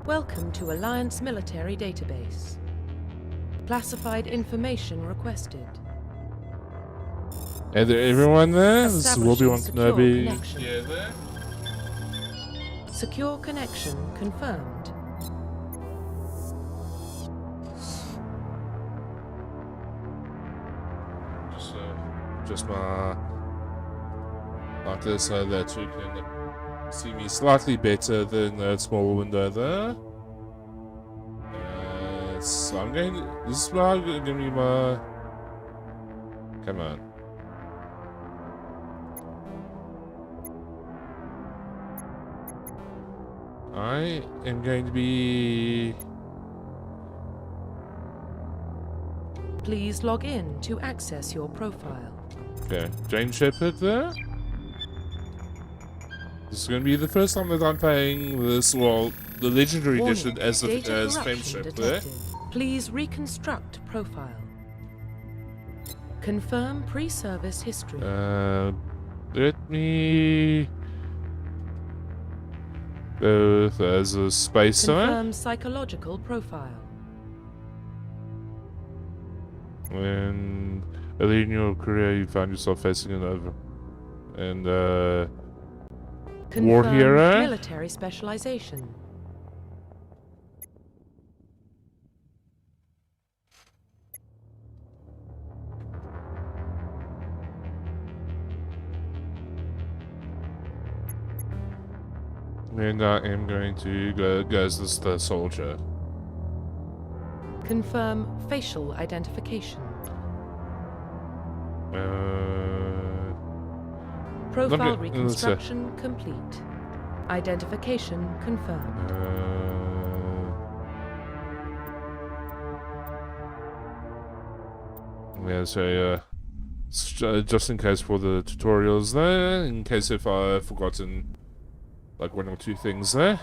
Welcome to Alliance Military Database. Classified information requested. Hey there, everyone there. This is Establishing Obi-Wan secure Kenobi. connection. Yeah, there. Secure connection confirmed. Just like this so that you can see me slightly better than that small window there. So I'm going to, this is where I'm going to be my, come on. I am going to be, Please log in to access your profile. okay, Jane Shepherd there. This is going to be the first time that I'm playing this, well, the Legendary Edition as Data corruption Friendship there. detected. Please reconstruct profile. Confirm pre-service history. Let me go with as a spacer. Confirm psychological profile. And early in your career, you found yourself facing an over and war Confirm hero. military specialization. And I am going to go as the soldier. Confirm facial identification. Profile reconstruction complete. Identification confirmed. Yeah, so just in case for the tutorials there, in case if I've forgotten like one or two things there.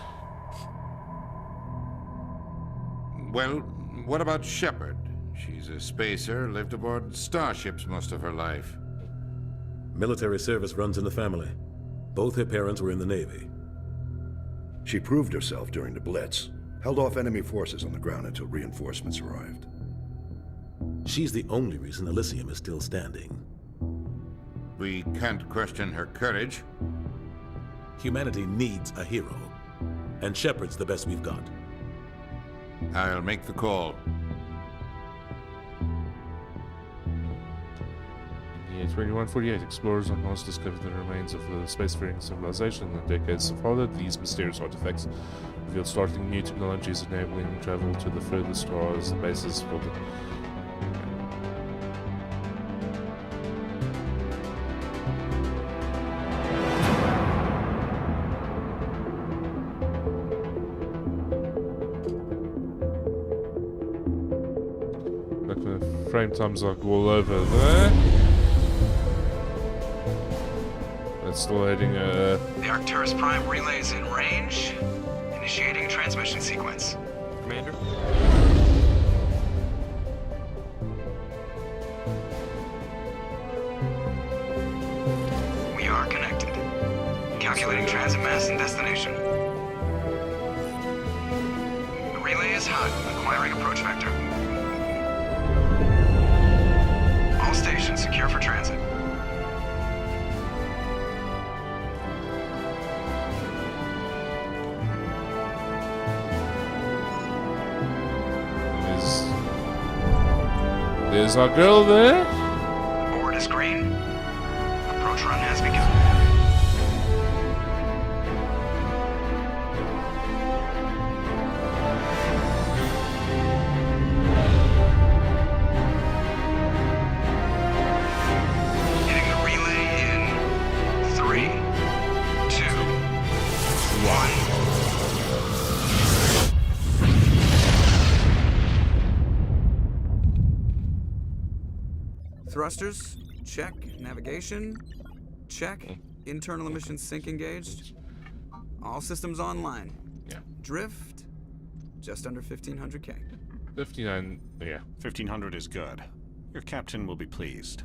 Well, what about Shepard? She's a spacer, lived aboard starships most of her life. Military service runs in the family. Both her parents were in the Navy. She proved herself during the Blitz, held off enemy forces on the ground until reinforcements arrived. She's the only reason Elysium is still standing. We can't question her courage. Humanity needs a hero, and Shepard's the best we've got. I'll make the call. In the year 2148, explorers on Mars discovered the remains of the spacefaring civilization. In the decades that followed, these mysterious artifacts revealed startling new technologies enabling travel to the furthest stars, the basis for the frame times like all over there. That's still heading The Arcturus Prime relay is in range. Initiating transmission sequence. Commander? We are connected. Calculating transit mass and destination. The relay is hot, acquiring approach vector. All stations secure for transit. There's our girl there. Board is green. Approach run has begun. Hitting the relay in 3, 2, 1. Thrusters, check. Navigation, check. Internal emissions sync engaged. All systems online. Yeah. Drift, just under 1500K. 59, yeah. 1500 is good. Your captain will be pleased.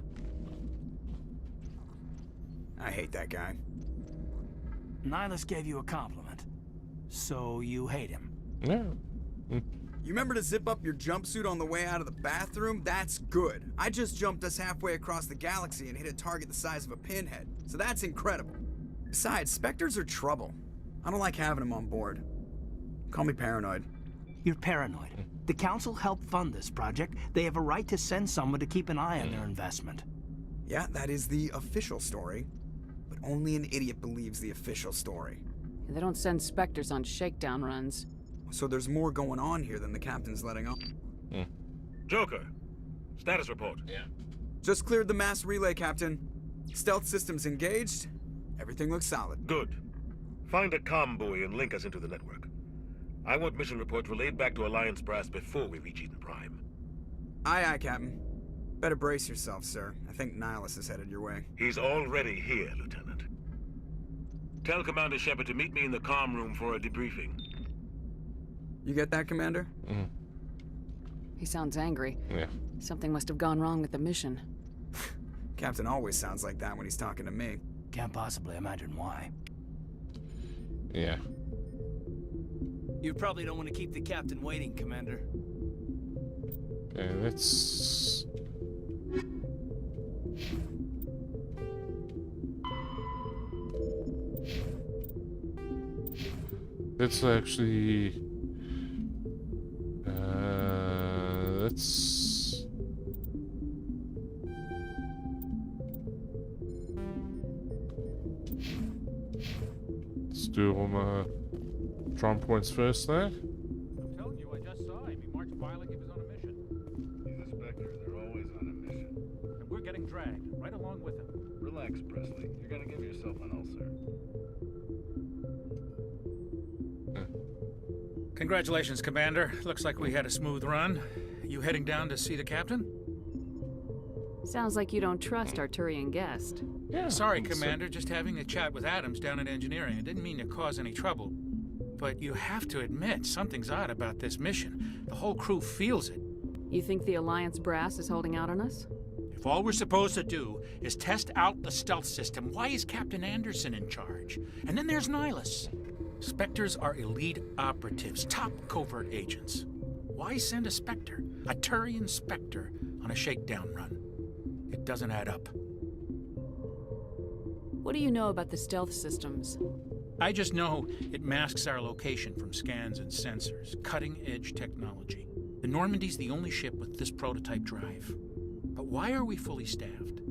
I hate that guy. Nihilus gave you a compliment. So you hate him. Yeah. You remember to zip up your jumpsuit on the way out of the bathroom? That's good. I just jumped us halfway across the galaxy and hit a target the size of a pinhead, so that's incredible. Besides, Spectres are trouble. I don't like having them on board. Call me paranoid. You're paranoid. The Council helped fund this project. They have a right to send someone to keep an eye on their investment. Yeah, that is the official story. But only an idiot believes the official story. They don't send Spectres on shakedown runs. So there's more going on here than the captain's letting on. Joker, status report. Yeah. Just cleared the mass relay, Captain. Stealth systems engaged. Everything looks solid. Good. Find a comm buoy and link us into the network. I want mission reports relayed back to Alliance Brass before we reach Eden Prime. Aye, aye, Captain. Better brace yourself, sir. I think Nihilus is headed your way. He's already here, Lieutenant. Tell Commander Shepard to meet me in the comm room for a debriefing. You get that, Commander? He sounds angry. Yeah. Something must have gone wrong with the mission. Captain always sounds like that when he's talking to me. Can't possibly imagine why. Yeah. You probably don't want to keep the captain waiting, Commander. Okay, let's... Let's actually... let's... Let's do all my Tron points first there. I'm telling you, I just saw him. He marched by like he was on a mission. He's a Spectre. They're always on a mission. And we're getting dragged right along with him. Relax, Presley. You're gonna give yourself an ulcer. Congratulations, Commander. Looks like we had a smooth run. You heading down to see the captain? Sounds like you don't trust our Turian guest. Yeah. Sorry, Commander. Just having a chat with Adams down at engineering. I didn't mean to cause any trouble. But you have to admit, something's odd about this mission. The whole crew feels it. You think the Alliance brass is holding out on us? If all we're supposed to do is test out the stealth system, why is Captain Anderson in charge? And then there's Nihilus. Spectres are elite operatives, top covert agents. Why send a Spectre, a Turian Spectre, on a shakedown run? It doesn't add up. What do you know about the stealth systems? I just know it masks our location from scans and sensors. Cutting-edge technology. The Normandy's the only ship with this prototype drive. But why are we fully staffed?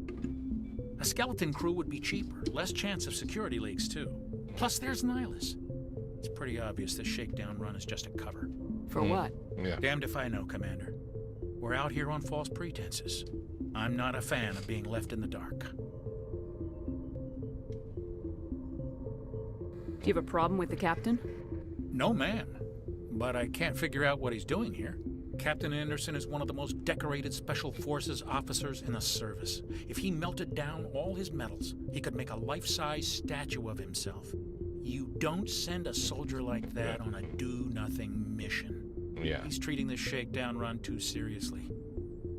A skeleton crew would be cheaper, less chance of security leaks too. Plus there's Nihilus. It's pretty obvious this shakedown run is just a cover. For what? Yeah. Damned if I know, Commander. We're out here on false pretenses. I'm not a fan of being left in the dark. Do you have a problem with the captain? No, man. But I can't figure out what he's doing here. Captain Anderson is one of the most decorated Special Forces officers in the service. If he melted down all his medals, he could make a life-size statue of himself. You don't send a soldier like that on a do-nothing mission. Yeah. He's treating this shakedown run too seriously.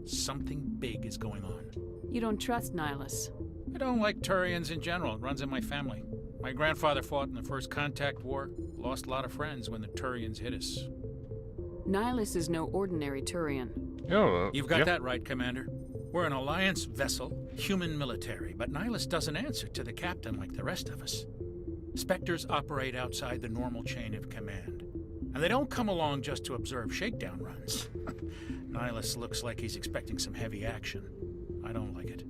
Something big is going on. You don't trust Nihilus. I don't like Turians in general. It runs in my family. My grandfather fought in the First Contact War. Lost a lot of friends when the Turians hit us. Nihilus is no ordinary Turian. Yeah, You've got that right, Commander. We're an Alliance vessel, human military, but Nihilus doesn't answer to the captain like the rest of us. Spectres operate outside the normal chain of command. And they don't come along just to observe shakedown runs. Nihilus looks like he's expecting some heavy action. I don't like it.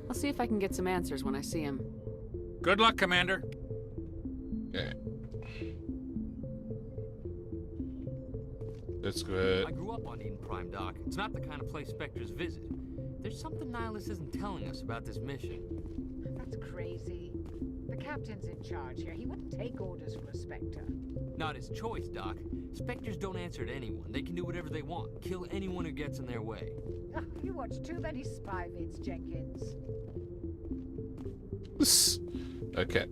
I'll see if I can get some answers when I see him. Good luck, Commander. Okay. Let's go ahead. I grew up on Eden Prime, Doc. It's not the kind of place Spectres visit. There's something Nihilus isn't telling us about this mission. That's crazy. The captain's in charge here. He wouldn't take orders from a Spectre. Not his choice, Doc. Spectres don't answer to anyone. They can do whatever they want. Kill anyone who gets in their way. You watch too many spy vids, Jenkins. Okay.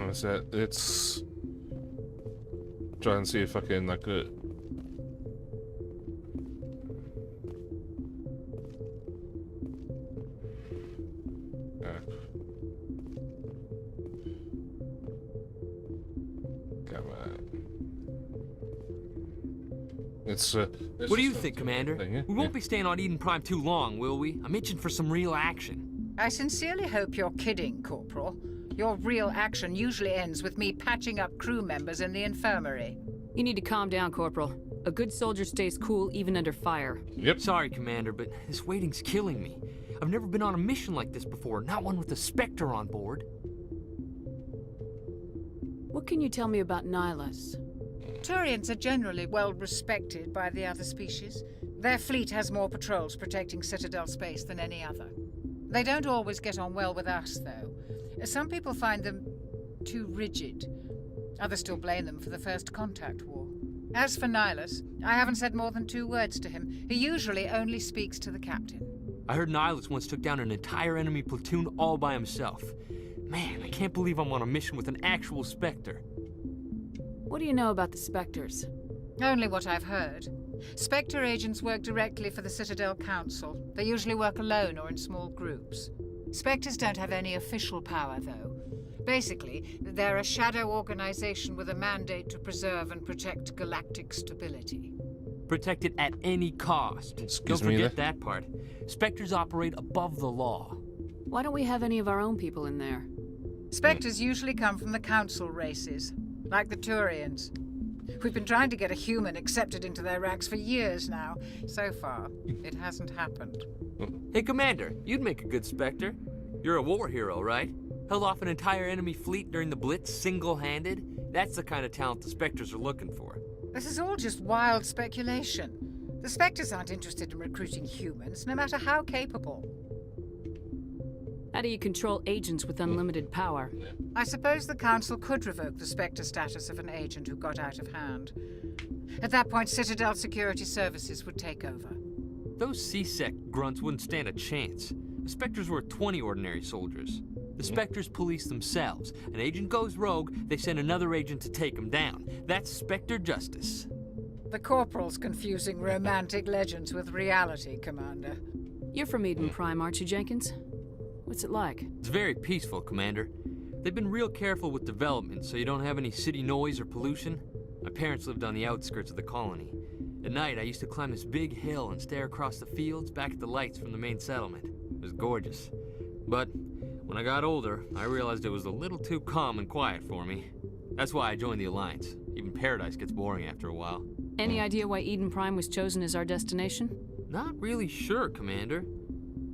What's that? Let's try and see if I can like it. Come on. It's what do you think, Commander? We won't be staying on Eden Prime too long, will we? I'm itching for some real action. I sincerely hope you're kidding, Corporal. Your real action usually ends with me patching up crew members in the infirmary. You need to calm down, Corporal. A good soldier stays cool even under fire. Yep. Sorry, Commander, but this waiting's killing me. I've never been on a mission like this before, not one with a Spectre on board. What can you tell me about Nihilus? Turians are generally well respected by the other species. Their fleet has more patrols protecting Citadel space than any other. They don't always get on well with us, though. Some people find them too rigid. Others still blame them for the First Contact War. As for Nihilus, I haven't said more than 2 words to him. He usually only speaks to the captain. I heard Nihilus once took down an entire enemy platoon all by himself. Man, I can't believe I'm on a mission with an actual Spectre. What do you know about the Spectres? Only what I've heard. Spectre agents work directly for the Citadel Council. They usually work alone or in small groups. Spectres don't have any official power, though. Basically, they're a shadow organization with a mandate to preserve and protect galactic stability. Protect it at any cost. Don't forget that part. Spectres operate above the law. Why don't we have any of our own people in there? Spectres usually come from the Council races, like the Turians. We've been trying to get a human accepted into their ranks for years now. So far, it hasn't happened. Hey, Commander, you'd make a good Spectre. You're a war hero, right? Held off an entire enemy fleet during the Blitz single-handed? That's the kind of talent the Spectres are looking for. This is all just wild speculation. The Spectres aren't interested in recruiting humans, no matter how capable. How do you control agents with unlimited power? I suppose the Council could revoke the Spectre status of an agent who got out of hand. At that point, Citadel Security Services would take over. Those C-Sec grunts wouldn't stand a chance. The Spectres were 20 ordinary soldiers. The Spectres police themselves. An agent goes rogue, they send another agent to take him down. That's Spectre justice. The Corporal's confusing romantic legends with reality, Commander. You're from Eden Prime, aren't you, Jenkins? What's it like? It's very peaceful, Commander. They've been real careful with development so you don't have any city noise or pollution. My parents lived on the outskirts of the colony. At night, I used to climb this big hill and stare across the fields back at the lights from the main settlement. It was gorgeous. But when I got older, I realized it was a little too calm and quiet for me. That's why I joined the Alliance. Even Paradise gets boring after a while. Any idea why Eden Prime was chosen as our destination? Not really sure, Commander.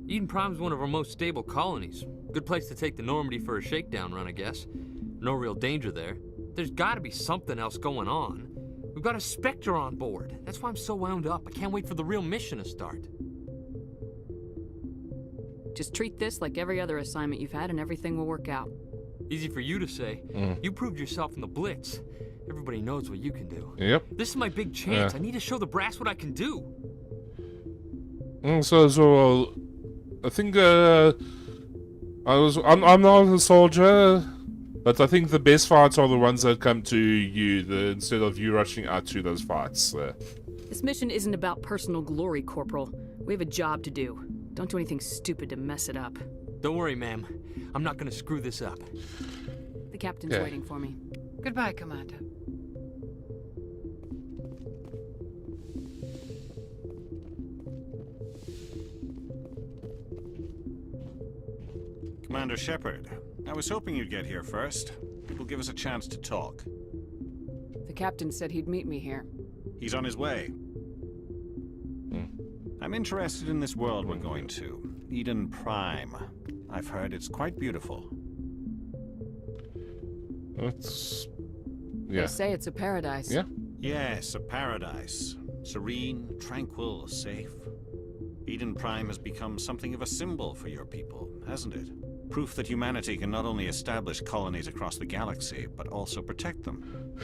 Eden Prime's one of our most stable colonies. Good place to take the Normandy for a shakedown run, I guess. No real danger there. There's gotta be something else going on. We've got a Spectre on board. That's why I'm so wound up. I can't wait for the real mission to start. Just treat this like every other assignment you've had and everything will work out. Easy for you to say. You proved yourself in the Blitz. Everybody knows what you can do. Yep. This is my big chance. I need to show the brass what I can do. So I think I'm not a soldier, but I think the best fights are the ones that come to you instead of you rushing out to those fights. This mission isn't about personal glory, Corporal. We have a job to do. Don't do anything stupid to mess it up. Don't worry, ma'am. I'm not gonna screw this up. The captain's waiting for me. Goodbye, Commander. Commander Shepard, I was hoping you'd get here first. It will give us a chance to talk. The captain said he'd meet me here. He's on his way. I'm interested in this world we're going to. Eden Prime. I've heard it's quite beautiful. They say it's a paradise. Yeah. Yes, a paradise. Serene, tranquil, safe. Eden Prime has become something of a symbol for your people, hasn't it? Proof that humanity can not only establish colonies across the galaxy, but also protect them.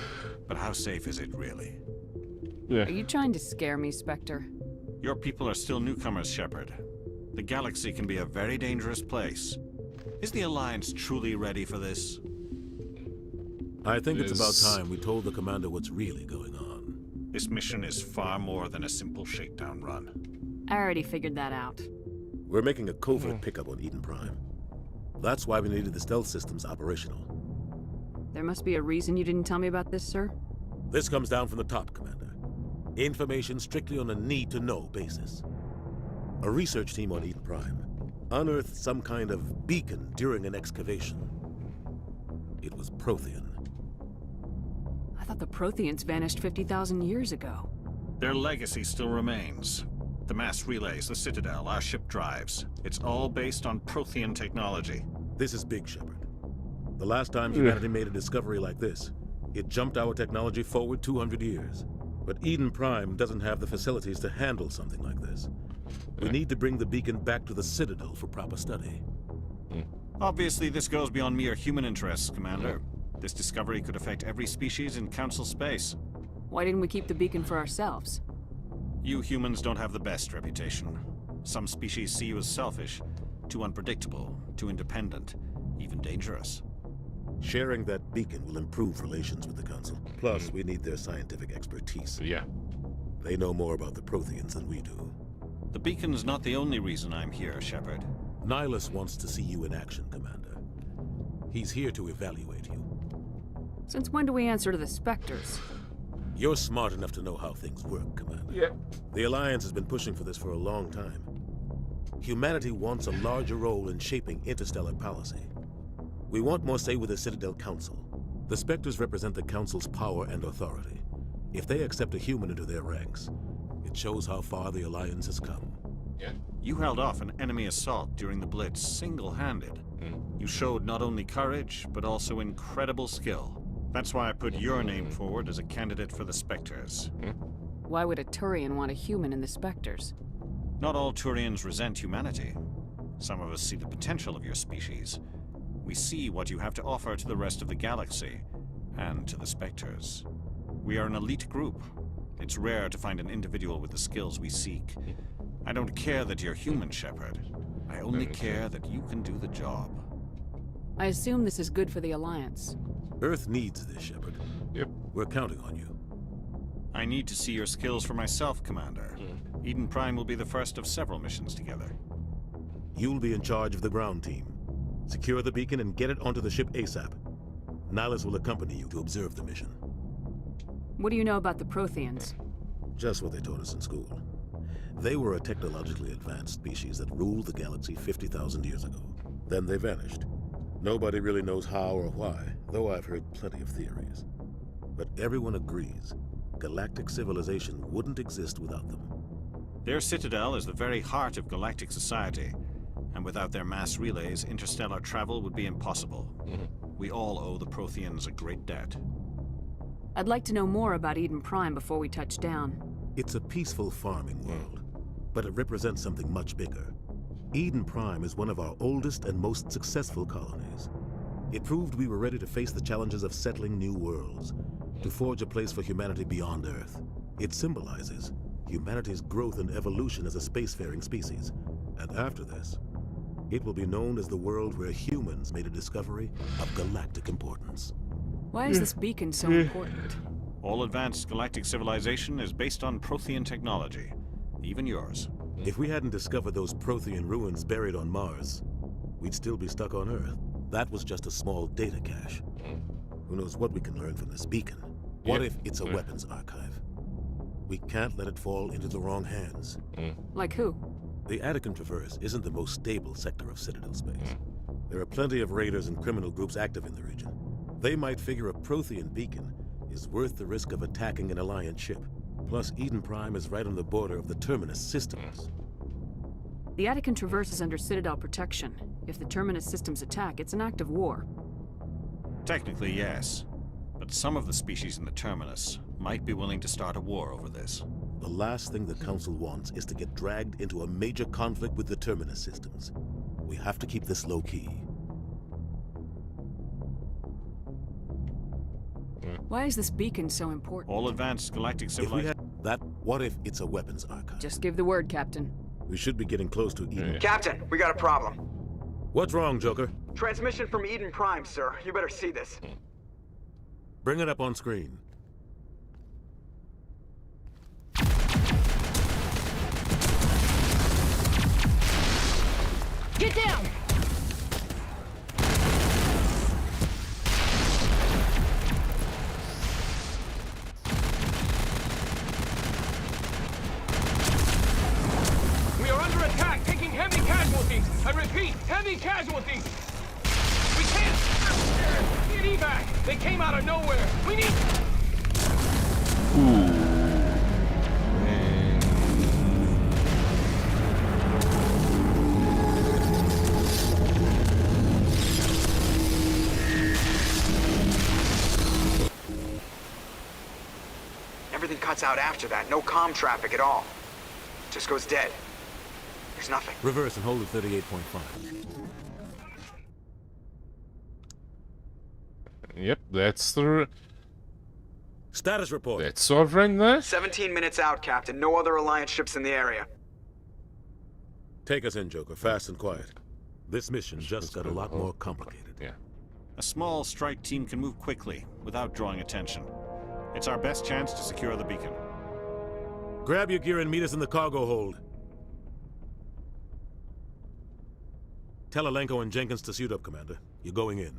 But how safe is it, really? Yeah. Are you trying to scare me, Spectre? Your people are still newcomers, Shepard. The galaxy can be a very dangerous place. Is the Alliance truly ready for this? I think it's about time we told the commander what's really going on. This mission is far more than a simple shakedown run. I already figured that out. We're making a covert pickup on Eden Prime. That's why we needed the stealth systems operational. There must be a reason you didn't tell me about this, sir? This comes down from the top, Commander. Information strictly on a need-to-know basis. A research team on Eden Prime unearthed some kind of beacon during an excavation. It was Prothean. I thought the Protheans vanished 50,000 years ago. Their legacy still remains. The mass relays, the Citadel, our ship drives. It's all based on Prothean technology. This is big, Shepard. The last time humanity made a discovery like this, it jumped our technology forward 200 years. But Eden Prime doesn't have the facilities to handle something like this. We need to bring the beacon back to the Citadel for proper study. Obviously, this goes beyond mere human interests, Commander. This discovery could affect every species in Council space. Why didn't we keep the beacon for ourselves? You humans don't have the best reputation. Some species see you as selfish, too unpredictable, too independent, even dangerous. Sharing that beacon will improve relations with the Council. Plus, we need their scientific expertise. Yeah. They know more about the Protheans than we do. The beacon's not the only reason I'm here, Shepard. Nihilus wants to see you in action, Commander. He's here to evaluate you. Since when do we answer to the Spectres? You're smart enough to know how things work, Commander. Yeah. The Alliance has been pushing for this for a long time. Humanity wants a larger role in shaping interstellar policy. We want more say with the Citadel Council. The Spectres represent the Council's power and authority. If they accept a human into their ranks, it shows how far the Alliance has come. Yeah. You held off an enemy assault during the Blitz single-handed. You showed not only courage, but also incredible skill. That's why I put your name forward as a candidate for the Spectres. Why would a Turian want a human in the Spectres? Not all Turians resent humanity. Some of us see the potential of your species. We see what you have to offer to the rest of the galaxy, and to the Spectres. We are an elite group. It's rare to find an individual with the skills we seek. I don't care that you're human, Shepard. I only care that you can do the job. I assume this is good for the Alliance. Earth needs this, Shepard. Yep. We're counting on you. I need to see your skills for myself, Commander. Eden Prime will be the first of several missions together. You'll be in charge of the ground team. Secure the beacon and get it onto the ship ASAP. Nihilus will accompany you to observe the mission. What do you know about the Protheans? Just what they taught us in school. They were a technologically advanced species that ruled the galaxy 50,000 years ago. Then they vanished. Nobody really knows how or why, though I've heard plenty of theories. But everyone agrees, galactic civilization wouldn't exist without them. Their citadel is the very heart of galactic society, and without their mass relays, interstellar travel would be impossible. We all owe the Protheans a great debt. I'd like to know more about Eden Prime before we touch down. It's a peaceful farming world, but it represents something much bigger. Eden Prime is one of our oldest and most successful colonies. It proved we were ready to face the challenges of settling new worlds, to forge a place for humanity beyond Earth. It symbolizes humanity's growth and evolution as a spacefaring species. And after this, it will be known as the world where humans made a discovery of galactic importance. Why is this beacon so important? All advanced galactic civilization is based on Prothean technology, even yours. If we hadn't discovered those Prothean ruins buried on Mars, we'd still be stuck on Earth. That was just a small data cache. Who knows what we can learn from this beacon? What if it's a weapons archive? We can't let it fall into the wrong hands. Like who? The Attican Traverse isn't the most stable sector of Citadel space. There are plenty of raiders and criminal groups active in the region. They might figure a Prothean beacon is worth the risk of attacking an Alliance ship. Plus, Eden Prime is right on the border of the Terminus systems. The Attican Traverse is under Citadel protection. If the Terminus systems attack, it's an act of war. Technically, yes. But some of the species in the Terminus might be willing to start a war over this. The last thing the Council wants is to get dragged into a major conflict with the Terminus systems. We have to keep this low-key. Why is this beacon so important? All advanced galactic civilization. What if it's a weapons archive? Just give the word, Captain. We should be getting close to Eden. Captain, we got a problem. What's wrong, Joker? Transmission from Eden Prime, sir. You better see this. Bring it up on screen. Get down! We are under attack, taking heavy casualties. I repeat, heavy casualties. We can't get evac. They came out of nowhere. We need. Everything cuts out after that. No comm traffic at all. Just goes dead. There's nothing. Reverse and hold at 38.5. Yep, that's the... Status report. That's Sovereign there. 17 minutes out, Captain. No other Alliance ships in the area. Take us in, Joker. Fast and quiet. This mission just got a lot more complicated. Yeah. A small strike team can move quickly, without drawing attention. It's our best chance to secure the beacon. Grab your gear and meet us in the cargo hold. Tell Alenko and Jenkins to suit up, Commander. You're going in.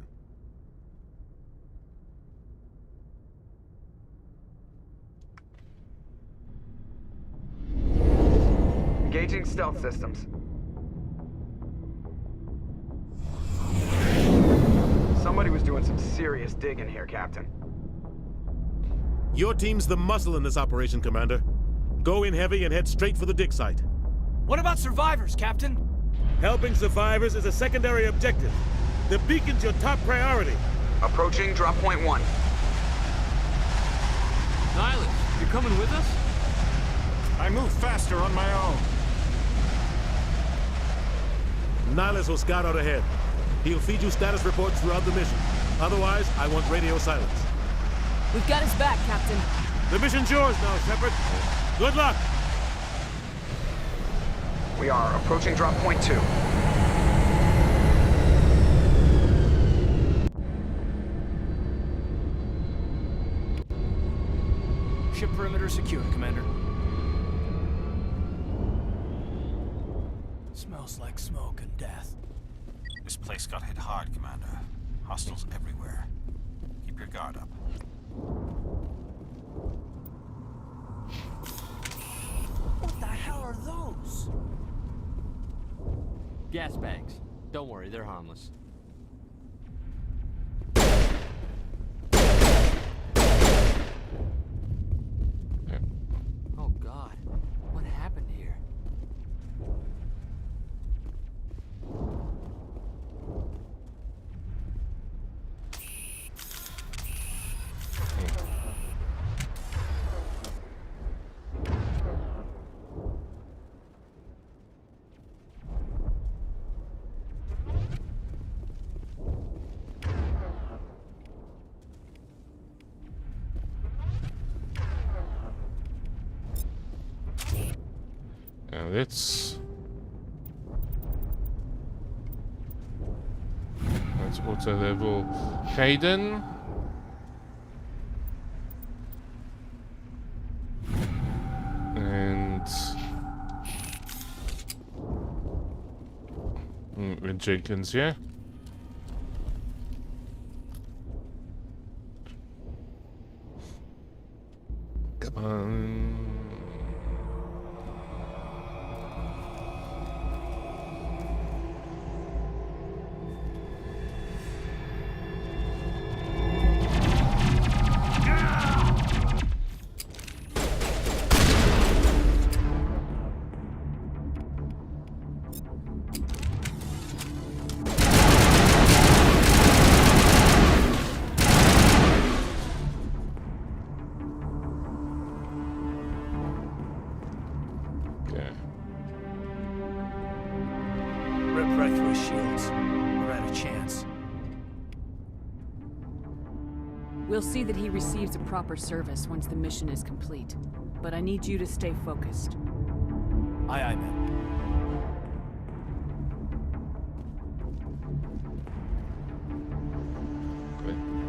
Engaging stealth systems. Somebody was doing some serious digging here, Captain. Your team's the muscle in this operation, Commander. Go in heavy and head straight for the dig site. What about survivors, Captain? Helping survivors is a secondary objective. The beacon's your top priority. Approaching drop point 1. Nihilus, you're coming with us? I move faster on my own. Nihilus will scout out ahead. He'll feed you status reports throughout the mission. Otherwise, I want radio silence. We've got his back, Captain. The mission's yours now, Shepard. Good luck! We are approaching drop point 2. Ship perimeter secure, Commander. Smells like smoke and death. This place got hit hard, Commander. Hostiles everywhere. Keep your guard up. What the hell are those? Gas bags. Don't worry, they're harmless. Oh God, what happened here? Now let's auto level Caden. And with Jenkins, yeah. Come on. Rip right through his shields. We're at a chance. We'll see that he receives a proper service once the mission is complete. But I need you to stay focused. Aye, aye, ma'am.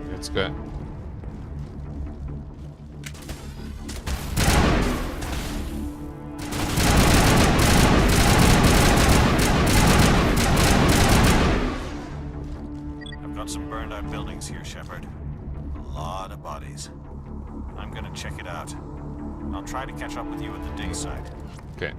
Let's go. lot of bodies. I'm gonna check it out. I'll try to catch up with you at the dig site. Okay.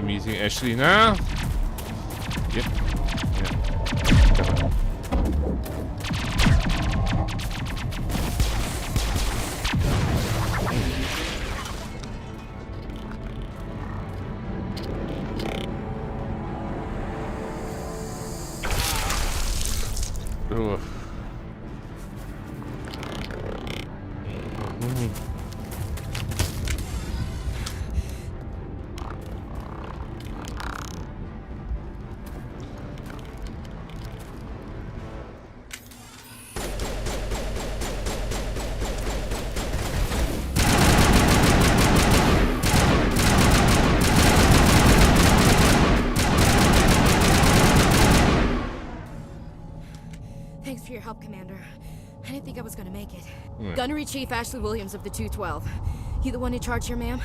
Meeting Ashley now. Yep. Yeah. Thanks for your help, Commander. I didn't think I was gonna make it. Right. Gunnery Chief Ashley Williams of the 212. You the one in charge here, ma'am?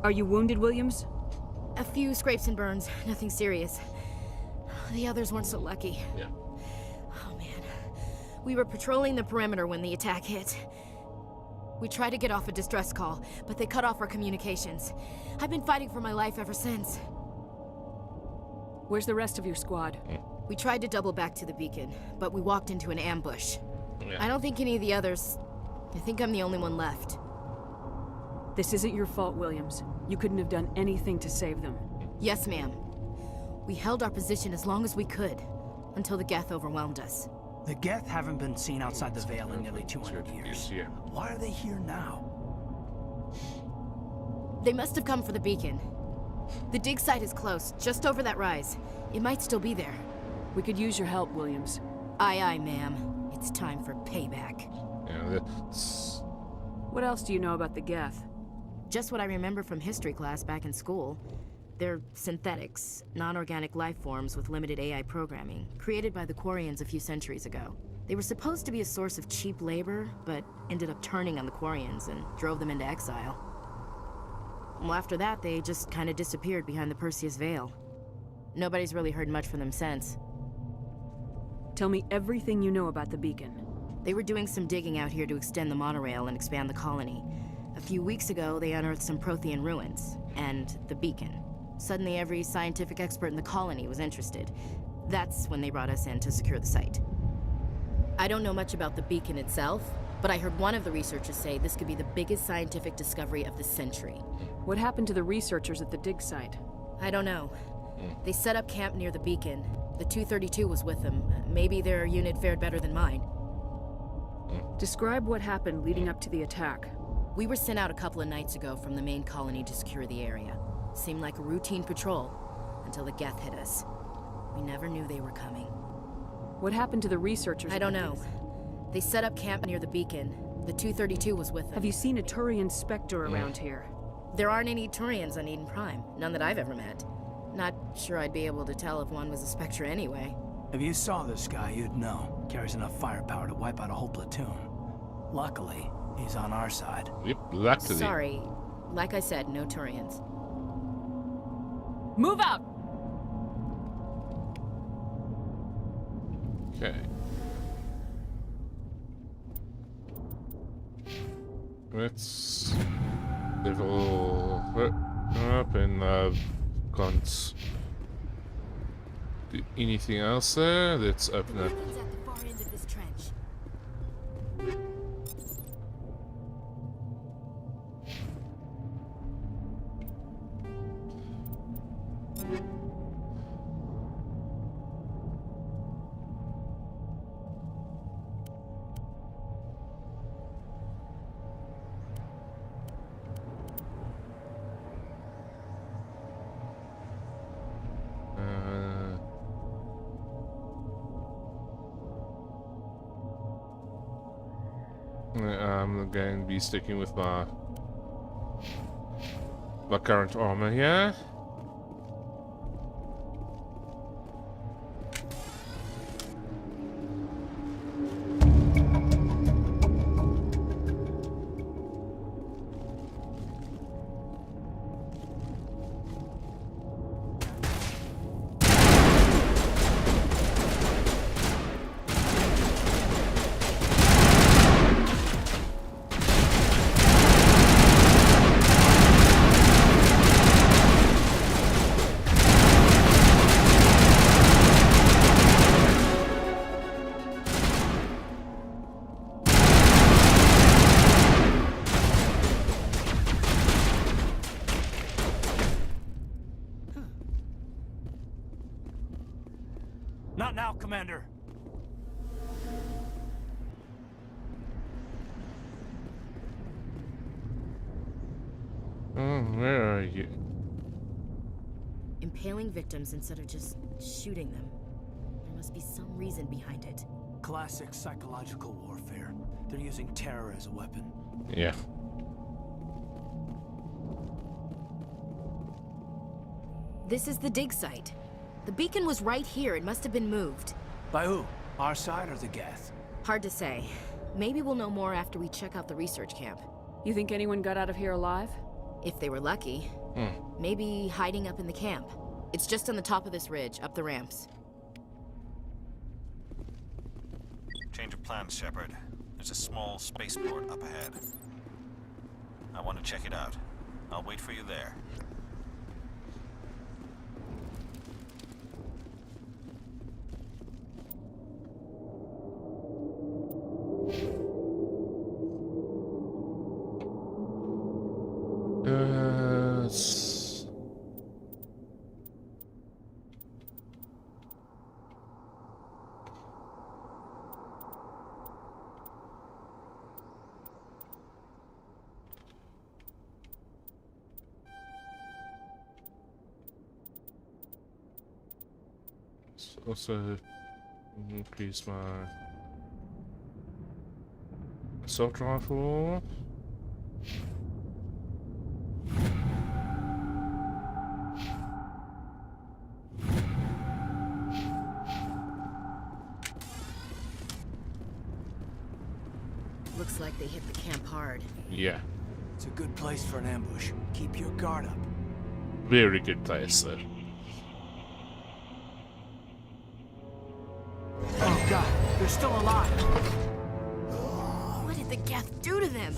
Are you wounded, Williams? A few scrapes and burns, nothing serious. The others weren't so lucky. Yeah. Oh man. We were patrolling the perimeter when the attack hit. We tried to get off a distress call, but they cut off our communications. I've been fighting for my life ever since. Where's the rest of your squad? We tried to double back to the beacon, but we walked into an ambush. Yeah. I don't think any of the others... I think I'm the only one left. This isn't your fault, Williams. You couldn't have done anything to save them. Yes, ma'am. We held our position as long as we could, until the Geth overwhelmed us. The Geth haven't been seen outside the Veil in nearly 200 years. Why are they here now? They must have come for the beacon. The dig site is close, just over that rise. It might still be there. We could use your help, Williams. Aye, aye, ma'am. It's time for payback. Yeah, that's... What else do you know about the Geth? Just what I remember from history class back in school. They're synthetics, non-organic life forms with limited AI programming, created by the Quarians a few centuries ago. They were supposed to be a source of cheap labor, but ended up turning on the Quarians and drove them into exile. Well, after that, they just kind of disappeared behind the Perseus Veil. Nobody's really heard much from them since. Tell me everything you know about the beacon. They were doing some digging out here to extend the monorail and expand the colony. A few weeks ago, they unearthed some Prothean ruins, and the beacon. Suddenly, every scientific expert in the colony was interested. That's when they brought us in to secure the site. I don't know much about the beacon itself, but I heard one of the researchers say this could be the biggest scientific discovery of the century. What happened to the researchers at the dig site? I don't know. They set up camp near the beacon. The 232 was with them. Maybe their unit fared better than mine. Describe what happened leading up to the attack. We were sent out a couple of nights ago from the main colony to secure the area. Seemed like a routine patrol, until the Geth hit us. We never knew they were coming. What happened to the researchers? I don't know. They set up camp near the beacon. The 232 was with them. Have you seen a Turian Spectre around here? There aren't any Turians on Eden Prime. None that I've ever met. Not sure I'd be able to tell if one was a Spectre anyway. If you saw this guy, you'd know. Carries enough firepower to wipe out a whole platoon. Luckily, he's on our side. Yep, luckily. Sorry. Like I said, no Turians. Move out! Okay. Let's level up and can't do anything else there. Let's open up. Weapons at the far end of this trench. I'm going to be sticking with my The current armor, yeah? Not now, Commander. Oh, where are you? Impaling victims instead of just shooting them. There must be some reason behind it. Classic psychological warfare. They're using terror as a weapon. Yeah. This is the dig site. The beacon was right here. It must have been moved. By who? Our side or the Geth? Hard to say. Maybe we'll know more after we check out the research camp. You think anyone got out of here alive? If they were lucky. Maybe hiding up in the camp. It's just on the top of this ridge, up the ramps. Change of plans, Shepard. There's a small spaceport up ahead. I want to check it out. I'll wait for you there. Also increase my assault rifle. Looks like they hit the camp hard. Yeah. It's a good place for an ambush. Keep your guard up. Very good place, sir. Oh god, they're still alive. What did the Geth do to them?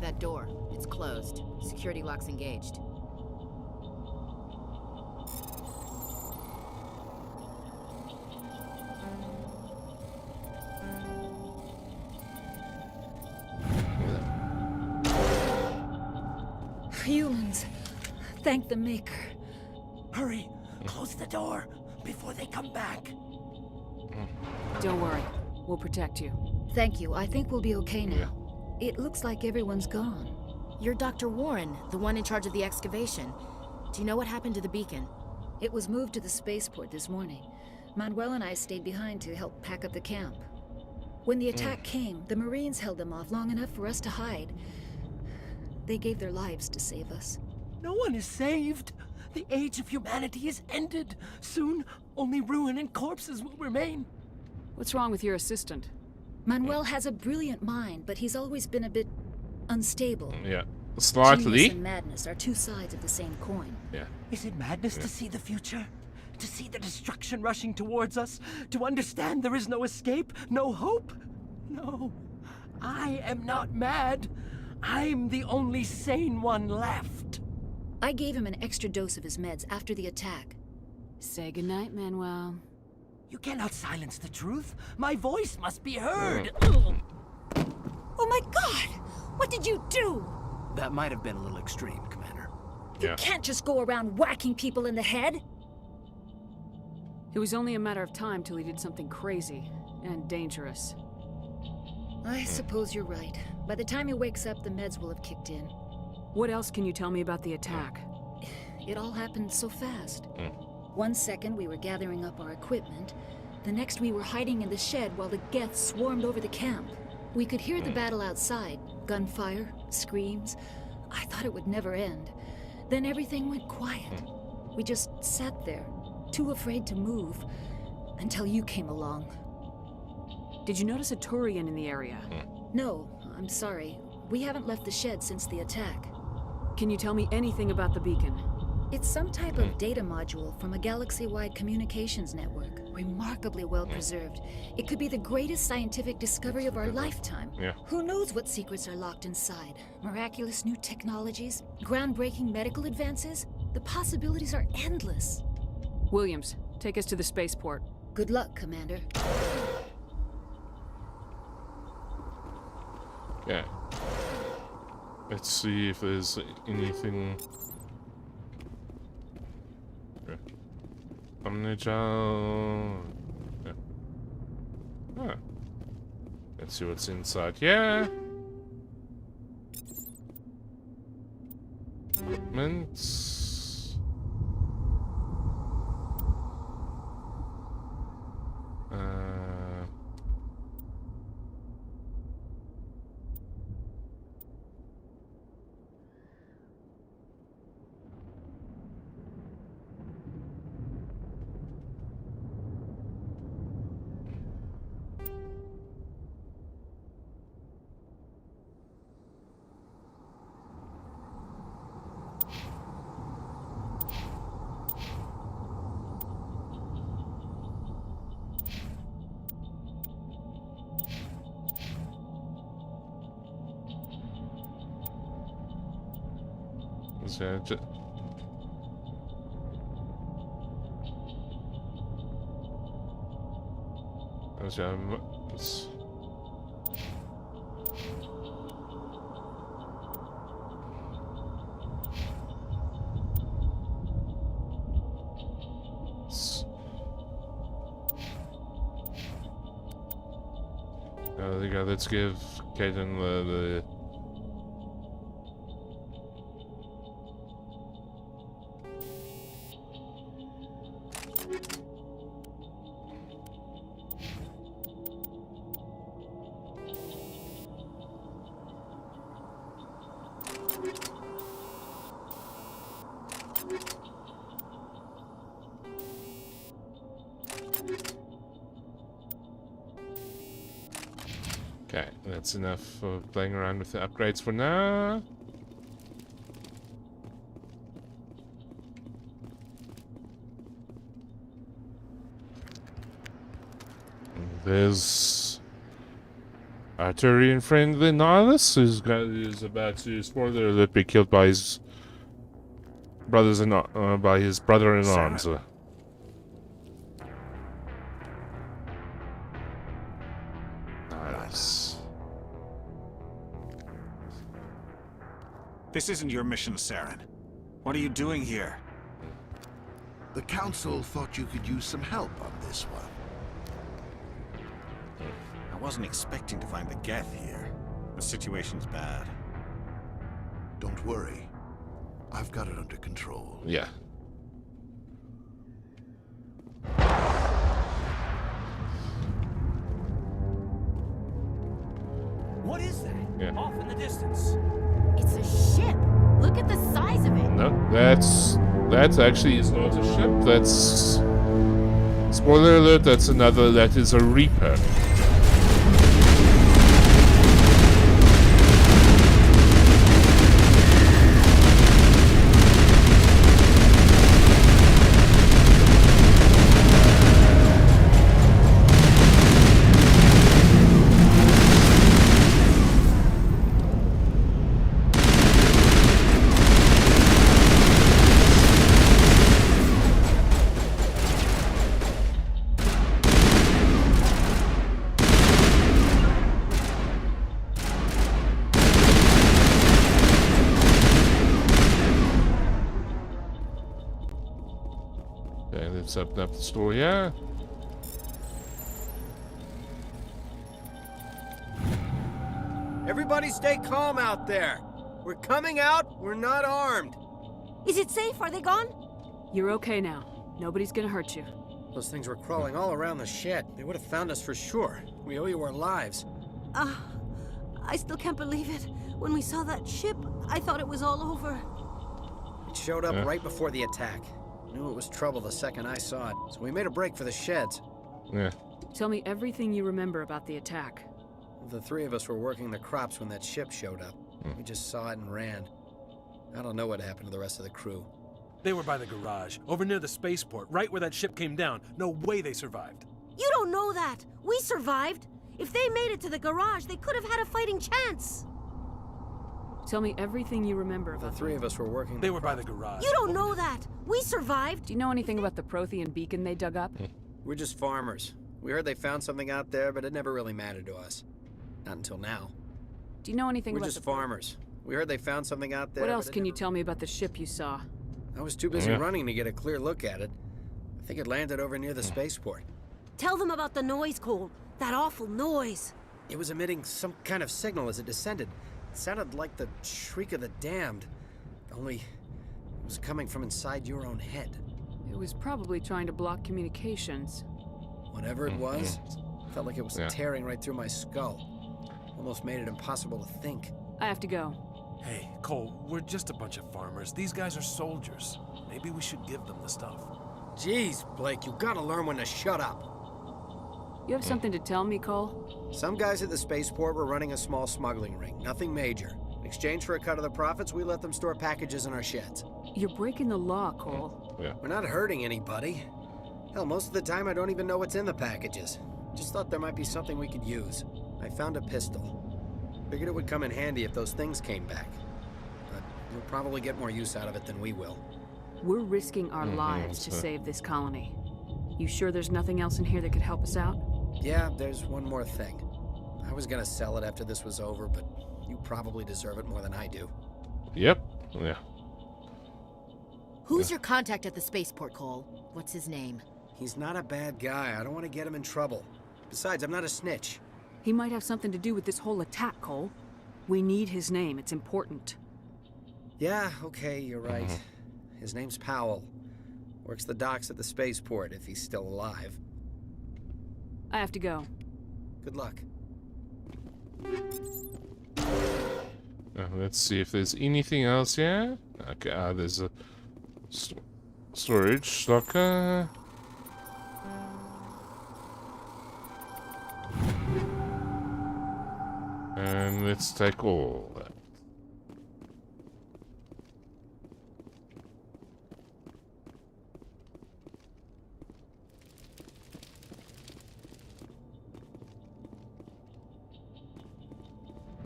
That door, it's closed. Security lock's engaged. Humans, thank the Maker. Hurry, close the door before they come back. Don't worry, we'll protect you. Thank you, I think we'll be okay now. It looks like everyone's gone. You're Dr. Warren, the one in charge of the excavation. Do you know what happened to the beacon? It was moved to the spaceport this morning. Manuel and I stayed behind to help pack up the camp. When the attack came, the Marines held them off long enough for us to hide. They gave their lives to save us. No one is saved. The age of humanity is ended. Soon, only ruin and corpses will remain. What's wrong with your assistant? Manuel has a brilliant mind, but he's always been a bit unstable. Yeah. Slightly. Genius and madness are two sides of the same coin. Yeah. Is it madness to see the future? To see the destruction rushing towards us? To understand there is no escape? No hope? No. I am not mad. I'm the only sane one left. I gave him an extra dose of his meds after the attack. Say goodnight, Manuel. You cannot silence the truth. My voice must be heard. Oh my god! What did you do? That might have been a little extreme, Commander. You can't just go around whacking people in the head. It was only a matter of time till he did something crazy and dangerous. I suppose you're right. By the time he wakes up, the meds will have kicked in. What else can you tell me about the attack? It all happened so fast. 1 second we were gathering up our equipment. The next we were hiding in the shed while the Geth swarmed over the camp. We could hear the battle outside. Gunfire, screams. I thought it would never end. Then everything went quiet. We just sat there, too afraid to move, until you came along. Did you notice a Turian in the area? No, I'm sorry. We haven't left the shed since the attack. Can you tell me anything about the beacon? It's some type of data module from a galaxy-wide communications network. Remarkably well preserved. It could be the greatest scientific discovery of our lifetime. Who knows what secrets are locked inside? Miraculous new technologies? Groundbreaking medical advances? The possibilities are endless. Williams, take us to the spaceport. Good luck, Commander. Yeah. Let's see if there's anything. Omnigel. Yeah. Ah. Let's see what's inside. Yeah. Mints. So let's give Kaden the Okay, that's enough for playing around with the upgrades for now. There's our Turian friend Nihilus, who's about to, spoiler alert, be killed by his brothers in by his brother in arms. Nice. This isn't your mission, Saren. What are you doing here? The Council thought you could use some help on this one. I wasn't expecting to find the Geth here. The situation's bad. Don't worry. I've got it under control. Yeah. What is that? Yeah. Off in the distance. It's a ship. Look at the size of it. No, that actually is not a ship. That's, spoiler alert, that is a Reaper. let's open up the store here. Everybody stay calm out there. We're coming out, we're not armed. Is it safe? Are they gone? You're okay now. Nobody's gonna hurt you. Those things were crawling all around the shed. They would have found us for sure. We owe you our lives. I still can't believe it. When we saw that ship, I thought it was all over. It showed up right before the attack. Knew it was trouble the second I saw it, so we made a break for the sheds. Yeah. Tell me everything you remember about the attack. The three of us were working the crops when that ship showed up. We just saw it and ran. I don't know what happened to the rest of the crew. They were by the garage, over near the spaceport, right where that ship came down. No way they survived. You don't know that. We survived. If they made it to the garage, they could have had a fighting chance. Tell me everything you remember about the three of us were working. They were by the garage. You don't know that. We survived. Do you know anything about the Prothean beacon they dug up? We're just farmers. We heard they found something out there, but it never really mattered to us. Not until now. Do you know anything We're about just farmers. We heard they found something out there. What else can you tell me about the ship you saw? I was too busy running to get a clear look at it. I think it landed over near the spaceport. Tell them about the noise, Cole. That awful noise. It was emitting some kind of signal as it descended. It sounded like the shriek of the damned. Only it was coming from inside your own head. It was probably trying to block communications. Whatever it was, felt like it was tearing right through my skull. Almost made it impossible to think. I have to go. Hey, Cole, we're just a bunch of farmers. These guys are soldiers. Maybe we should give them the stuff. Jeez, Blake, you gotta learn when to shut up. You have something to tell me, Cole? Some guys at the spaceport were running a small smuggling ring. Nothing major. In exchange for a cut of the profits, we let them store packages in our sheds. You're breaking the law, Cole. We're not hurting anybody. Hell, most of the time I don't even know what's in the packages. Just thought there might be something we could use. I found a pistol. Figured it would come in handy if those things came back. But you'll probably get more use out of it than we will. We're risking our lives to save this colony. You sure there's nothing else in here that could help us out? Yeah, there's one more thing. I was gonna sell it after this was over, but you probably deserve it more than I do. Yep. Yeah. Who's your contact at the spaceport, Cole? What's his name? He's not a bad guy. I don't want to get him in trouble. Besides, I'm not a snitch. He might have something to do with this whole attack, Cole. We need his name. It's important. Yeah, okay, you're right. His name's Powell. Works the docks at the spaceport if he's still alive. I have to go. Good luck. Let's see if there's anything else here. Okay, there's a storage locker. And let's take all that.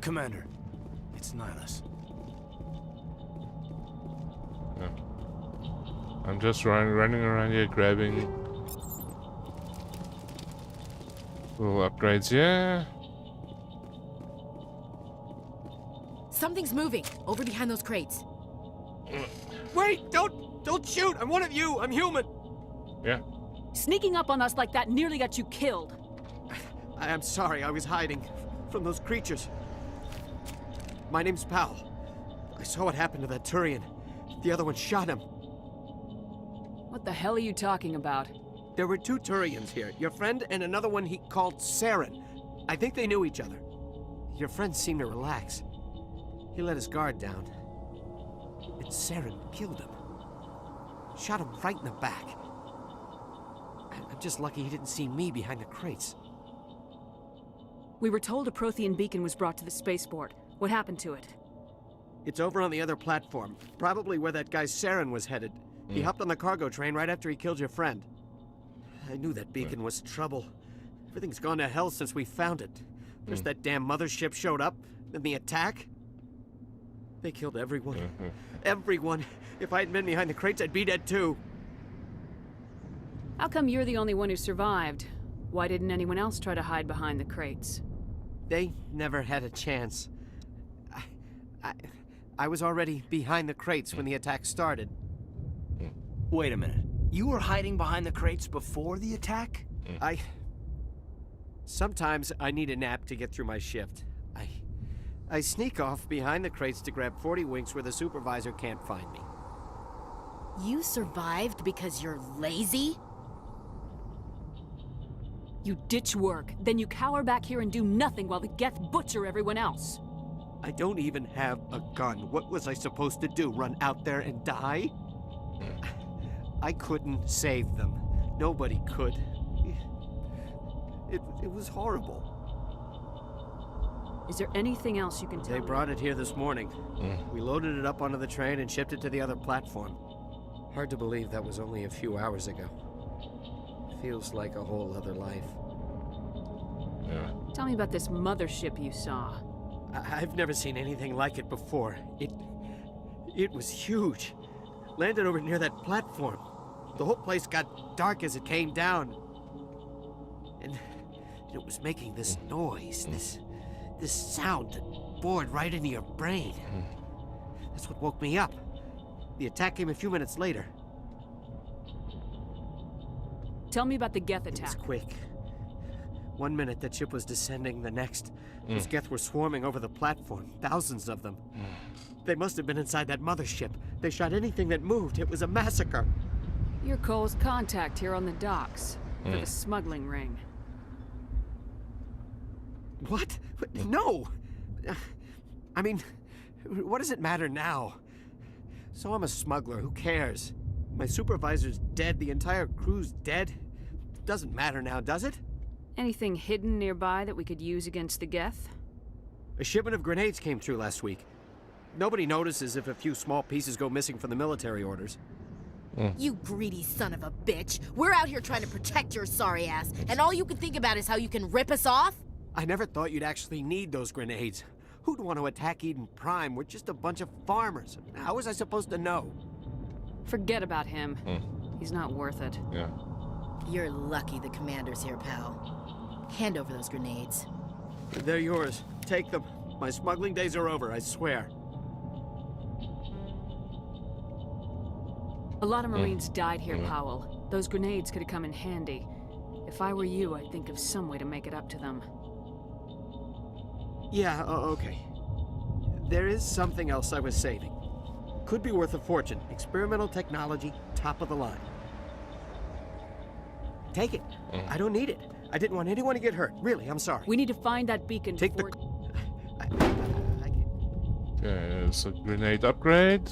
Commander, it's Nihilus. I'm just running around here grabbing little upgrades here. Something's moving over behind those crates. Wait! Don't shoot! I'm one of you! I'm human! Yeah. Sneaking up on us like that nearly got you killed. I'm sorry, I was hiding from those creatures. My name's Powell. I saw what happened to that Turian. The other one shot him. What the hell are you talking about? There were two Turians here. Your friend and another one he called Saren. I think they knew each other. Your friend seemed to relax. He let his guard down. And Saren killed him. Shot him right in the back. I'm just lucky he didn't see me behind the crates. We were told a Prothean beacon was brought to the spaceport. What happened to it? It's over on the other platform. Probably where that guy Saren was headed. He hopped on the cargo train right after he killed your friend. I knew that beacon was trouble. Everything's gone to hell since we found it. First that damn mothership showed up, then the attack. They killed everyone. Everyone. If I hadn't been behind the crates, I'd be dead too. How come you're the only one who survived? Why didn't anyone else try to hide behind the crates? They never had a chance. I was already behind the crates when the attack started. Wait a minute. You were hiding behind the crates before the attack? Sometimes I need a nap to get through my shift. I sneak off behind the crates to grab 40 winks where the supervisor can't find me. You survived because you're lazy? You ditch work, then you cower back here and do nothing while the Geth butcher everyone else. I don't even have a gun. What was I supposed to do? Run out there and die? I couldn't save them. Nobody could. It was horrible. Is there anything else you can tell me? They brought it here this morning. We loaded it up onto the train and shipped it to the other platform. Hard to believe that was only a few hours ago. Feels like a whole other life. Yeah. Tell me about this mothership you saw. I've never seen anything like it before. It was huge. Landed over near that platform. The whole place got dark as it came down. And it was making this noise, this sound that bored right into your brain. That's what woke me up. The attack came a few minutes later. Tell me about the Geth attack. It was quick. 1 minute that ship was descending, the next, those Geth were swarming over the platform. Thousands of them. They must have been inside that mothership. They shot anything that moved. It was a massacre. You're Cole's contact here on the docks for the smuggling ring. What? No! I mean, what does it matter now? So I'm a smuggler, who cares? My supervisor's dead, the entire crew's dead. Doesn't matter now, does it? Anything hidden nearby that we could use against the Geth? A shipment of grenades came through last week. Nobody notices if a few small pieces go missing from the military orders. You greedy son of a bitch. We're out here trying to protect your sorry ass, and all you can think about is how you can rip us off? I never thought you'd actually need those grenades. Who'd want to attack Eden Prime? We're just a bunch of farmers. How was I supposed to know? Forget about him. He's not worth it. Yeah. You're lucky the commander's here, pal. Hand over those grenades. They're yours. Take them. My smuggling days are over, I swear. A lot of Marines died here, Powell. Those grenades could have come in handy. If I were you, I'd think of some way to make it up to them. Yeah, okay. There is something else I was saving. Could be worth a fortune. Experimental technology, top of the line. Take it. I don't need it. I didn't want anyone to get hurt. Really, I'm sorry. We need to find that beacon. Take before... Okay, it's a grenade upgrade.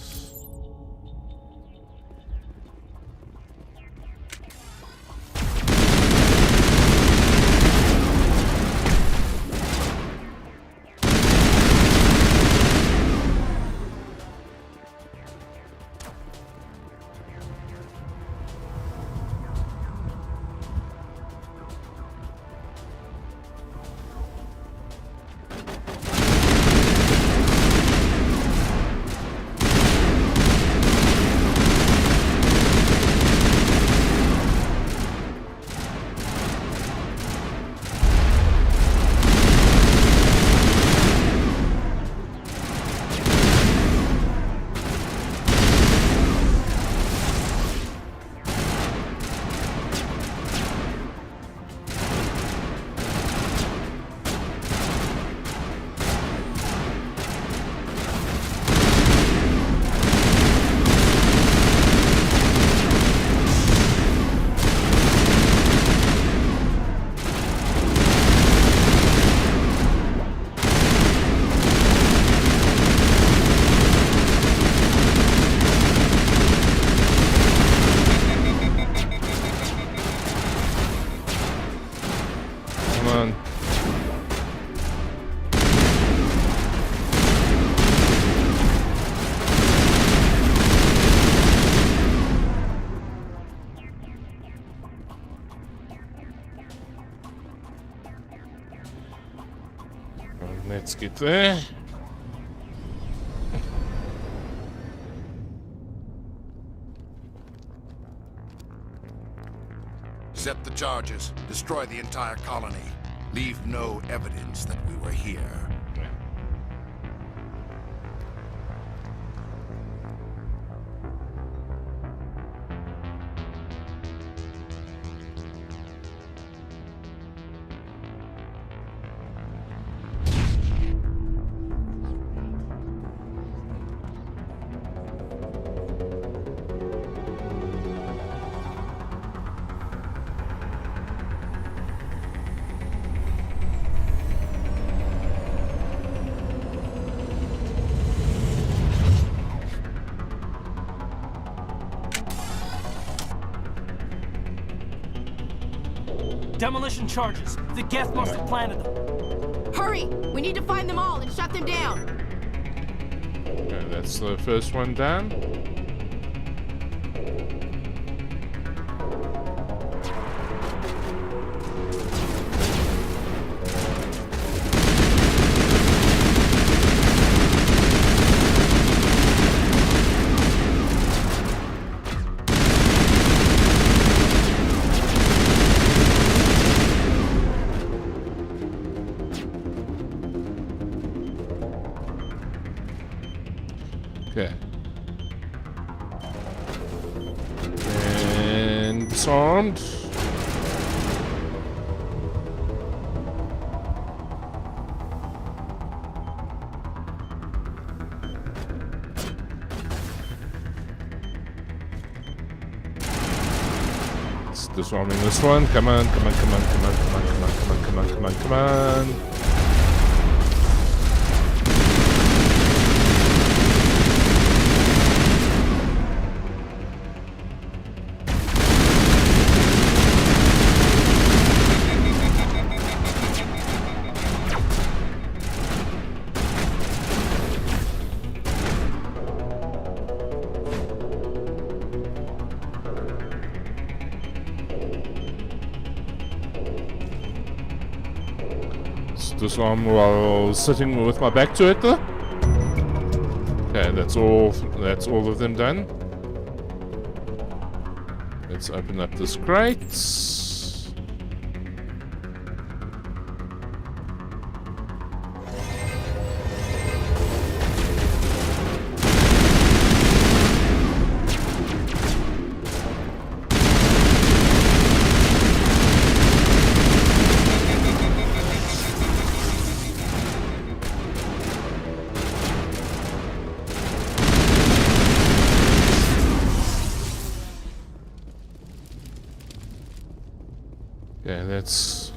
Let's get there. Set the charges. Destroy the entire colony. Leave no evidence that we were here. Demolition charges. The Geth must have planted them. Hurry! We need to find them all and shut them down. Okay, that's the first one down. Okay. And disarmed. It's disarming this one. Come on, come on, come on, come on, come on, come on, come on, come on, come on, come on. Disarm while sitting with my back to it though. Okay, that's all of them done. Let's open up this crate. Yeah, that's...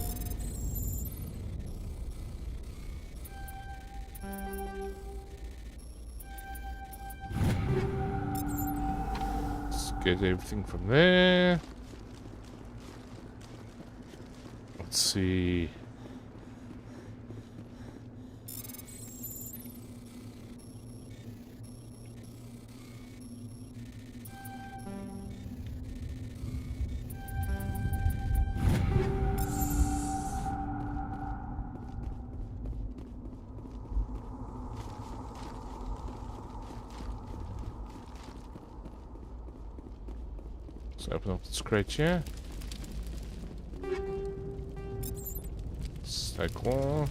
Let's get everything from there. Let's see... Let's open up this crate here. Let's take one.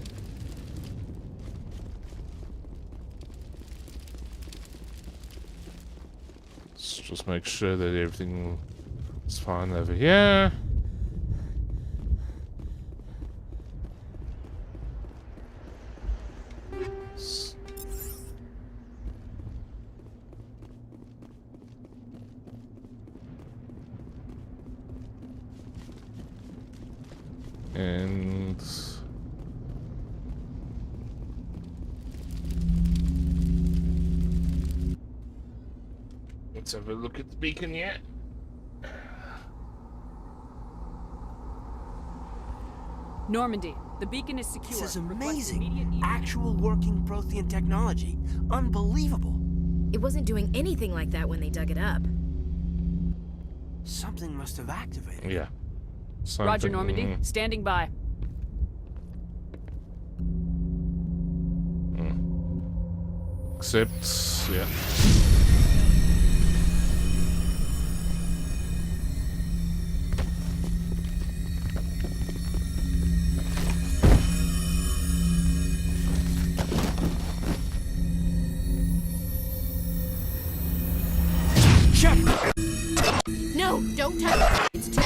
Let's just make sure that everything is fine over here. And let's have a look at the beacon yet. Normandy, the beacon is secure. This is amazing. Actual working Prothean technology. Unbelievable. It wasn't doing anything like that when they dug it up. Something must have activated. Yeah. Roger, Normandy. Standing by. Except, yeah. Shep! No, don't touch it. It's too...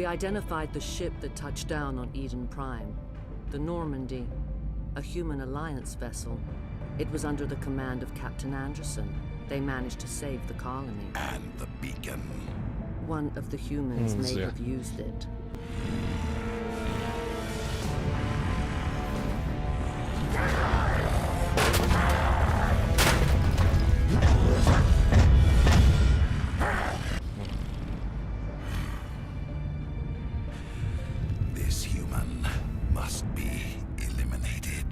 We identified the ship that touched down on Eden Prime. The Normandy. A human alliance vessel. It was under the command of Captain Anderson. They managed to save the colony. And the beacon. One of the humans may have used it. This human must be eliminated.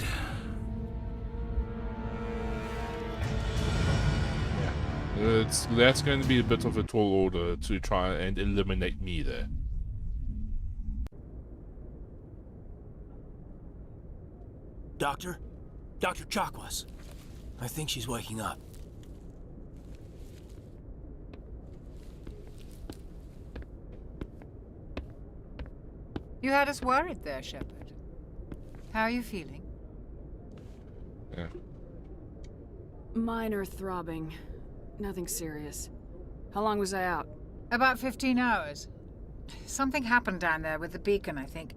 That's going to be a bit of a tall order to try and eliminate me there. Doctor? Dr. Chakwas. I think she's waking up. You had us worried there, Shepard. How are you feeling? Yeah. Minor throbbing. Nothing serious. How long was I out? About 15 hours. Something happened down there with the beacon, I think.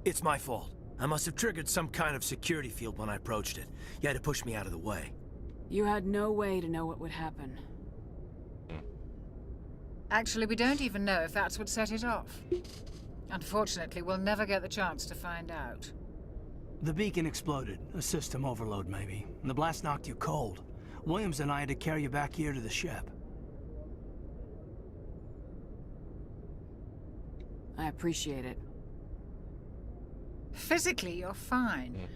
It's my fault. I must have triggered some kind of security field when I approached it. You had to push me out of the way. You had no way to know what would happen. Actually, we don't even know if that's what set it off. Unfortunately, we'll never get the chance to find out. The beacon exploded. A system overload, maybe. And the blast knocked you cold. Williams and I had to carry you back here to the Shep. I appreciate it. Physically, you're fine.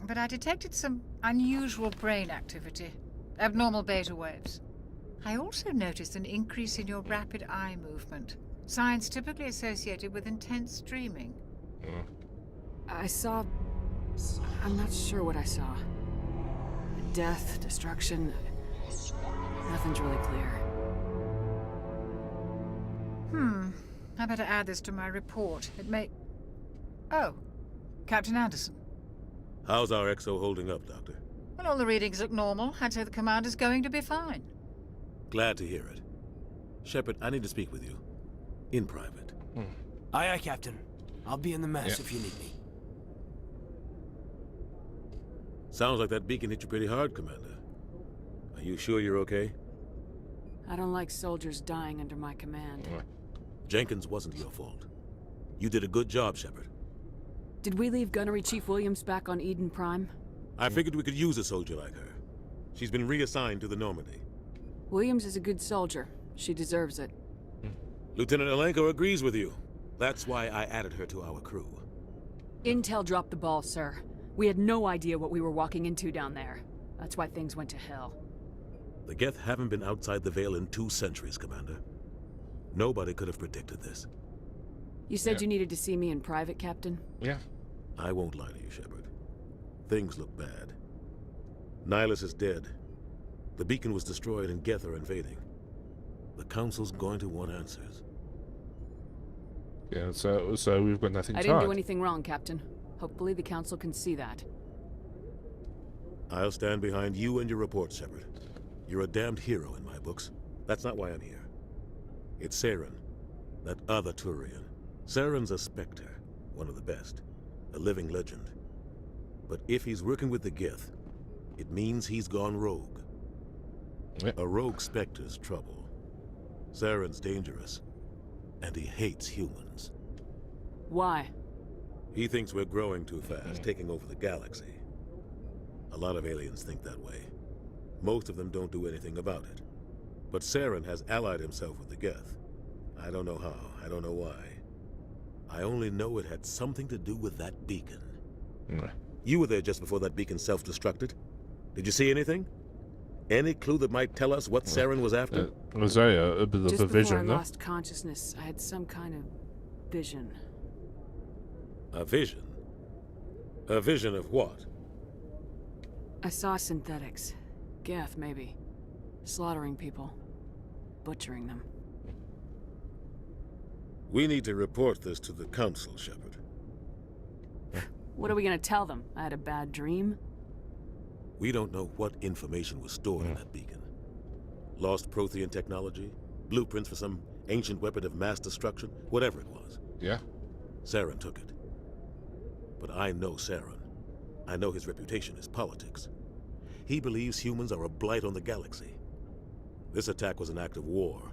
But I detected some unusual brain activity. Abnormal beta waves. I also noticed an increase in your rapid eye movement. Signs typically associated with intense dreaming. I saw... I'm not sure what I saw. Death, destruction... Nothing's really clear. I better add this to my report. It may... Oh. Captain Anderson. How's our XO holding up, Doctor? Well, all the readings look normal. I'd say the commander's going to be fine. Glad to hear it. Shepard, I need to speak with you. In private. Aye, aye, Captain. I'll be in the mess if you need me. Sounds like that beacon hit you pretty hard, Commander. Are you sure you're okay? I don't like soldiers dying under my command. Jenkins wasn't your fault. You did a good job, Shepard. Did we leave Gunnery Chief Williams back on Eden Prime? I figured we could use a soldier like her. She's been reassigned to the Normandy. Williams is a good soldier. She deserves it. Lieutenant Alenko agrees with you. That's why I added her to our crew. Intel dropped the ball, sir. We had no idea what we were walking into down there. That's why things went to hell. The Geth haven't been outside the Veil in 2 centuries, Commander. Nobody could have predicted this. You said you needed to see me in private, Captain? Yeah. I won't lie to you, Shepard. Things look bad. Nihilus is dead. The beacon was destroyed and Geth are invading. The Council's going to want answers. Yeah, so we've got nothing to I didn't do anything wrong, Captain. Hopefully the Council can see that. I'll stand behind you and your report, Shepard. You're a damned hero in my books. That's not why I'm here. It's Saren, that other Turian. Saren's a Spectre, one of the best, a living legend. But if he's working with the Geth, it means he's gone rogue. A rogue Spectre's trouble. Saren's dangerous, and he hates humans. Why? He thinks we're growing too fast, taking over the galaxy. A lot of aliens think that way. Most of them don't do anything about it. But Saren has allied himself with the Geth. I don't know how, I don't know why. I only know it had something to do with that beacon. You were there just before that beacon self-destructed. Did you see anything? Any clue that might tell us what Saren was after? Was a bit of Just a vision, before I no? lost consciousness, I had some kind of vision. A vision? A vision of what? I saw synthetics. Geth, maybe. Slaughtering people. Butchering them. We need to report this to the Council, Shepard. What are we gonna tell them? I had a bad dream? We don't know what information was stored in that beacon. Lost Prothean technology? Blueprints for some Ancient weapon of mass destruction, whatever it was. Yeah? Saren took it. But I know Saren. I know his reputation is politics. He believes humans are a blight on the galaxy. This attack was an act of war.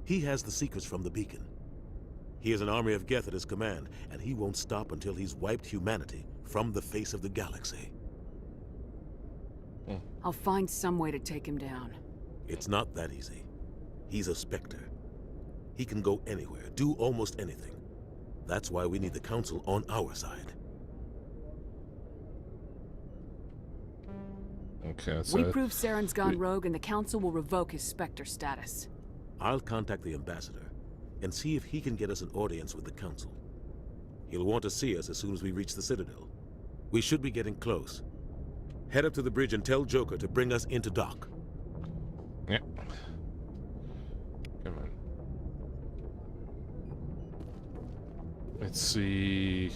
He has the secrets from the beacon. He has an army of Geth at his command, and he won't stop until he's wiped humanity from the face of the galaxy. I'll find some way to take him down. It's not that easy. He's a Spectre. He can go anywhere, do almost anything. That's why we need the Council on our side. Okay, We prove Saren's gone rogue and the Council will revoke his Spectre status. I'll contact the Ambassador and see if he can get us an audience with the Council. He'll want to see us as soon as we reach the Citadel. We should be getting close. Head up to the bridge and tell Joker to bring us into dock. Yeah. Come on. Let's see.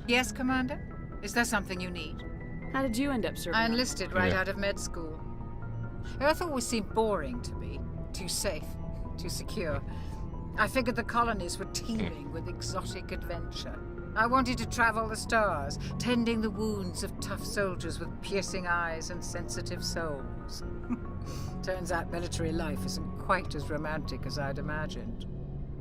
Yes, Commander? Is there something you need? How did you end up serving? I enlisted right out of med school. Earth always seemed boring to me. Too safe, too secure. I figured the colonies were teeming with exotic adventure. I wanted to travel the stars, tending the wounds of tough soldiers with piercing eyes and sensitive souls. Turns out military life isn't quite as romantic as I'd imagined.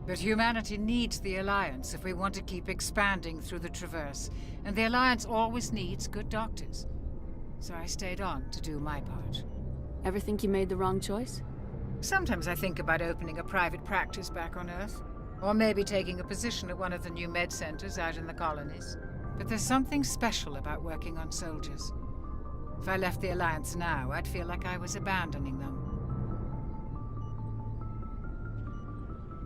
But humanity needs the Alliance if we want to keep expanding through the Traverse, and the Alliance always needs good doctors. So I stayed on to do my part. Ever think you made the wrong choice? Sometimes I think about opening a private practice back on Earth, or maybe taking a position at one of the new med centers out in the colonies. But there's something special about working on soldiers. If I left the Alliance now, I'd feel like I was abandoning them.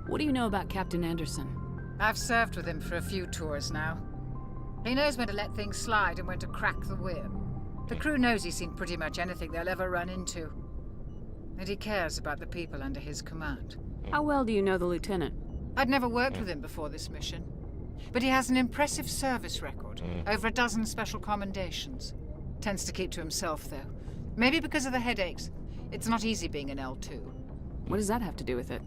What do you know about Captain Anderson? I've served with him for a few tours now. He knows when to let things slide and when to crack the whip. The crew knows he's seen pretty much anything they'll ever run into. And he cares about the people under his command. How well do you know the Lieutenant? I'd never worked with him before this mission. But he has an impressive service record. Over a dozen special commendations. Tends to keep to himself, though. Maybe because of the headaches. It's not easy being an L2. What does that have to do with it?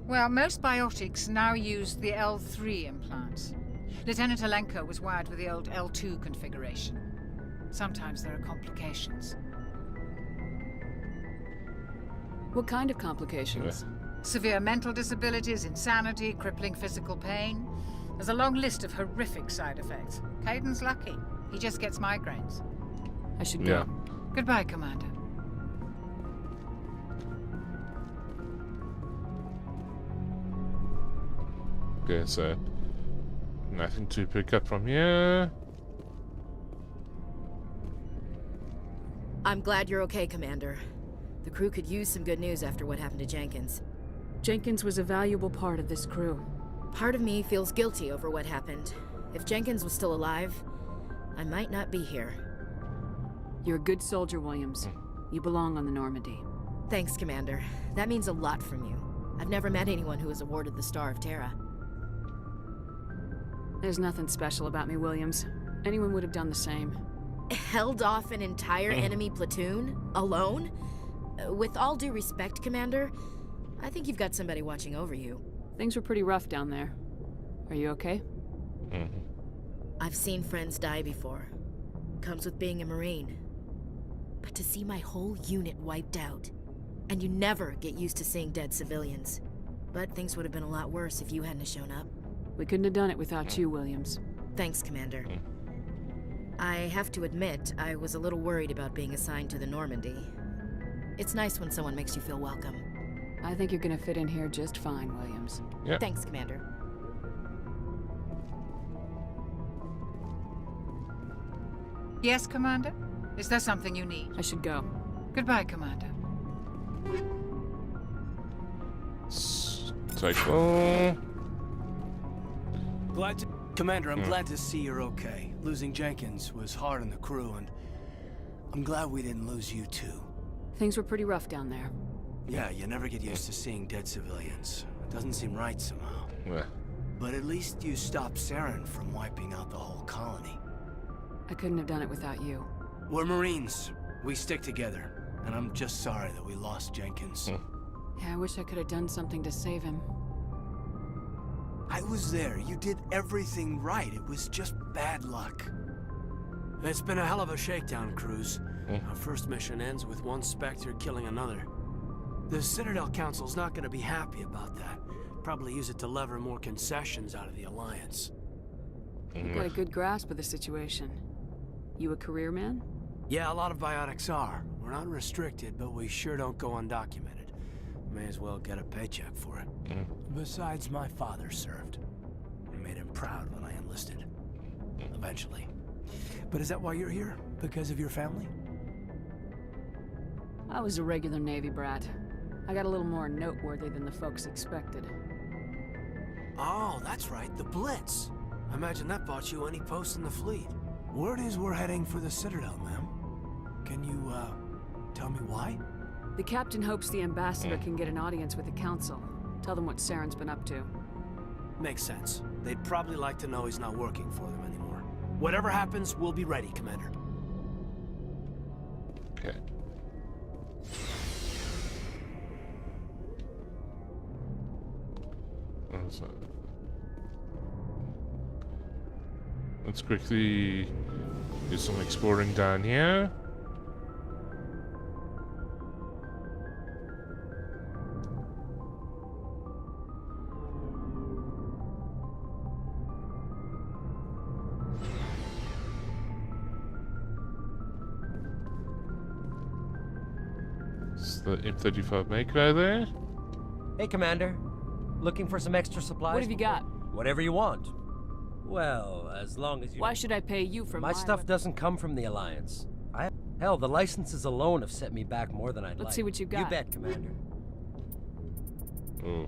Well, most biotics now use the L3 implants. Lieutenant Alenko was wired with the old L2 configuration. Sometimes there are complications. What kind of complications? Severe mental disabilities, insanity, crippling physical pain. There's a long list of horrific side effects. Caden's lucky. He just gets migraines. I should go. Goodbye, Commander. Okay, so nothing to pick up from here. I'm glad you're okay, Commander. The crew could use some good news after what happened to Jenkins. Jenkins was a valuable part of this crew. Part of me feels guilty over what happened. If Jenkins was still alive, I might not be here. You're a good soldier, Williams. You belong on the Normandy. Thanks, Commander. That means a lot from you. I've never met anyone who was awarded the Star of Terra. There's nothing special about me, Williams. Anyone would have done the same. Held off an entire enemy platoon? Alone? With all due respect, Commander, I think you've got somebody watching over you. Things were pretty rough down there. Are you okay? I've seen friends die before. Comes with being a Marine. But to see my whole unit wiped out, and you never get used to seeing dead civilians. But things would have been a lot worse if you hadn't shown up. We couldn't have done it without you, Williams. Thanks, Commander. I have to admit, I was a little worried about being assigned to the Normandy. It's nice when someone makes you feel welcome. I think you're gonna fit in here just fine, Williams. Yeah. Thanks, Commander. Yes, Commander? Is there something you need? I should go. Goodbye, Commander. Cycle. Commander, I'm glad to see you're okay. Losing Jenkins was hard on the crew, and I'm glad we didn't lose you too. Things were pretty rough down there. Yeah, you never get used to seeing dead civilians. It doesn't seem right somehow. Yeah. But at least you stopped Saren from wiping out the whole colony. I couldn't have done it without you. We're Marines. We stick together. And I'm just sorry that we lost Jenkins. Yeah, I wish I could have done something to save him. I was there. You did everything right. It was just bad luck. It's been a hell of a shakedown, Cruz. Our first mission ends with one Spectre killing another. The Citadel Council's not gonna be happy about that. Probably use it to lever more concessions out of the Alliance. You've got a good grasp of the situation. You a career man? Yeah, a lot of biotics are. We're not restricted, but we sure don't go undocumented. May as well get a paycheck for it. Besides, my father served. I made him proud when I enlisted. Eventually. But is that why you're here? Because of your family? I was a regular Navy brat. I got a little more noteworthy than the folks expected. Oh, that's right, the Blitz. I imagine that bought you any post in the fleet. Word is we're heading for the Citadel, ma'am. Can you, tell me why? The captain hopes the ambassador can get an audience with the council. Tell them what Saren's been up to. Makes sense. They'd probably like to know he's not working for them anymore. Whatever happens, we'll be ready, Commander. Okay. Let's quickly do some exploring down here. It's the M35 Maker there. Hey, Commander. Looking for some extra supplies? What have you got? Whatever you want. Well, as long as you... Why should I pay you for my stuff doesn't come from the Alliance. Hell, the licenses alone have set me back more than I'd like. Let's see what you got. You bet, Commander. Oh.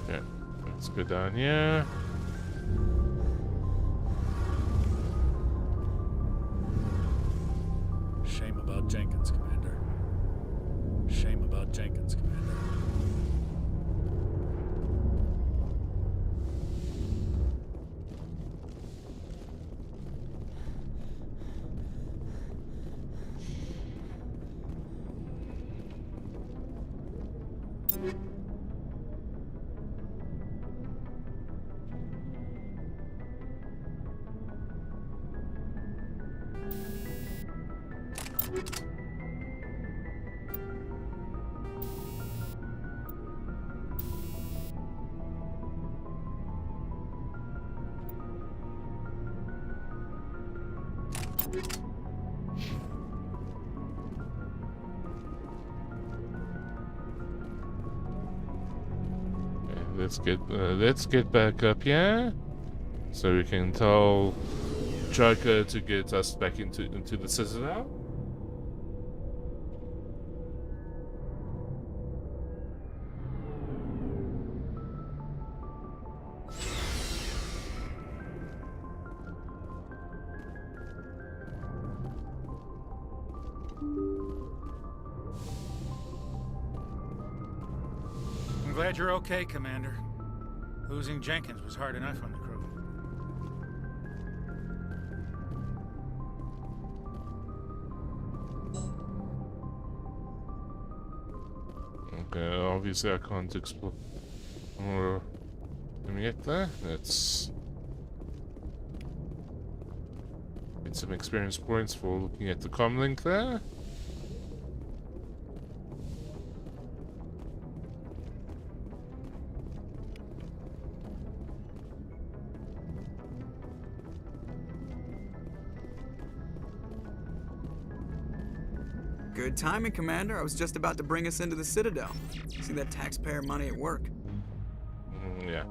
Okay, let's go down here. Shame about Jenkins, Commander. Shame about Jenkins, Commander. Let's get back up here, so we can tell Joker to get us back into the Citadel. I'm glad you're okay, Commander. Losing Jenkins was hard enough on the crew. Okay, obviously I can't explore. Or can we get there? Let's get some experience points for looking at the comlink there. Good timing, Commander. I was just about to bring us into the Citadel. See that taxpayer money at work. Yeah.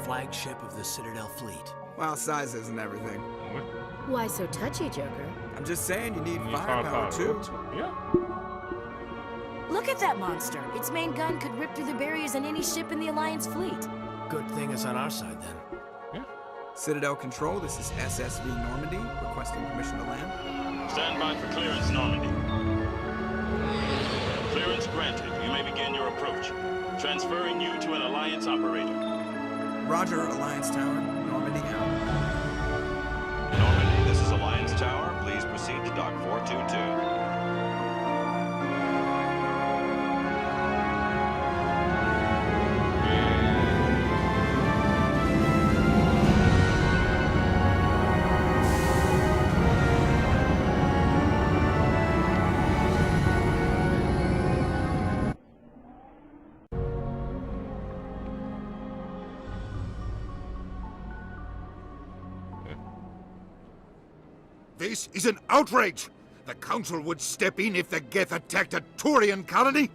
Flagship of the Citadel fleet. Well, size isn't everything. Why so touchy, Joker? I'm just saying you need firepower too. Yeah. Look at that monster. Its main gun could rip through the barriers in any ship in the Alliance fleet. Good thing it's on our side then. Yeah. Citadel Control, this is SSV Normandy, requesting permission to land. Stand by for clearance, Normandy. Clearance granted. You may begin your approach. Transferring you to an Alliance operator. Roger, Alliance Tower. Normandy out. Normandy, this is Alliance Tower. Please proceed to Dock 422. This is an outrage! The Council would step in if the Geth attacked a Turian colony?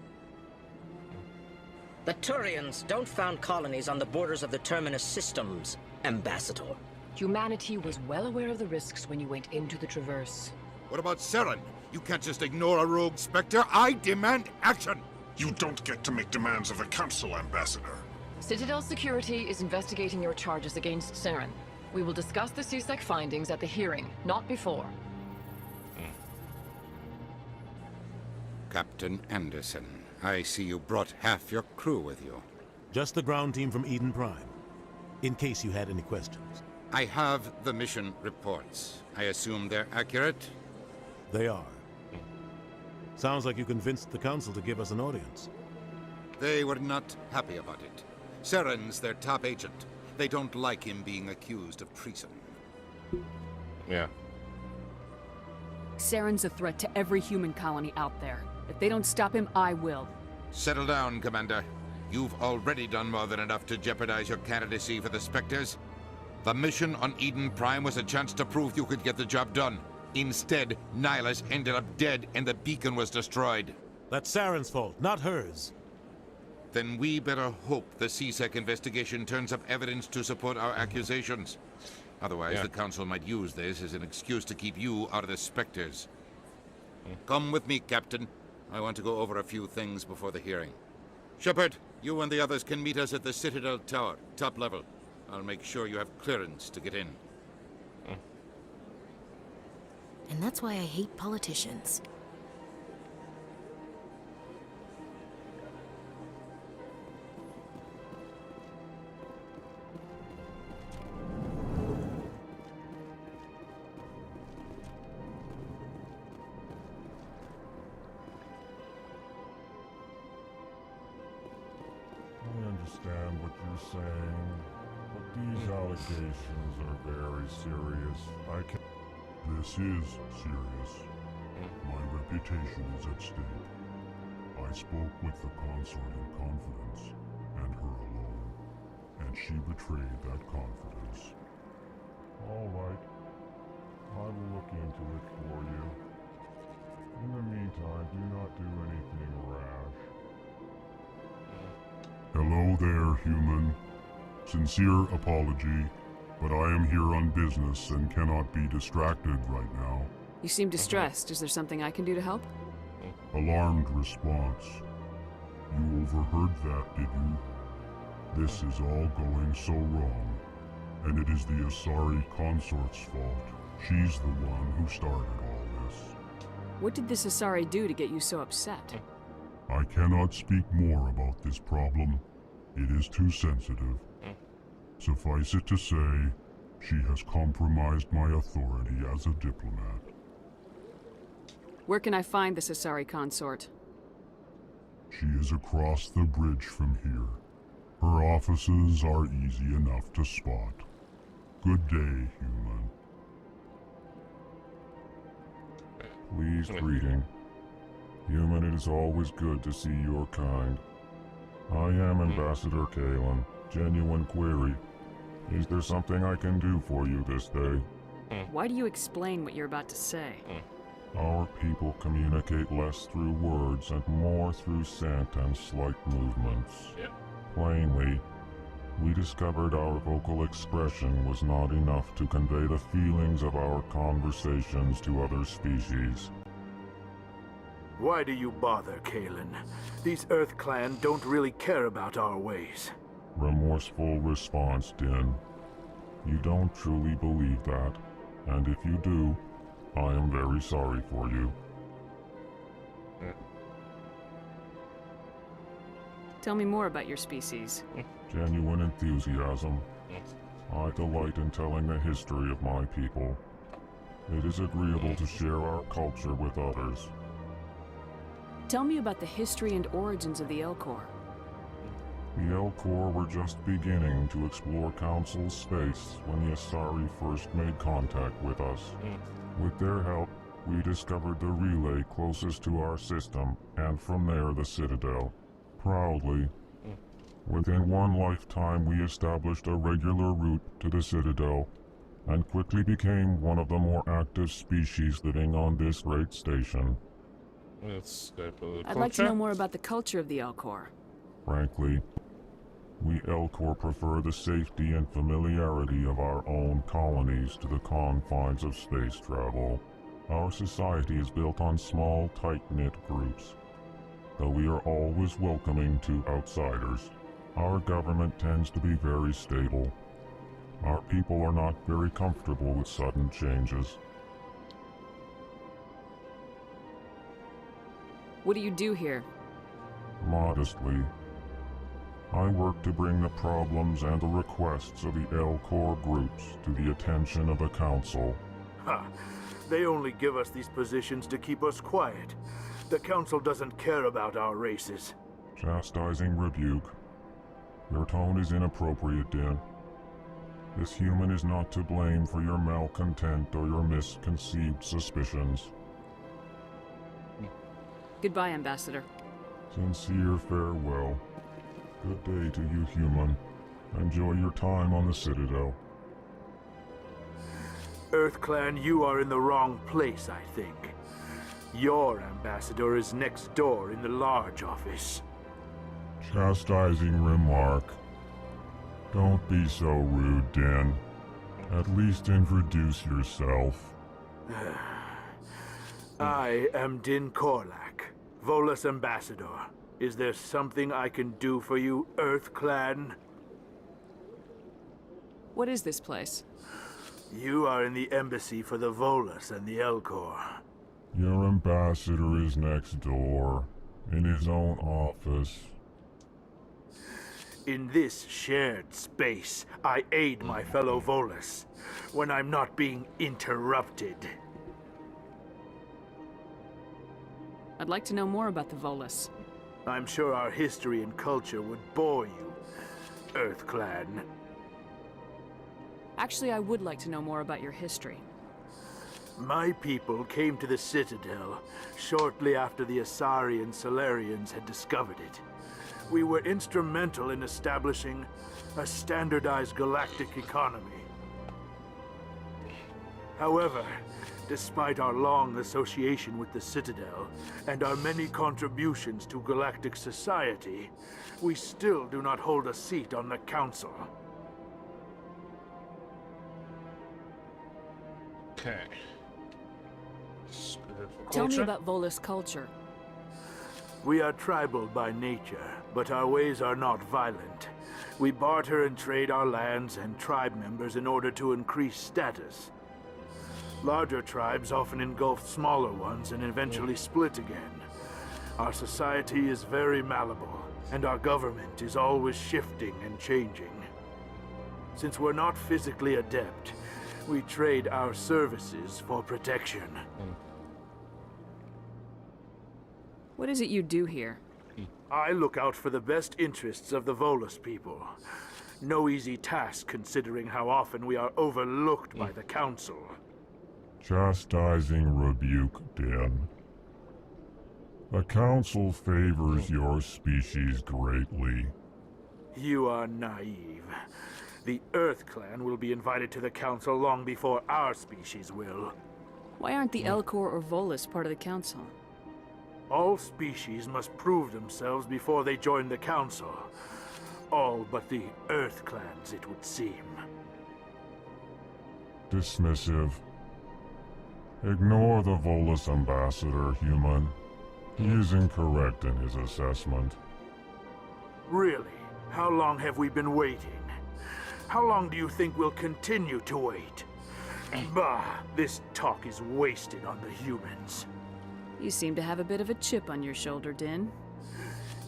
The Turians don't found colonies on the borders of the Terminus systems, Ambassador. Humanity was well aware of the risks when you went into the Traverse. What about Saren? You can't just ignore a rogue Spectre. I demand action! You don't get to make demands of the Council, Ambassador. Citadel Security is investigating your charges against Saren. We will discuss the CSEC findings at the hearing, not before. Captain Anderson, I see you brought half your crew with you. Just the ground team from Eden Prime, in case you had any questions. I have the mission reports. I assume they're accurate? They are. Sounds like you convinced the Council to give us an audience. They were not happy about it. Saren's their top agent. They don't like him being accused of treason. Yeah. Saren's a threat to every human colony out there. If they don't stop him, I will. Settle down, Commander. You've already done more than enough to jeopardize your candidacy for the Spectres. The mission on Eden Prime was a chance to prove you could get the job done. Instead, Nihilus ended up dead and the beacon was destroyed. That's Saren's fault, not hers. Then we better hope the CSEC investigation turns up evidence to support our accusations. Otherwise, the Council might use this as an excuse to keep you out of the Spectres. Come with me, Captain. I want to go over a few things before the hearing. Shepard, you and the others can meet us at the Citadel Tower, top level. I'll make sure you have clearance to get in. And that's why I hate politicians. I understand what you're saying, but these allegations are very serious. This is serious. My reputation is at stake. I spoke with the consort in confidence, and her alone, and she betrayed that confidence. All right. I will look into it for you. In the meantime, do not do anything rash. Hello there, human. Sincere apology, but I am here on business and cannot be distracted right now. You seem distressed. Is there something I can do to help? Alarmed response. You overheard that, did you? This is all going so wrong. And it is the Asari consort's fault. She's the one who started all this. What did this Asari do to get you so upset? I cannot speak more about this problem. It is too sensitive. Suffice it to say, she has compromised my authority as a diplomat. Where can I find this Asari consort? She is across the bridge from here. Her offices are easy enough to spot. Good day, human. Pleased greeting. Human, it is always good to see your kind. I am Ambassador Kalen. Genuine query. Is there something I can do for you this day? Why do you explain what you're about to say? Our people communicate less through words and more through scent and slight movements. Plainly, we discovered our vocal expression was not enough to convey the feelings of our conversations to other species. Why do you bother, Kalen? These Earth Clan don't really care about our ways. Remorseful response, Din. You don't truly believe that, and if you do, I am very sorry for you. Tell me more about your species. Genuine enthusiasm. I delight in telling the history of my people. It is agreeable to share our culture with others. Tell me about the history and origins of the Elcor. The Elcor were just beginning to explore Council's space when the Asari first made contact with us. With their help, we discovered the relay closest to our system, and from there the Citadel. Proudly, within one lifetime we established a regular route to the Citadel, and quickly became one of the more active species living on this great station. I'd like to know more about the culture of the Elcor. Frankly, we Elcor prefer the safety and familiarity of our own colonies to the confines of space travel. Our society is built on small, tight-knit groups. Though we are always welcoming to outsiders, our government tends to be very stable. Our people are not very comfortable with sudden changes. What do you do here? Modestly, I work to bring the problems and the requests of the Elcor groups to the attention of the Council. Ha! They only give us these positions to keep us quiet. The Council doesn't care about our races. Chastising rebuke. Your tone is inappropriate, Din. This human is not to blame for your malcontent or your misconceived suspicions. Goodbye, Ambassador. Sincere farewell. Good day to you, human. Enjoy your time on the Citadel. Earth Clan, you are in the wrong place, I think. Your ambassador is next door in the large office. Chastising remark. Don't be so rude, Din. At least introduce yourself. I am Din Korlak, Volus Ambassador. Is there something I can do for you, Earth Clan? What is this place? You are in the embassy for the Volus and the Elcor. Your ambassador is next door, in his own office. In this shared space, I aid my fellow Volus when I'm not being interrupted. I'd like to know more about the Volus. I'm sure our history and culture would bore you, Earth Clan. Actually, I would like to know more about your history. My people came to the Citadel shortly after the Asari and Solarians had discovered it. We were instrumental in establishing a standardized galactic economy. However, despite our long association with the Citadel and our many contributions to galactic society, we still do not hold a seat on the Council. Okay. Tell me about Volus culture. We are tribal by nature, but our ways are not violent. We barter and trade our lands and tribe members in order to increase status. Larger tribes often engulf smaller ones and eventually split again. Our society is very malleable, and our government is always shifting and changing. Since we're not physically adept, we trade our services for protection. What is it you do here? I look out for the best interests of the Volus people. No easy task considering how often we are overlooked by the Council. Chastising rebuke, Den. The Council favors your species greatly. You are naive. The Earth Clan will be invited to the Council long before our species will. Why aren't the Elcor or Volus part of the Council? All species must prove themselves before they join the Council. All but the Earth Clans, it would seem. Dismissive. Ignore the Volus ambassador, human. He is incorrect in his assessment. Really? How long have we been waiting? How long do you think we'll continue to wait? Bah, this talk is wasted on the humans. You seem to have a bit of a chip on your shoulder, Din.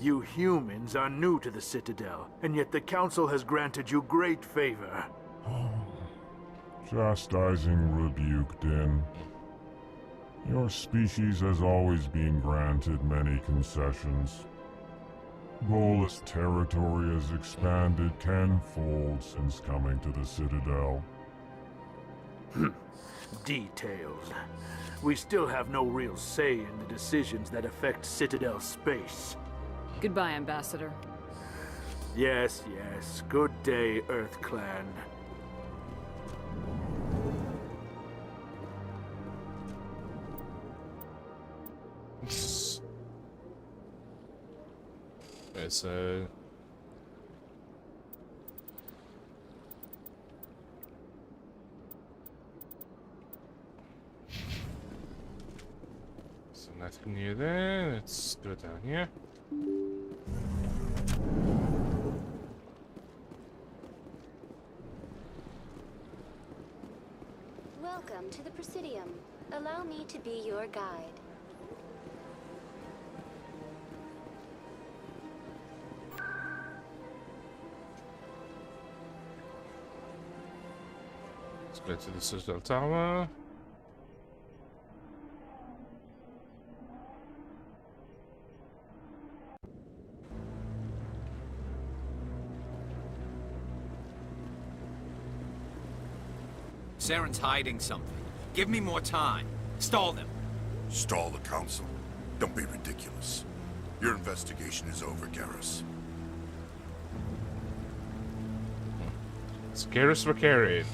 You humans are new to the Citadel, and yet the Council has granted you great favor. Chastising rebuke, Din. Your species has always been granted many concessions. Volus territory has expanded tenfold since coming to the Citadel. Details. We still have no real say in the decisions that affect Citadel space. Goodbye, Ambassador. Yes, yes. Good day, Earth Clan. Okay, so nothing new there. Let's go down here. Welcome to the Presidium. Allow me to be your guide. Let's go to the Citadel Tower. Saren's hiding something. Give me more time. Stall them. Stall the Council? Don't be ridiculous. Your investigation is over, Garrus. It's Garrus Vakarian.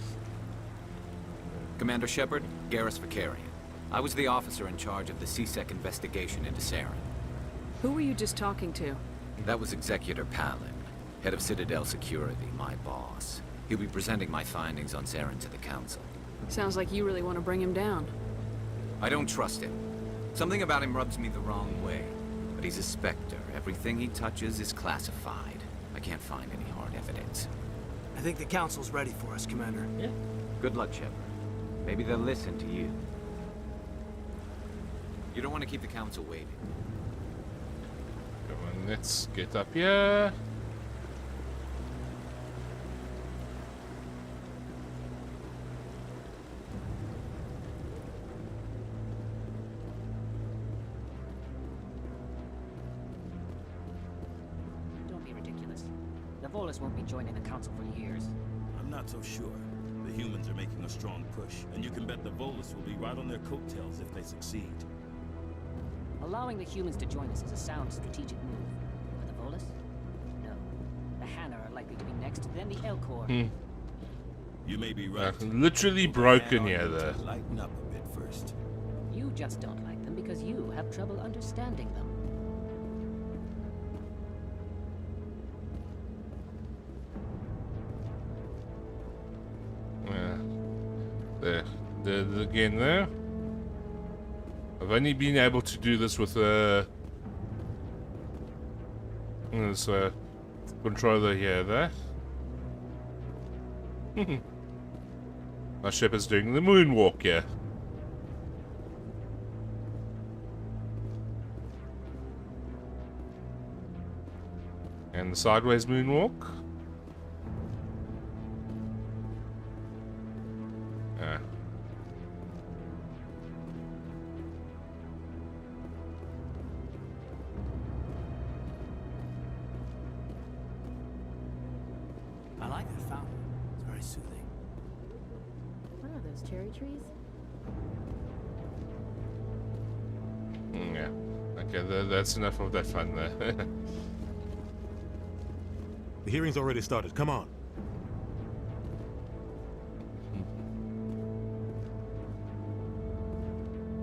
Commander Shepard, Garrus Vakarian. I was the officer in charge of the CSEC investigation into Saren. Who were you just talking to? That was Executor Palin, head of Citadel Security, my boss. He'll be presenting my findings on Saren to the Council. Sounds like you really want to bring him down. I don't trust him. Something about him rubs me the wrong way. But he's a Spectre. Everything he touches is classified. I can't find any hard evidence. I think the Council's ready for us, Commander. Yeah. Good luck, Shepard. Maybe they'll listen to you. You don't want to keep the Council waiting. Come on, let's get up here. Volus won't be joining the Council for years. I'm not so sure. The humans are making a strong push, and you can bet the Volus will be right on their coattails if they succeed. Allowing the humans to join us is a sound strategic move. But the Volus? No. The Hanna are likely to be next, then the Elcor. You may be right. Literally broken here, though. Lighten up a bit first. You just don't like them because you have trouble understanding them. Again there. I've only been able to do this with this controller here, there. My ship is doing the moonwalk here. And the sideways moonwalk. Ah. I like that fountain. It's very soothing. What are those, cherry trees? Yeah. Okay, that's enough of that fun there. The hearing's already started. Come on.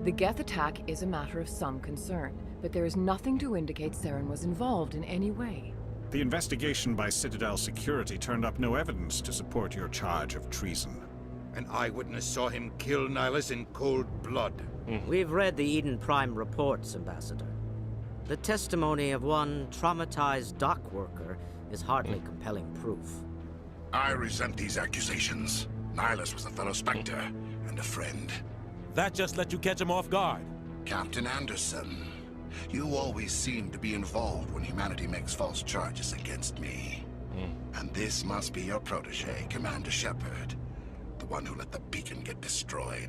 The Geth attack is a matter of some concern, but there is nothing to indicate Saren was involved in any way. The investigation by Citadel Security turned up no evidence to support your charge of treason. An eyewitness saw him kill Nihilus in cold blood. We've read the Eden Prime reports, Ambassador. The testimony of one traumatized dock worker is hardly compelling proof. I resent these accusations. Nihilus was a fellow Spectre and a friend. That just let you catch him off guard. Captain Anderson, you always seem to be involved when humanity makes false charges against me. And this must be your protege, Commander Shepard. The one who let the beacon get destroyed.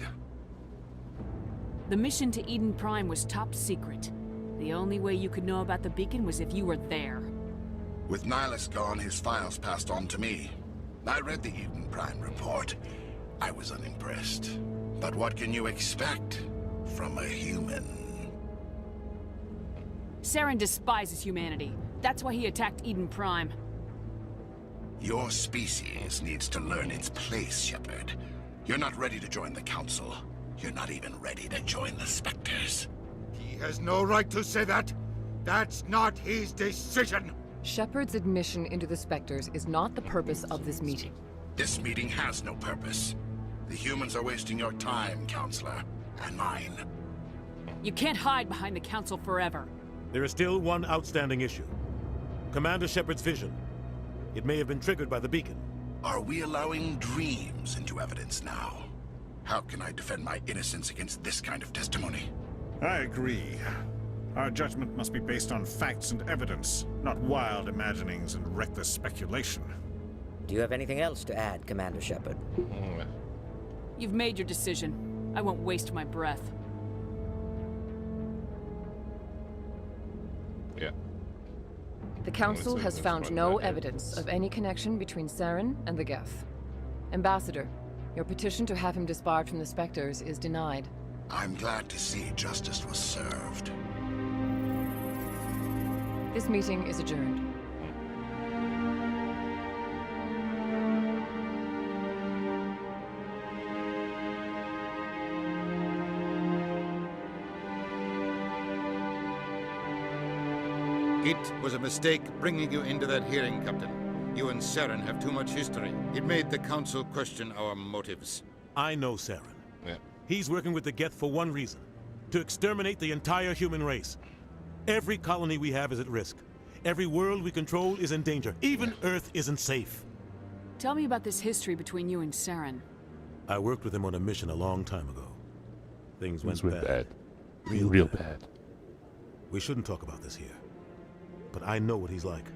The mission to Eden Prime was top secret. The only way you could know about the beacon was if you were there. With Nihilus gone, his files passed on to me. I read the Eden Prime report. I was unimpressed. But what can you expect from a human? Saren despises humanity. That's why he attacked Eden Prime. Your species needs to learn its place, Shepard. You're not ready to join the Council. You're not even ready to join the Spectres. He has no right to say that. That's not his decision. Shepard's admission into the Spectres is not the purpose of this meeting. This meeting has no purpose. The humans are wasting your time, Counselor, and mine. You can't hide behind the Council forever. There is still one outstanding issue. Commander Shepard's vision. It may have been triggered by the beacon. Are we allowing dreams into evidence now? How can I defend my innocence against this kind of testimony? I agree. Our judgment must be based on facts and evidence, not wild imaginings and reckless speculation. Do you have anything else to add, Commander Shepard? You've made your decision. I won't waste my breath. Yeah. The Council has found no evidence of any connection between Saren and the Geth. Ambassador, your petition to have him disbarred from the Spectres is denied. I'm glad to see justice was served. This meeting is adjourned. It was a mistake bringing you into that hearing, Captain. You and Saren have too much history. It made the Council question our motives. I know Saren. Yeah. He's working with the Geth for one reason. To exterminate the entire human race. Every colony we have is at risk. Every world we control is in danger. Even Earth isn't safe. Tell me about this history between you and Saren. I worked with him on a mission a long time ago. Things went bad. Real bad. We shouldn't talk about this here. But I know what he's like.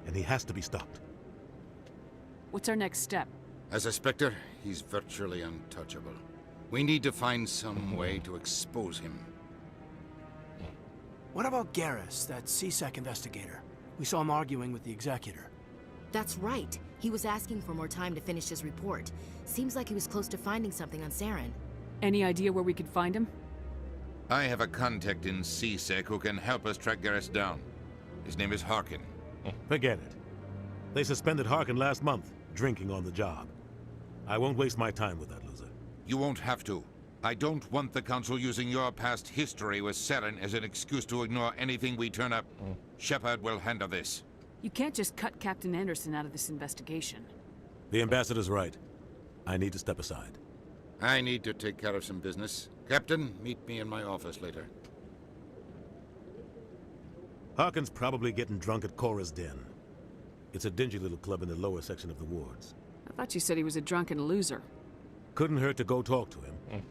And he has to be stopped. What's our next step? As a Spectre, he's virtually untouchable. We need to find some way to expose him. What about Garrus, that CSEC investigator? We saw him arguing with the Executor. That's right. He was asking for more time to finish his report. Seems like he was close to finding something on Saren. Any idea where we could find him? I have a contact in CSEC who can help us track Garrus down. His name is Harkin. Forget it. They suspended Harkin last month, drinking on the job. I won't waste my time with that loser. You won't have to. I don't want the Council using your past history with Saren as an excuse to ignore anything we turn up. Shepard will handle this. You can't just cut Captain Anderson out of this investigation. The Ambassador's right. I need to step aside. I need to take care of some business. Captain, meet me in my office later. Harkin's probably getting drunk at Cora's Den. It's a dingy little club in the lower section of the wards. I thought you said he was a drunken loser. Couldn't hurt to go talk to him.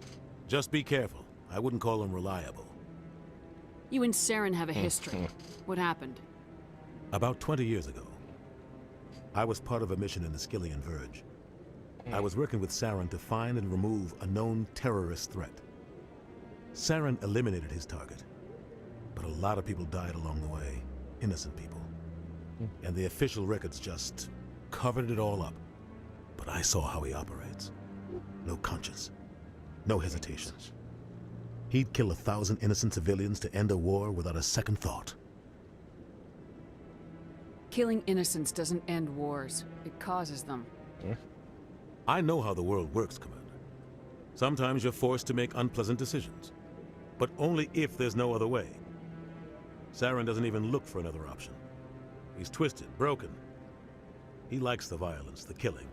Just be careful. I wouldn't call him reliable. You and Saren have a history. What happened? About 20 years ago, I was part of a mission in the Skillian Verge. I was working with Saren to find and remove a known terrorist threat. Saren eliminated his target, but a lot of people died along the way, innocent people. And the official records just covered it all up. But I saw how he operates. No conscience, no hesitation. He'd kill 1,000 innocent civilians to end a war without a second thought. Killing innocents doesn't end wars. It causes them. I know how the world works, Commander. Sometimes you're forced to make unpleasant decisions, but only if there's no other way. Saren doesn't even look for another option. He's twisted, broken. He likes the violence, the killing.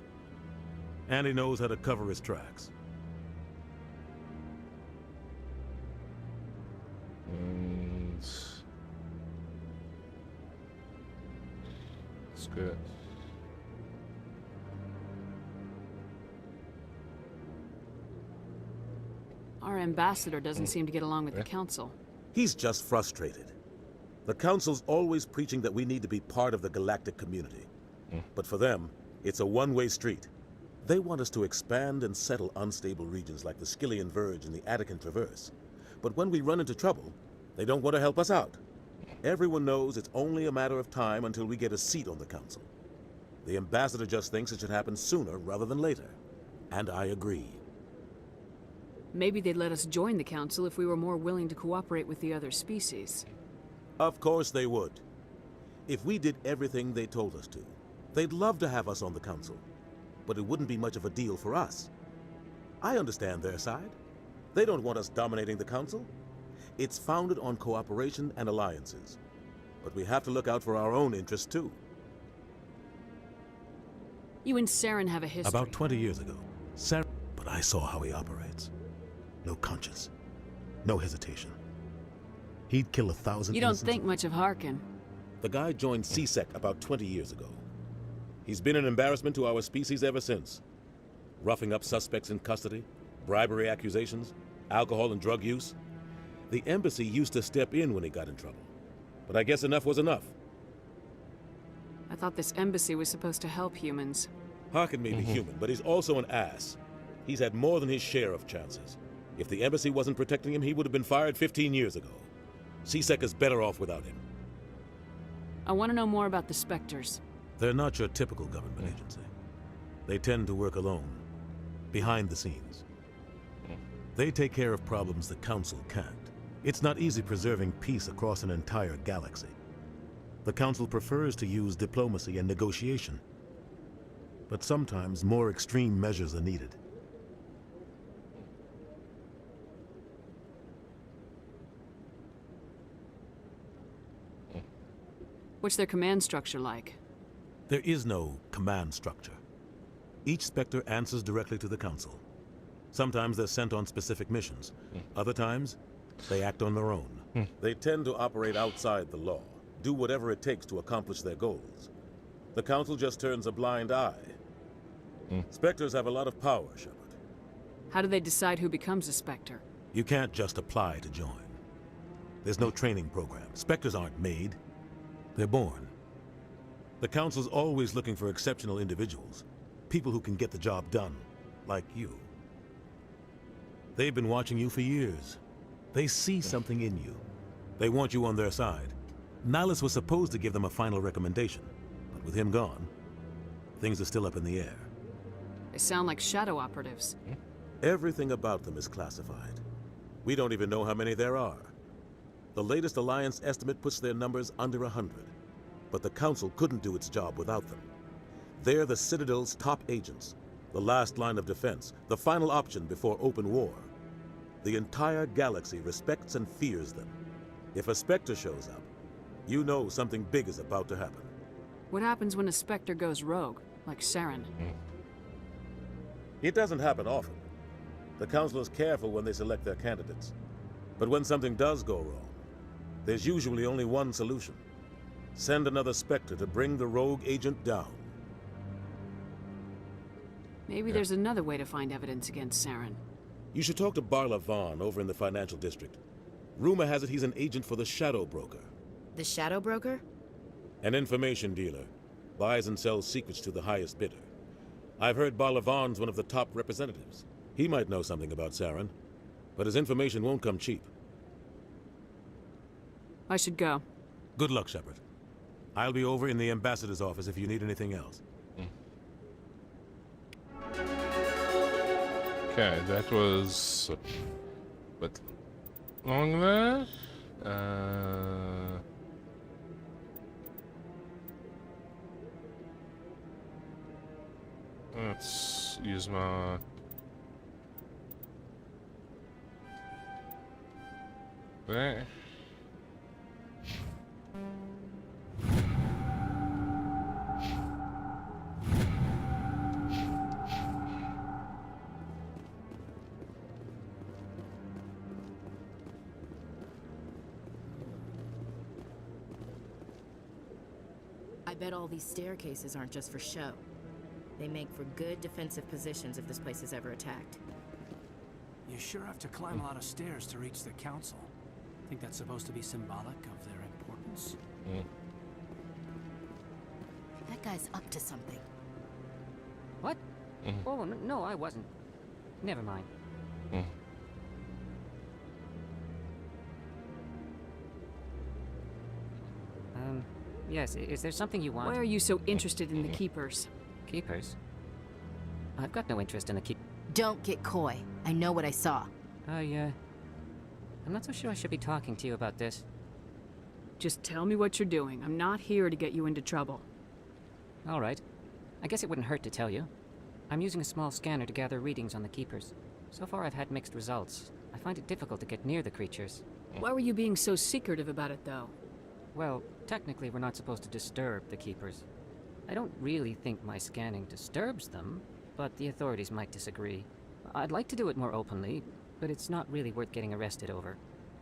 And he knows how to cover his tracks. That's good. Our ambassador doesn't seem to get along with the council. He's just frustrated. The Council's always preaching that we need to be part of the galactic community. But for them, it's a one-way street. They want us to expand and settle unstable regions like the Skillian Verge and the Attican Traverse. But when we run into trouble, they don't want to help us out. Everyone knows it's only a matter of time until we get a seat on the Council. The ambassador just thinks it should happen sooner rather than later. And I agree. Maybe they'd let us join the council if we were more willing to cooperate with the other species. Of course they would. If we did everything they told us to, they'd love to have us on the Council. But it wouldn't be much of a deal for us. I understand their side. They don't want us dominating the Council. It's founded on cooperation and alliances. But we have to look out for our own interests, too. You and Saren have a history. About 20 years ago, Saren... But I saw how he operates. No conscience. No hesitation. He'd kill 1,000 You don't innocents. think much of Harkin. The guy joined CSEC about 20 years ago. He's been an embarrassment to our species ever since. Roughing up suspects in custody, bribery accusations, alcohol and drug use. The embassy used to step in when he got in trouble. But I guess enough was enough. I thought this embassy was supposed to help humans. Harkin may be human, but he's also an ass. He's had more than his share of chances. If the embassy wasn't protecting him, he would have been fired 15 years ago. CSEC is better off without him. I want to know more about the Spectres. They're not your typical government agency. They tend to work alone, behind the scenes. They take care of problems the Council can't. It's not easy preserving peace across an entire galaxy. The Council prefers to use diplomacy and negotiation. But sometimes more extreme measures are needed. What's their command structure like? There is no command structure. Each Spectre answers directly to the Council. Sometimes they're sent on specific missions. Other times, they act on their own. They tend to operate outside the law, do whatever it takes to accomplish their goals. The Council just turns a blind eye. Spectres have a lot of power, Shepard. How do they decide who becomes a Spectre? You can't just apply to join. There's no training program. Spectres aren't made. They're born. The Council's always looking for exceptional individuals. People who can get the job done, like you. They've been watching you for years. They see something in you. They want you on their side. Nihilus was supposed to give them a final recommendation, but with him gone, things are still up in the air. They sound like shadow operatives. Everything about them is classified. We don't even know how many there are. The latest Alliance estimate puts their numbers under 100, but the Council couldn't do its job without them. They're the Citadel's top agents, the last line of defense, the final option before open war. The entire galaxy respects and fears them. If a Spectre shows up, you know something big is about to happen. What happens when a Spectre goes rogue, like Saren? It doesn't happen often, The Council is careful when they select their candidates. But when something does go wrong, there's usually only one solution. Send another Spectre to bring the rogue agent down. Maybe there's another way to find evidence against Saren. You should talk to Barla Vaughn over in the financial district. Rumor has it he's an agent for the Shadow Broker. The Shadow Broker? An information dealer. Buys and sells secrets to the highest bidder. I've heard Barla Vaughn's one of the top representatives. He might know something about Saren, but his information won't come cheap. I should go. Good luck, Shepard. I'll be over in the ambassador's office if you need anything else. Okay, that was a bit long there. Let's use my... there. I bet all these staircases aren't just for show. They make for good defensive positions if this place is ever attacked. You sure have to climb a lot of stairs to reach the council. Think that's supposed to be symbolic of their importance? That guy's up to something. What? Oh, no, I wasn't. Never mind. Yes, is there something you want? Why are you so interested in the Keepers? Keepers? I've got no interest in the Don't get coy. I know what I saw. I'm not so sure I should be talking to you about this. Just tell me what you're doing. I'm not here to get you into trouble. All right. I guess it wouldn't hurt to tell you. I'm using a small scanner to gather readings on the Keepers. So far I've had mixed results. I find it difficult to get near the creatures. Why were you being so secretive about it, though? Well, technically we're not supposed to disturb the Keepers. I don't really think my scanning disturbs them, but the authorities might disagree. I'd like to do it more openly, but it's not really worth getting arrested over.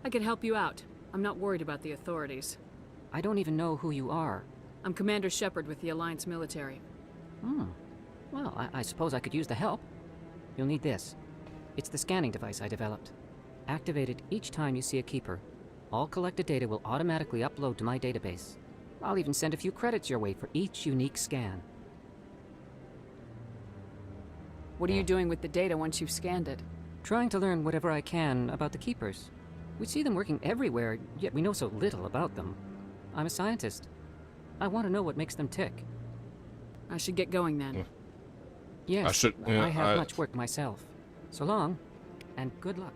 I could help you out. I'm not worried about the authorities. I don't even know who you are. I'm Commander Shepard with the Alliance military. Well, I suppose I could use the help. You'll need this. It's the scanning device I developed. Activate it each time you see a Keeper. All collected data will automatically upload to my database. I'll even send a few credits your way for each unique scan. What are you doing with the data once you've scanned it? Trying to learn whatever I can about the Keepers. We see them working everywhere, yet we know so little about them. I'm a scientist. I want to know what makes them tick. I should get going then. Yes, I have much work myself. So long, and good luck.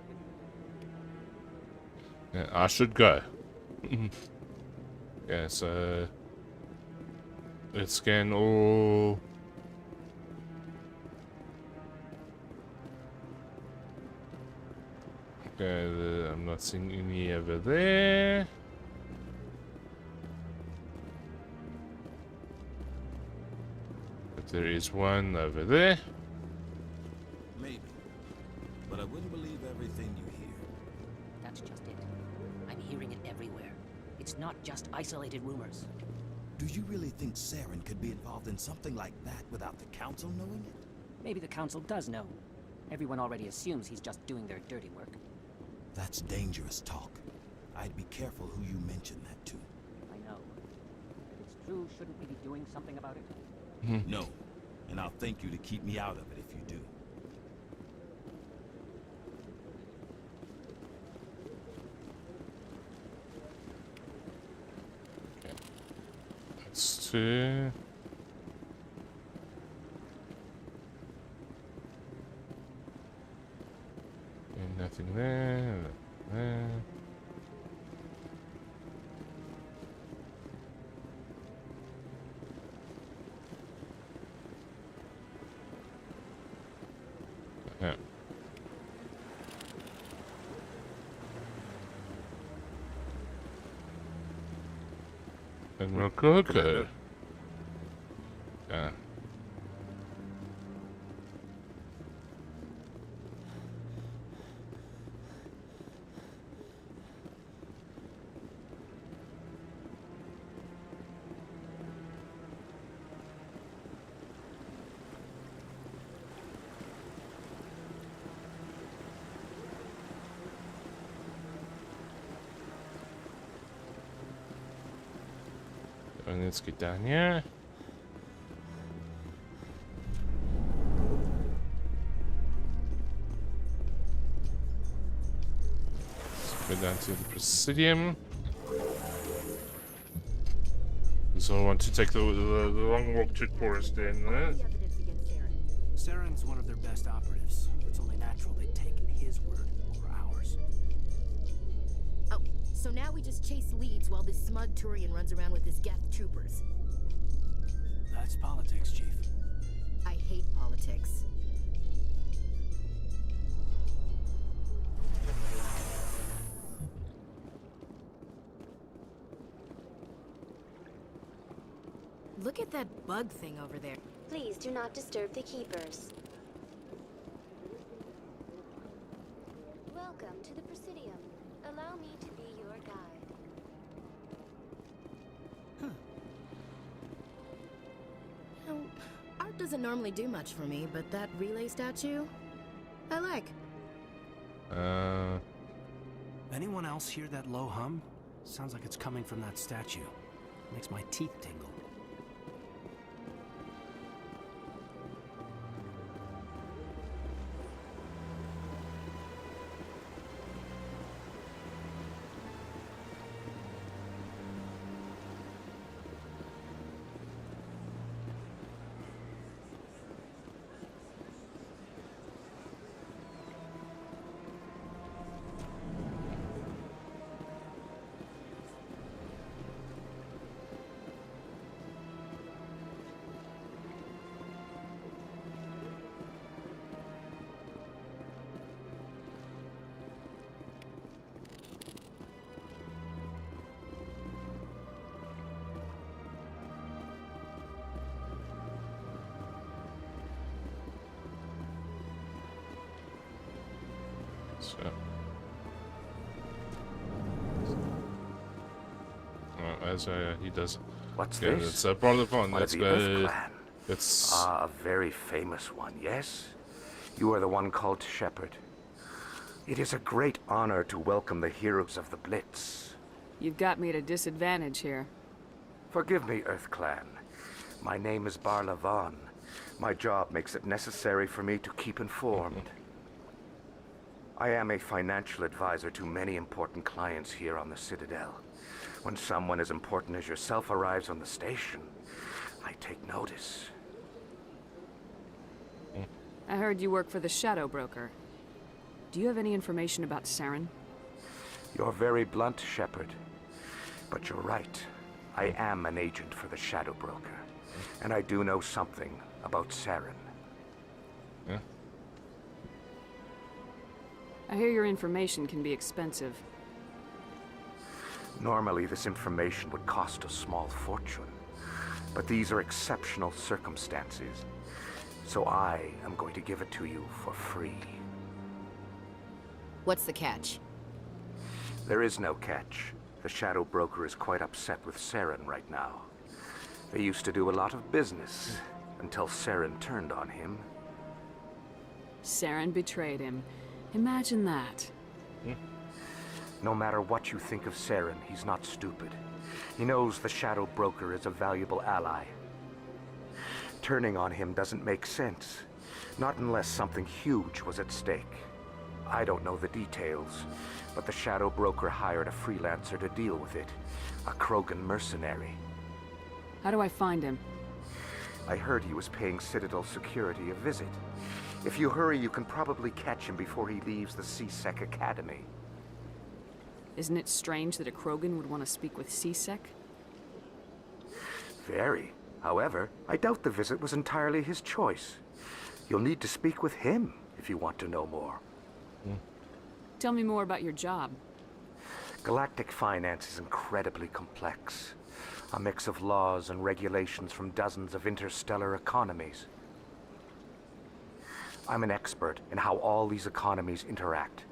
Yeah, I should go. Yeah, so let's scan all. Okay, I'm not seeing any over there. But there is one over there. Maybe. But I wouldn't believe everything you hear. That's just it. I'm hearing it everywhere. It's not just isolated rumors. Do you really think Saren could be involved in something like that without the Council knowing it? Maybe the Council does know. Everyone already assumes he's just doing their dirty work. That's dangerous talk. I'd be careful who you mention that to. I know. If it's true, shouldn't we be doing something about it? No. And I'll thank you to keep me out of it if you do. Let's see. And nothing there. There. Yeah. And we'll go good. Yeah. And let's get down here. Let's go down to the Presidium. So I want to take the long walk to Chorus then, right? Saren's one of their best operatives. It's only natural they take his word over ours. Oh, so now we just chase leads while this smug Turian runs around with his Geth troopers. That's politics, Chief. I hate politics. Look at that bug thing over there. Please do not disturb the keepers. Welcome to the Presidium. Allow me to be your guide. Now, art doesn't normally do much for me, but that relay statue, I like. Anyone else hear that low hum? Sounds like it's coming from that statue. Makes my teeth tingle. So. As he does. What's yeah, this? It's part of the fun. One Let's of the go. Earth Clan. It's a very famous one, yes? You are the one called Shepherd. It is a great honor to welcome the heroes of the Blitz. You've got me at a disadvantage here. Forgive me, Earth Clan. My name is Barla Vaughn. My job makes it necessary for me to keep informed. I am a financial advisor to many important clients here on the Citadel. When someone as important as yourself arrives on the station, I take notice. I heard you work for the Shadow Broker. Do you have any information about Saren? You're very blunt, Shepherd. But you're right. I am an agent for the Shadow Broker. And I do know something about Saren. Yeah. I hear your information can be expensive. Normally, this information would cost a small fortune. But these are exceptional circumstances. So I am going to give it to you for free. What's the catch? There is no catch. The Shadow Broker is quite upset with Saren right now. They used to do a lot of business until Saren turned on him. Saren betrayed him. Imagine that. No matter what you think of Saren, he's not stupid. He knows the Shadow Broker is a valuable ally. Turning on him doesn't make sense. Not unless something huge was at stake. I don't know the details, but the Shadow Broker hired a freelancer to deal with it. A Krogan mercenary. How do I find him? I heard he was paying Citadel security a visit. If you hurry, you can probably catch him before he leaves the C-Sec Academy. Isn't it strange that a Krogan would want to speak with C-Sec? Very. However, I doubt the visit was entirely his choice. You'll need to speak with him if you want to know more. Tell me more about your job. Galactic finance is incredibly complex. A mix of laws and regulations from dozens of interstellar economies. I'm an expert in how all these economies interact.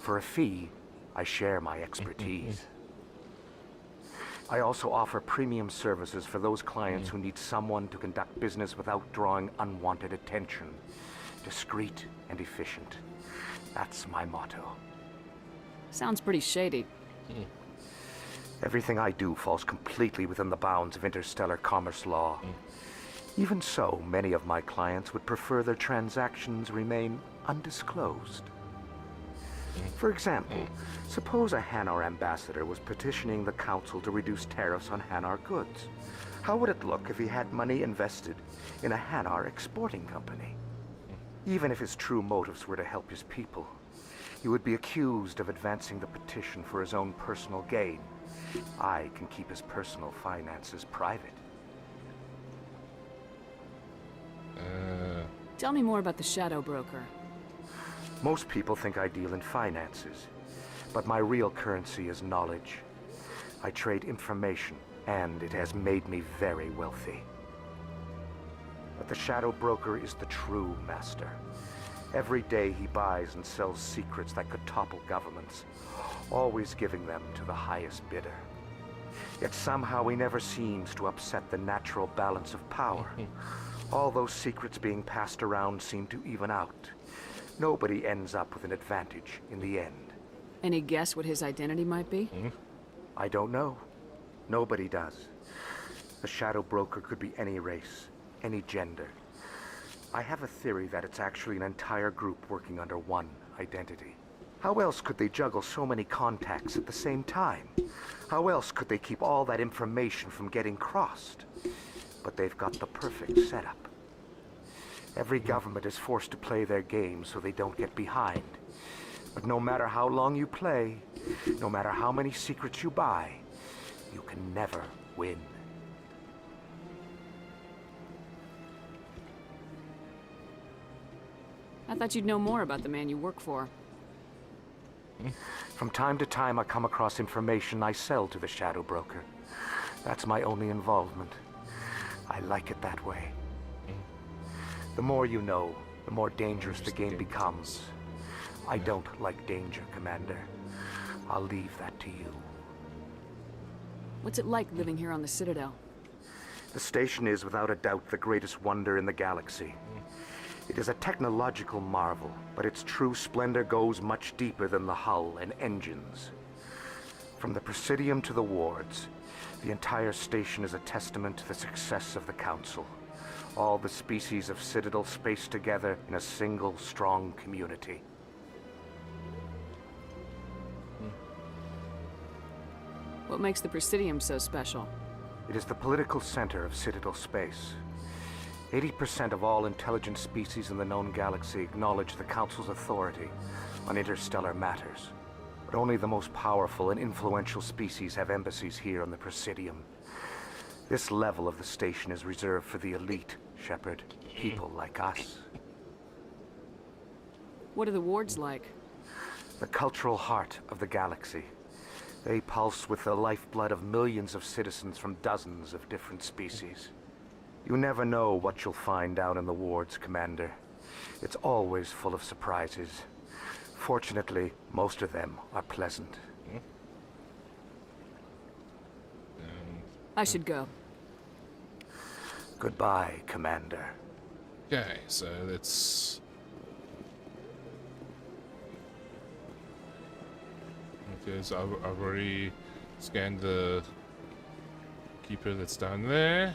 For a fee, I share my expertise. I also offer premium services for those clients who need someone to conduct business without drawing unwanted attention. Discreet and efficient. That's my motto. Sounds pretty shady. Everything I do falls completely within the bounds of interstellar commerce law. Even so, many of my clients would prefer their transactions remain undisclosed. For example, suppose a Hanar ambassador was petitioning the Council to reduce tariffs on Hanar goods. How would it look if he had money invested in a Hanar exporting company? Even if his true motives were to help his people, he would be accused of advancing the petition for his own personal gain. I can keep his personal finances private. Tell me more about the Shadow Broker. Most people think I deal in finances, but my real currency is knowledge. I trade information, and it has made me very wealthy. But the Shadow Broker is the true master. Every day he buys and sells secrets that could topple governments, always giving them to the highest bidder. Yet somehow he never seems to upset the natural balance of power. All those secrets being passed around seem to even out. Nobody ends up with an advantage in the end. Any guess what his identity might be? I don't know. Nobody does. The Shadow Broker could be any race, any gender. I have a theory that it's actually an entire group working under one identity. How else could they juggle so many contacts at the same time? How else could they keep all that information from getting crossed? But they've got the perfect setup. Every government is forced to play their game so they don't get behind. But no matter how long you play, no matter how many secrets you buy, you can never win. I thought you'd know more about the man you work for. From time to time, I come across information I sell to the Shadow Broker. That's my only involvement. I like it that way. The more you know, the more dangerous the game becomes. I don't like danger, Commander. I'll leave that to you. What's it like living here on the Citadel? The station is without a doubt the greatest wonder in the galaxy. It is a technological marvel, but its true splendor goes much deeper than the hull and engines. From the Presidium to the wards, the entire station is a testament to the success of the Council. All the species of Citadel spaced together in a single, strong community. What makes the Presidium so special? It is the political center of Citadel space. 80% of all intelligent species in the known galaxy acknowledge the Council's authority on interstellar matters. But only the most powerful and influential species have embassies here on the Presidium. This level of the station is reserved for the elite, Shepard. People like us. What are the wards like? The cultural heart of the galaxy. They pulse with the lifeblood of millions of citizens from dozens of different species. You never know what you'll find down in the wards, Commander. It's always full of surprises. Fortunately, most of them are pleasant. I should go. Goodbye, Commander. Okay, so let's... Okay, so I've already scanned the keeper that's down there.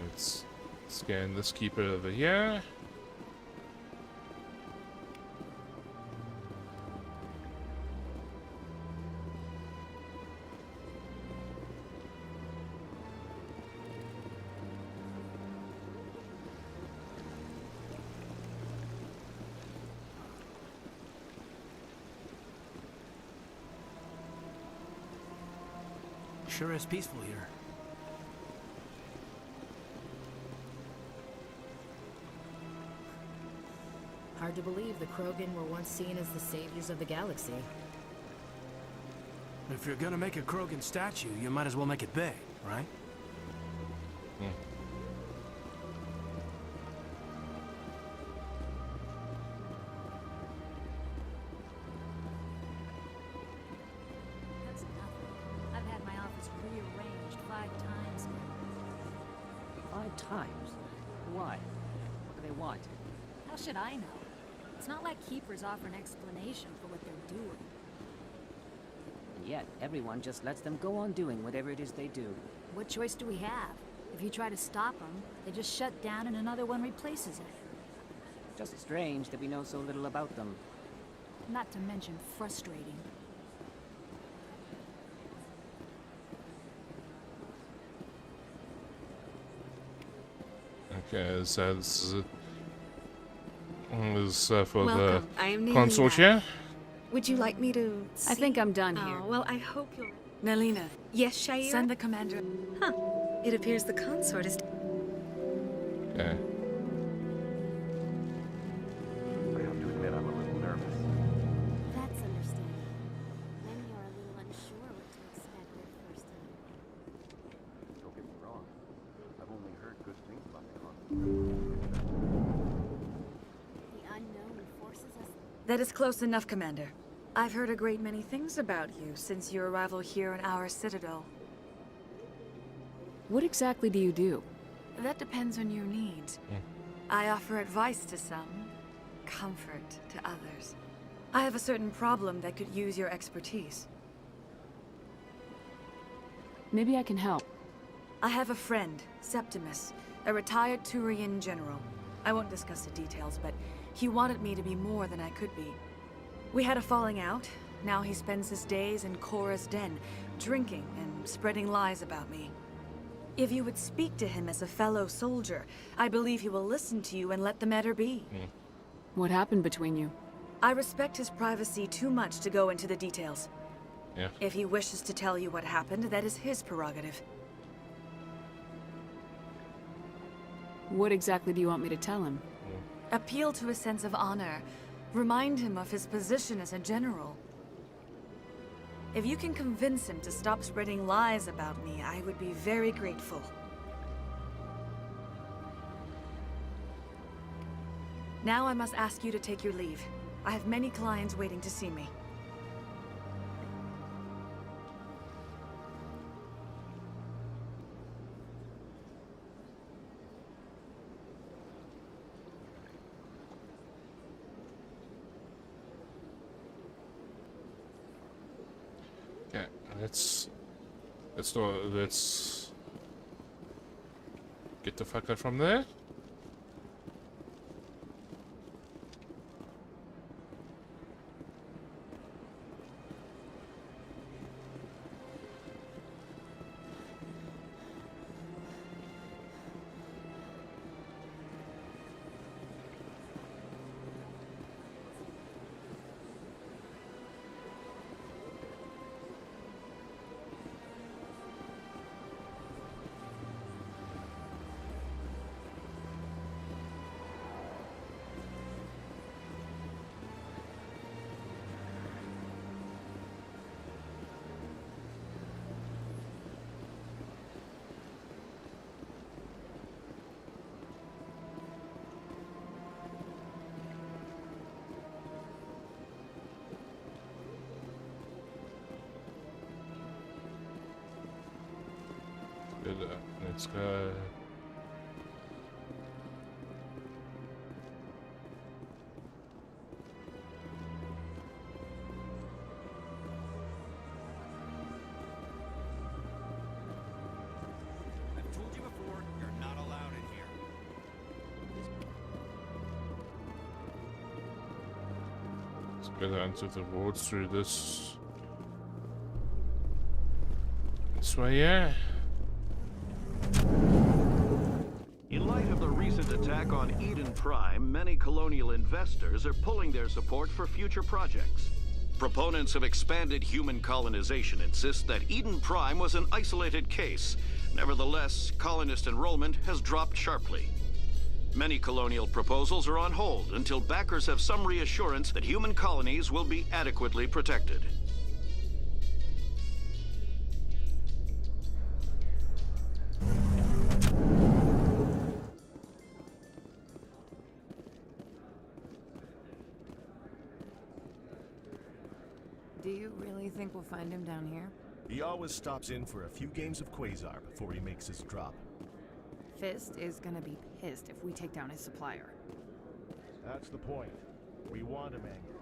Let's scan this keeper over here. Sure is peaceful here. Hard to believe the Krogan were once seen as the saviors of the galaxy. If you're gonna make a Krogan statue, you might as well make it big, right? That's nothing. I've had my office rearranged 5 times now. 5 times? Why? What do they want? How should I know? It's not like Keepers offer an explanation for what they're doing. yet everyone just lets them go on doing whatever it is they do. What choice do we have? If you try to stop them, they just shut down and another one replaces it. Just strange that we know so little about them. Not to mention frustrating. Okay, so this is for Welcome. I am the Nelina. consort here. Would you like me to I think I'm done here. Oh, well, I hope you'll... Nelina. Yes, Shaira? Send the commander. Huh. It appears the consort is... Okay. I have to admit I'm a little nervous. That's understandable. Many are a little unsure what to expect their first time. Don't get me wrong. I've only heard good things about the consort. The unknown forces us. That is close enough, Commander. I've heard a great many things about you since your arrival here in our citadel. What exactly do you do? That depends on your needs. I offer advice to some, comfort to others. I have a certain problem that could use your expertise. Maybe I can help. I have a friend, Septimus, a retired Turian general. I won't discuss the details, but he wanted me to be more than I could be. We had a falling out. Now he spends his days in Korra's den, drinking and spreading lies about me. If you would speak to him as a fellow soldier, I believe he will listen to you and let the matter be. What happened between you? I respect his privacy too much to go into the details. Yeah. If he wishes to tell you what happened, that is his prerogative. What exactly do you want me to tell him? Appeal to his sense of honor. Remind him of his position as a general. If you can convince him to stop spreading lies about me, I would be very grateful. Now I must ask you to take your leave. I have many clients waiting to see me. Okay, let's get the fuck out from there. Let's go. I've told you before, you're not allowed in here. Let's go down to the wards through this way, yeah. In light of the recent attack on Eden Prime, many colonial investors are pulling their support for future projects. Proponents of expanded human colonization insist that Eden Prime was an isolated case. Nevertheless, colonist enrollment has dropped sharply. Many colonial proposals are on hold until backers have some reassurance that human colonies will be adequately protected. Do you really think we'll find him down here? He always stops in for a few games of Quasar before he makes his drop. Fist is gonna be pissed if we take down his supplier. That's the point. We want him angry.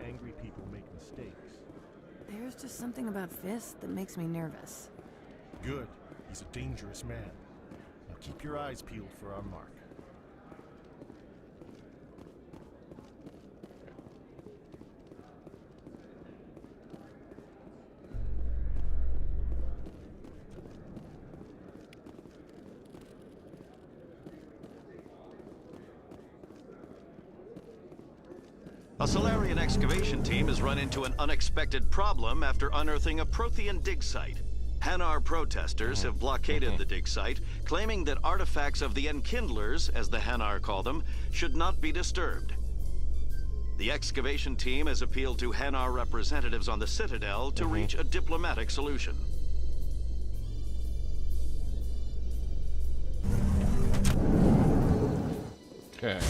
Angry people make mistakes. There's just something about Fist that makes me nervous. Good. He's a dangerous man. Now keep your eyes peeled for our mark. A Solarian excavation team has run into an unexpected problem after unearthing a Prothean dig site. Hanar protesters have blockaded the dig site, claiming that artifacts of the Enkindlers, as the Hanar call them, should not be disturbed. The excavation team has appealed to Hanar representatives on the Citadel to reach a diplomatic solution. Okay.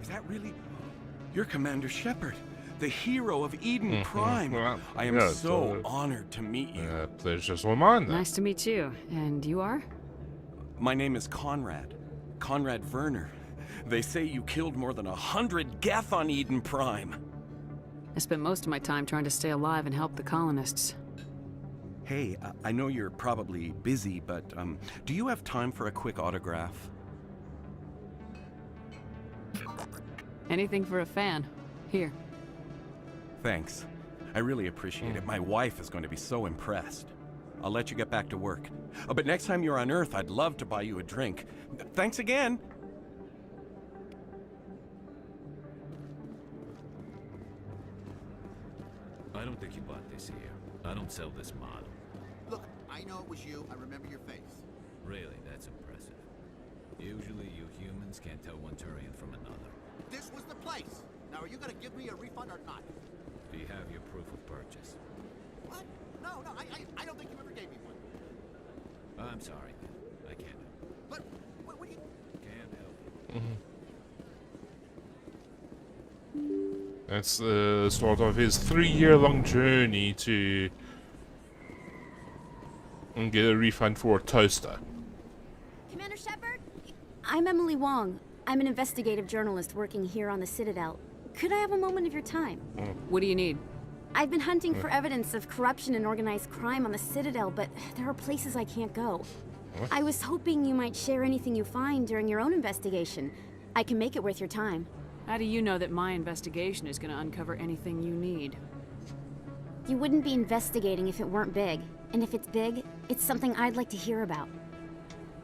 Is that really? You're Commander Shepard, the hero of Eden Prime. Well, I am so honored to meet you. Pleasure's all mine, then. Nice to meet you. And you are? My name is Conrad. Conrad Werner. They say you killed more than 100 Geth on Eden Prime. I spent most of my time trying to stay alive and help the colonists. Hey, I know you're probably busy, but do you have time for a quick autograph? Anything for a fan. Here. Thanks. I really appreciate it. My wife is going to be so impressed. I'll let you get back to work. Oh, but next time you're on Earth, I'd love to buy you a drink. Thanks again. I don't think you bought this here. I don't sell this model. Look, I know it was you. I remember your face. Really, that's impressive. Usually you humans can't tell one Turian from another. This was the place. Now, are you going to give me a refund or not? Do you have your proof of purchase? What? No, I don't think you ever gave me one. I'm sorry. I can't. But, what do you... Can't help you. That's the start of his 3-year-long journey to get a refund for a toaster. Commander Shepard? I'm Emily Wong. I'm an investigative journalist working here on the Citadel. Could I have a moment of your time? What do you need? I've been hunting for evidence of corruption and organized crime on the Citadel, but there are places I can't go. I was hoping you might share anything you find during your own investigation. I can make it worth your time. How do you know that my investigation is going to uncover anything you need? You wouldn't be investigating if it weren't big. And if it's big, it's something I'd like to hear about.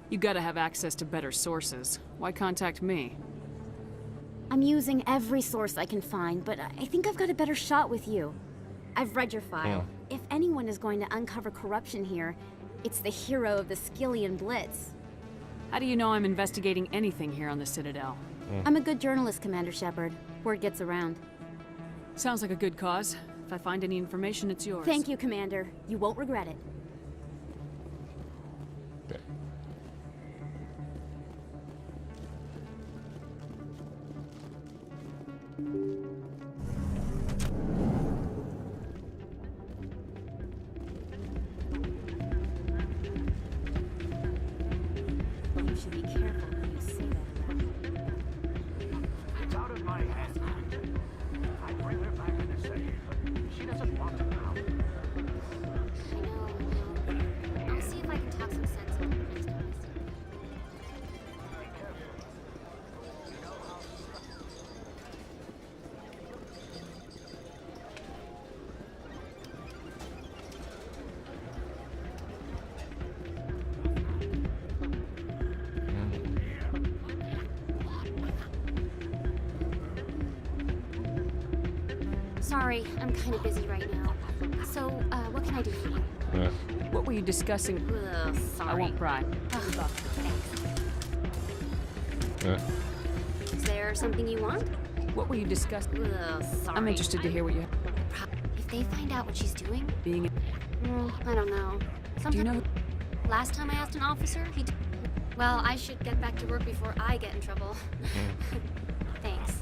You gotta have access to better sources. Why contact me? I'm using every source I can find, but I think I've got a better shot with you. I've read your file. If anyone is going to uncover corruption here, it's the hero of the Skillian Blitz. How do you know I'm investigating anything here on the Citadel? I'm a good journalist, Commander Shepard. Word gets around. Sounds like a good cause. If I find any information, it's yours. Thank you, Commander. You won't regret it. You should be careful when you say that. It's out of my hands. I bring her back in a second, but she doesn't want to now. I'll see if I can talk some sense into the next time I see her. Sorry, I'm kind of busy right now. can I do for you? What were you discussing? Ugh, sorry. I won't pry. Ugh, thanks. Yeah. Is there something you want? What were you discussing? Ugh, sorry. I'm interested to hear what you... If they find out what she's doing? Being... I don't know. Do you know... Last time I asked an officer, he... Well, I should get back to work before I get in trouble. Thanks.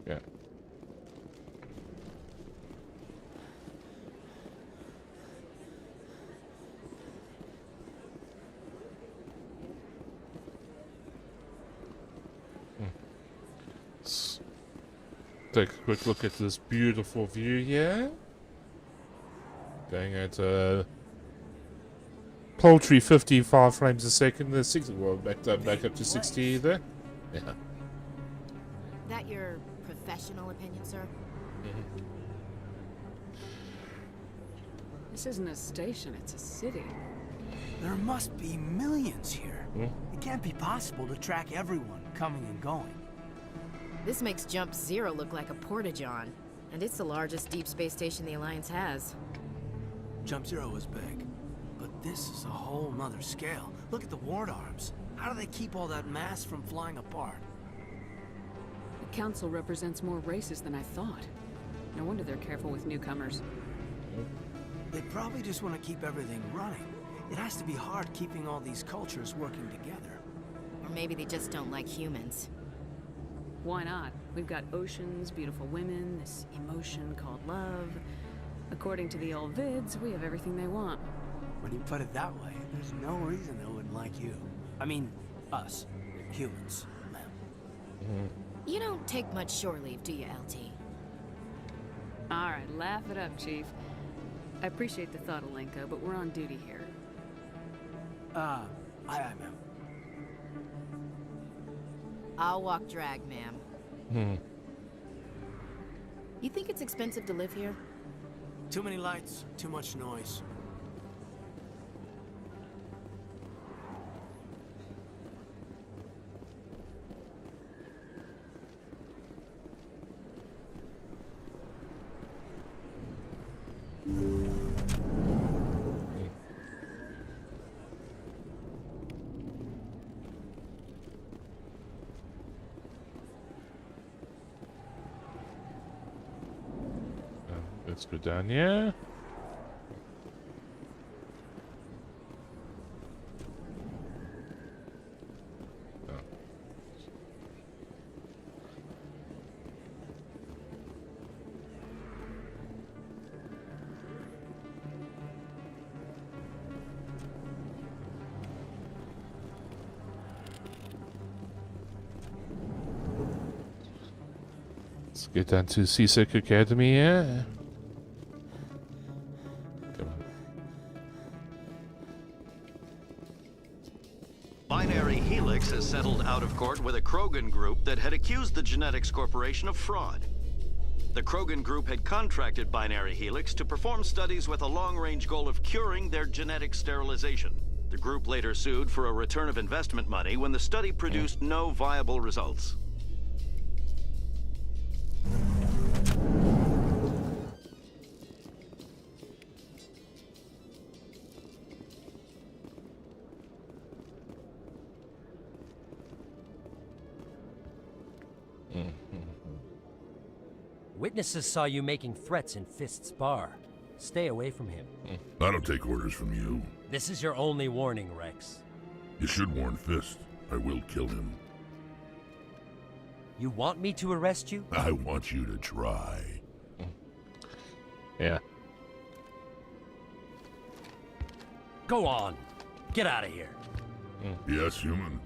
Yeah. Let's take a quick look at this beautiful view here. Going at paltry 55 frames a second. The 60, well, back up to 60 there. Yeah. That your professional opinion, sir? This isn't a station, it's a city. There must be millions here. It can't be possible to track everyone coming and going. This makes Jump Zero look like a porta-john, and it's the largest deep space station the Alliance has. Jump Zero is big, but this is a whole nother scale. Look at the ward arms. How do they keep all that mass from flying apart? The council represents more races than I thought. No wonder they're careful with newcomers. They probably just want to keep everything running. It has to be hard keeping all these cultures working together. Or maybe they just don't like humans. Why not? We've got oceans, beautiful women, this emotion called love. According to the old vids, we have everything they want. When you put it that way, there's no reason they wouldn't like you. I mean, us. Humans, ma'am. You don't take much shore leave, do you, LT? Alright, laugh it up, Chief. I appreciate the thought, Alenko, but we're on duty here. Aye, ma'am. I'll walk drag, ma'am. You think it's expensive to live here? Too many lights, too much noise. Let's go down here. Let's get down to Seasick Academy here. Binary Helix has settled out of court with a Krogan group that had accused the Genetics Corporation of fraud. The Krogan group had contracted Binary Helix to perform studies with a long-range goal of curing their genetic sterilization. The group later sued for a return of investment money when the study produced no viable results. Witnesses saw you making threats in Fist's bar. Stay away from him. I don't take orders from you. This is your only warning, Rex. You should warn Fist. I will kill him. You want me to arrest you? I want you to try. Yeah. Go on. Get out of here. Yes, human.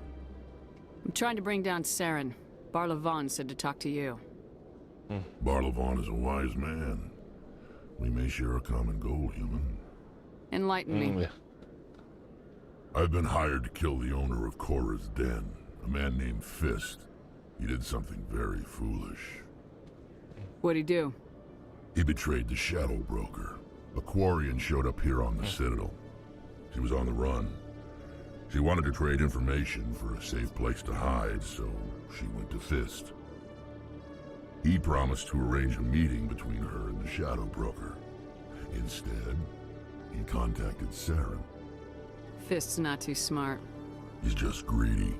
I'm trying to bring down Saren. Barlavon said to talk to you. Barlavon is a wise man. We may share a common goal, human. Enlighten me. I've been hired to kill the owner of Cora's Den, a man named Fist. He did something very foolish. What'd he do? He betrayed the Shadow Broker. A Quarian showed up here on the Citadel. She was on the run. She wanted to trade information for a safe place to hide, so she went to Fist. He promised to arrange a meeting between her and the Shadow Broker. Instead, he contacted Saren. Fist's not too smart. He's just greedy.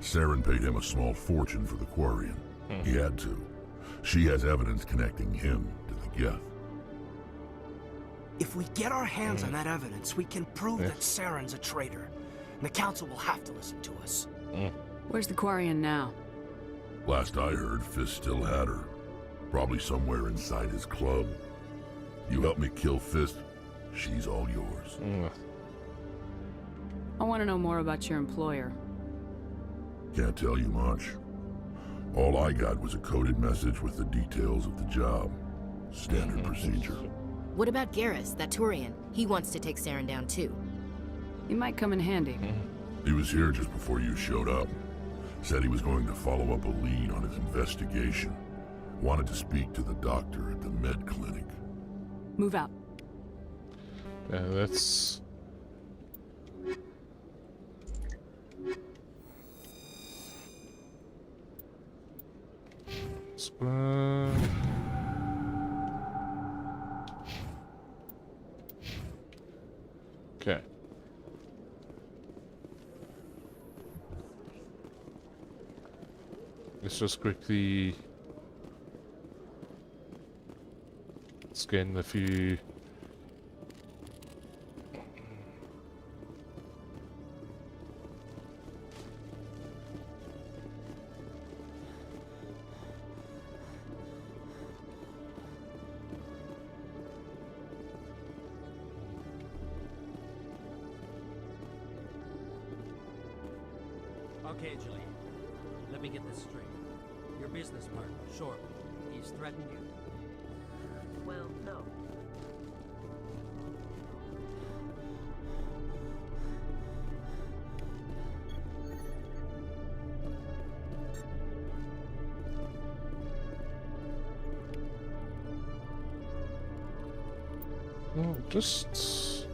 Saren paid him a small fortune for the Quarian. He had to. She has evidence connecting him to the Geth. If we get our hands on that evidence, we can prove that Saren's a traitor. And the Council will have to listen to us. Where's the Quarian now? Last I heard, Fist still had her. Probably somewhere inside his club. You help me kill Fist, she's all yours. I want to know more about your employer. Can't tell you much. All I got was a coded message with the details of the job. Standard procedure. What about Garrus, that Turian? He wants to take Saren down too. He might come in handy. He was here just before you showed up. Said he was going to follow up a lead on his investigation. Wanted to speak to the doctor at the med clinic. Move out. Yeah, that's... Okay. Let's just quickly scan a few. Okay, Julian. Let me get this straight. Your business partner, Short, he's threatened you? Well, no. Well, just...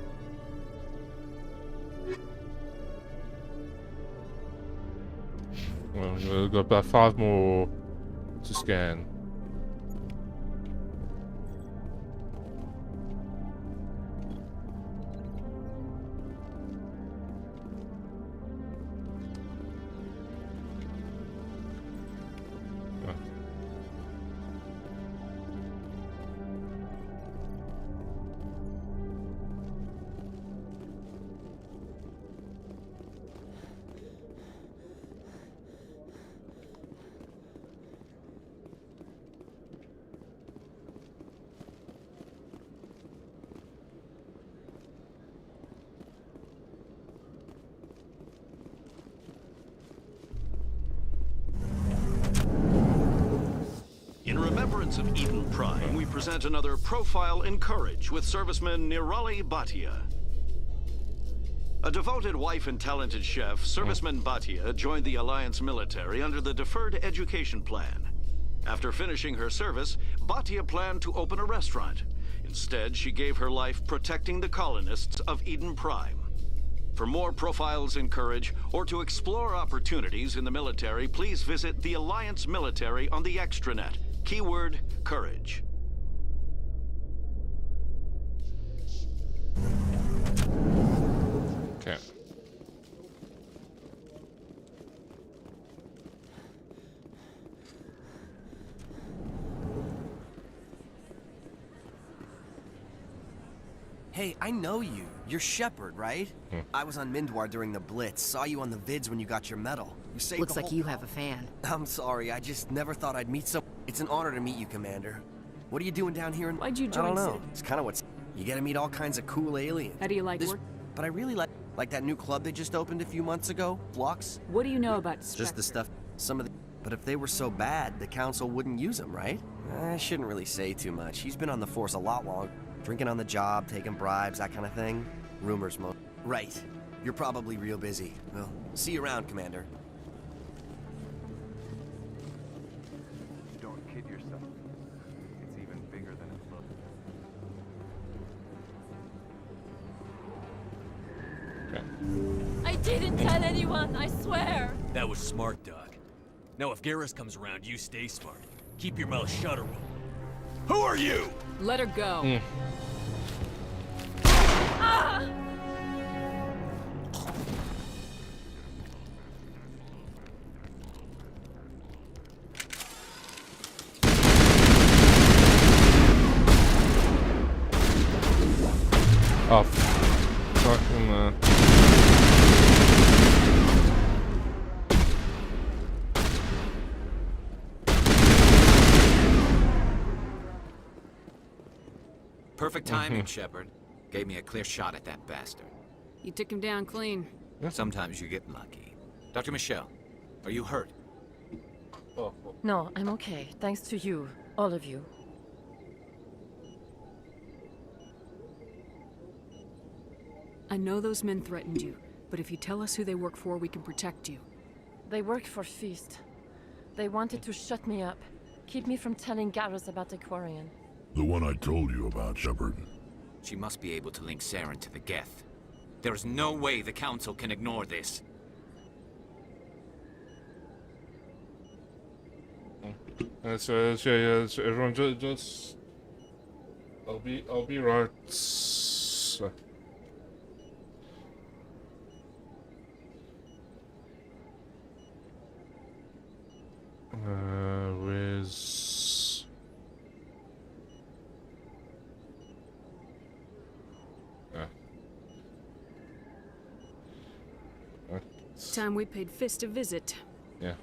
Well, we've got about 5 more to scan. In remembrance of Eden Prime, we present another Profile in Courage with serviceman Nirali Bhatia. A devoted wife and talented chef, serviceman Bhatia joined the Alliance military under the Deferred Education Plan. After finishing her service, Bhatia planned to open a restaurant. Instead, she gave her life protecting the colonists of Eden Prime. For more Profiles in Courage, or to explore opportunities in the military, please visit the Alliance Military on the extranet. Keyword, Courage. Okay. Hey, I know you. You're Shepard, right? I was on Mindwar during the Blitz. Saw you on the vids when you got your medal. You saved Looks the like whole... you have a fan. I'm sorry. I just never thought I'd meet some... It's an honor to meet you, Commander. What are you doing down here in... Why'd you join I don't know. City? It's kind of what's... You get to meet all kinds of cool aliens. How do you like this... work? But I really like that new club they just opened a few months ago, Flux. What do you know about Spectre? Just the stuff... Some of the... But if they were so bad, the Council wouldn't use them, right? I shouldn't really say too much. He's been on the Force a lot longer. Drinking on the job, taking bribes, that kind of thing. Rumors, Right. You're probably real busy. Well, see you around, Commander. Don't kid yourself. It's even bigger than it looks. Okay. I didn't tell anyone, I swear. That was smart, Doc. Now if Garrus comes around, you stay smart. Keep your mouth shut or we'll... Who are you? Let her go. Ah! Oh, fucking Perfect timing, Shepard. Gave me a clear shot at that bastard. You took him down clean. Sometimes you get lucky. Dr. Michelle, are you hurt? No, I'm okay. Thanks to you. All of you. I know those men threatened you, but if you tell us who they work for, we can protect you. They work for Feast. They wanted to shut me up. Keep me from telling Garrus about the Quarian. The one I told you about, Shepard. She must be able to link Saren to the Geth. There is no way the Council can ignore this. So everyone just I'll be right. Where's Time we paid Fist a visit. Yeah.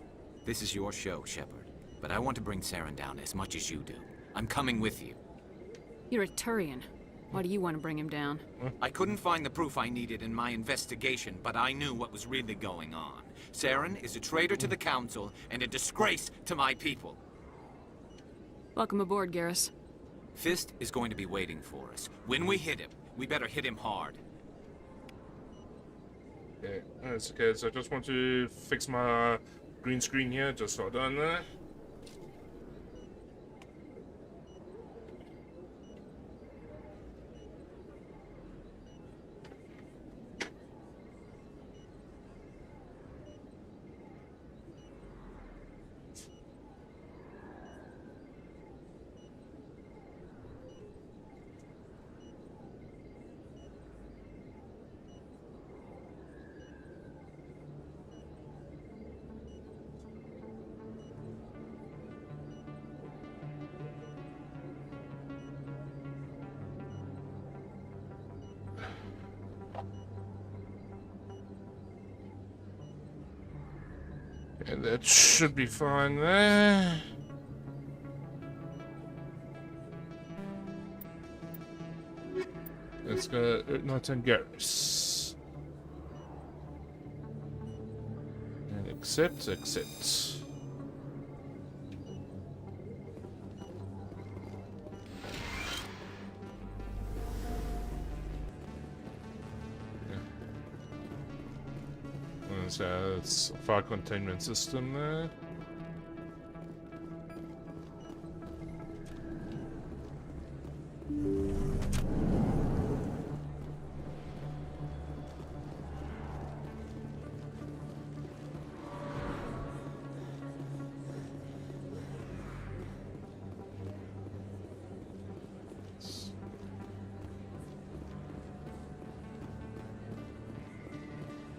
This is your show, Shepard. But I want to bring Saren down as much as you do. I'm coming with you. You're a Turian. Why do you want to bring him down? I couldn't find the proof I needed in my investigation, but I knew what was really going on. Saren is a traitor to the Council and a disgrace to my people. Welcome aboard, Garrus. Fist is going to be waiting for us. When we hit him, we better hit him hard. Okay, that's okay. So I just want to fix my green screen here. Just hold on there. And that should be fine there. Let's go. Not on Garrus. And accept. So it's a fire containment system there.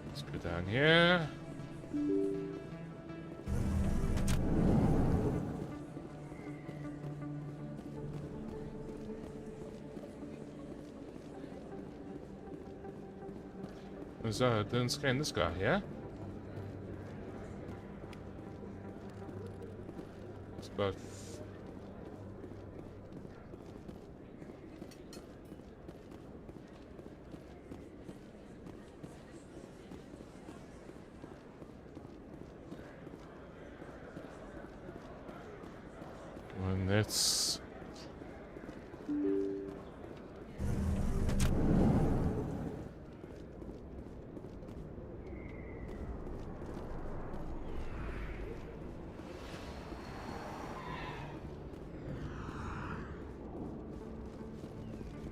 Let's go down here. Didn't scan this guy, yeah? It's about... And that's...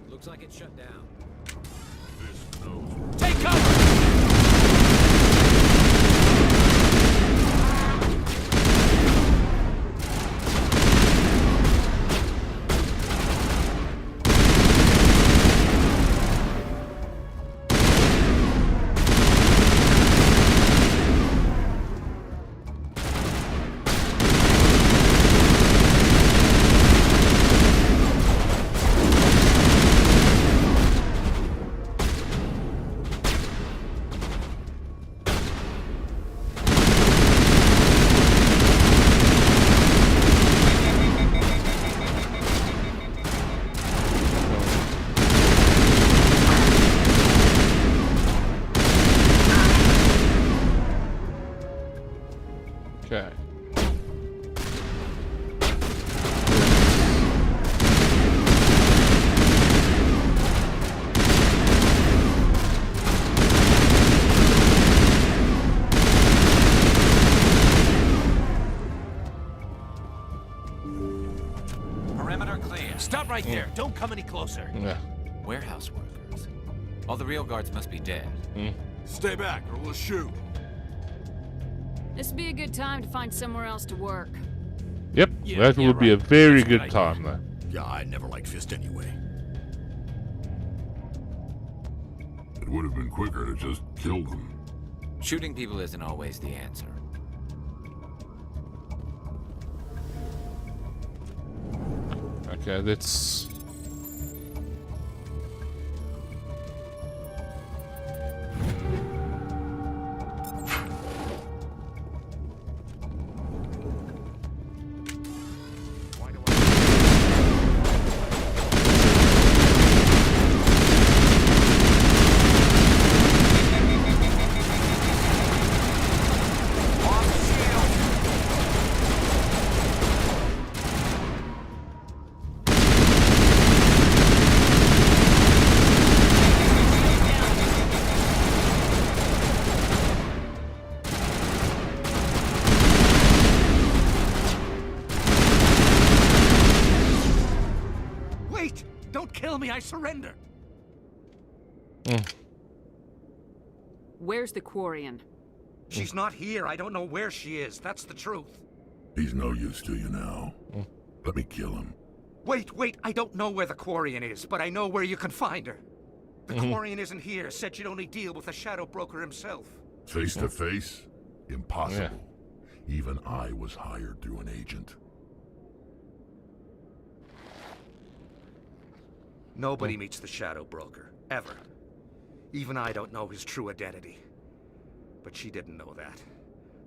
Looks like it's shut down. Take cover! Okay. Perimeter clear. Stop right there. Don't come any closer. Yeah. Warehouse workers. All the real guards must be dead. Stay back, or we'll shoot. This would be a good time to find somewhere else to work. Yep, that would be a very good time there. Yeah, I never liked Fist anyway. It would have been quicker to just kill them. Shooting people isn't always the answer. Okay, that's... Wait! Don't kill me, I surrender! Where's the Quarian? She's not here. I don't know where she is. That's the truth. He's no use to you now. Let me kill him. Wait, I don't know where the Quarian is, but I know where you can find her. The Quarian isn't here. Said she'd only deal with the Shadow Broker himself. Face to face? Impossible. Even I was hired through an agent. Nobody meets the Shadow Broker, ever. Even I don't know his true identity. But she didn't know that.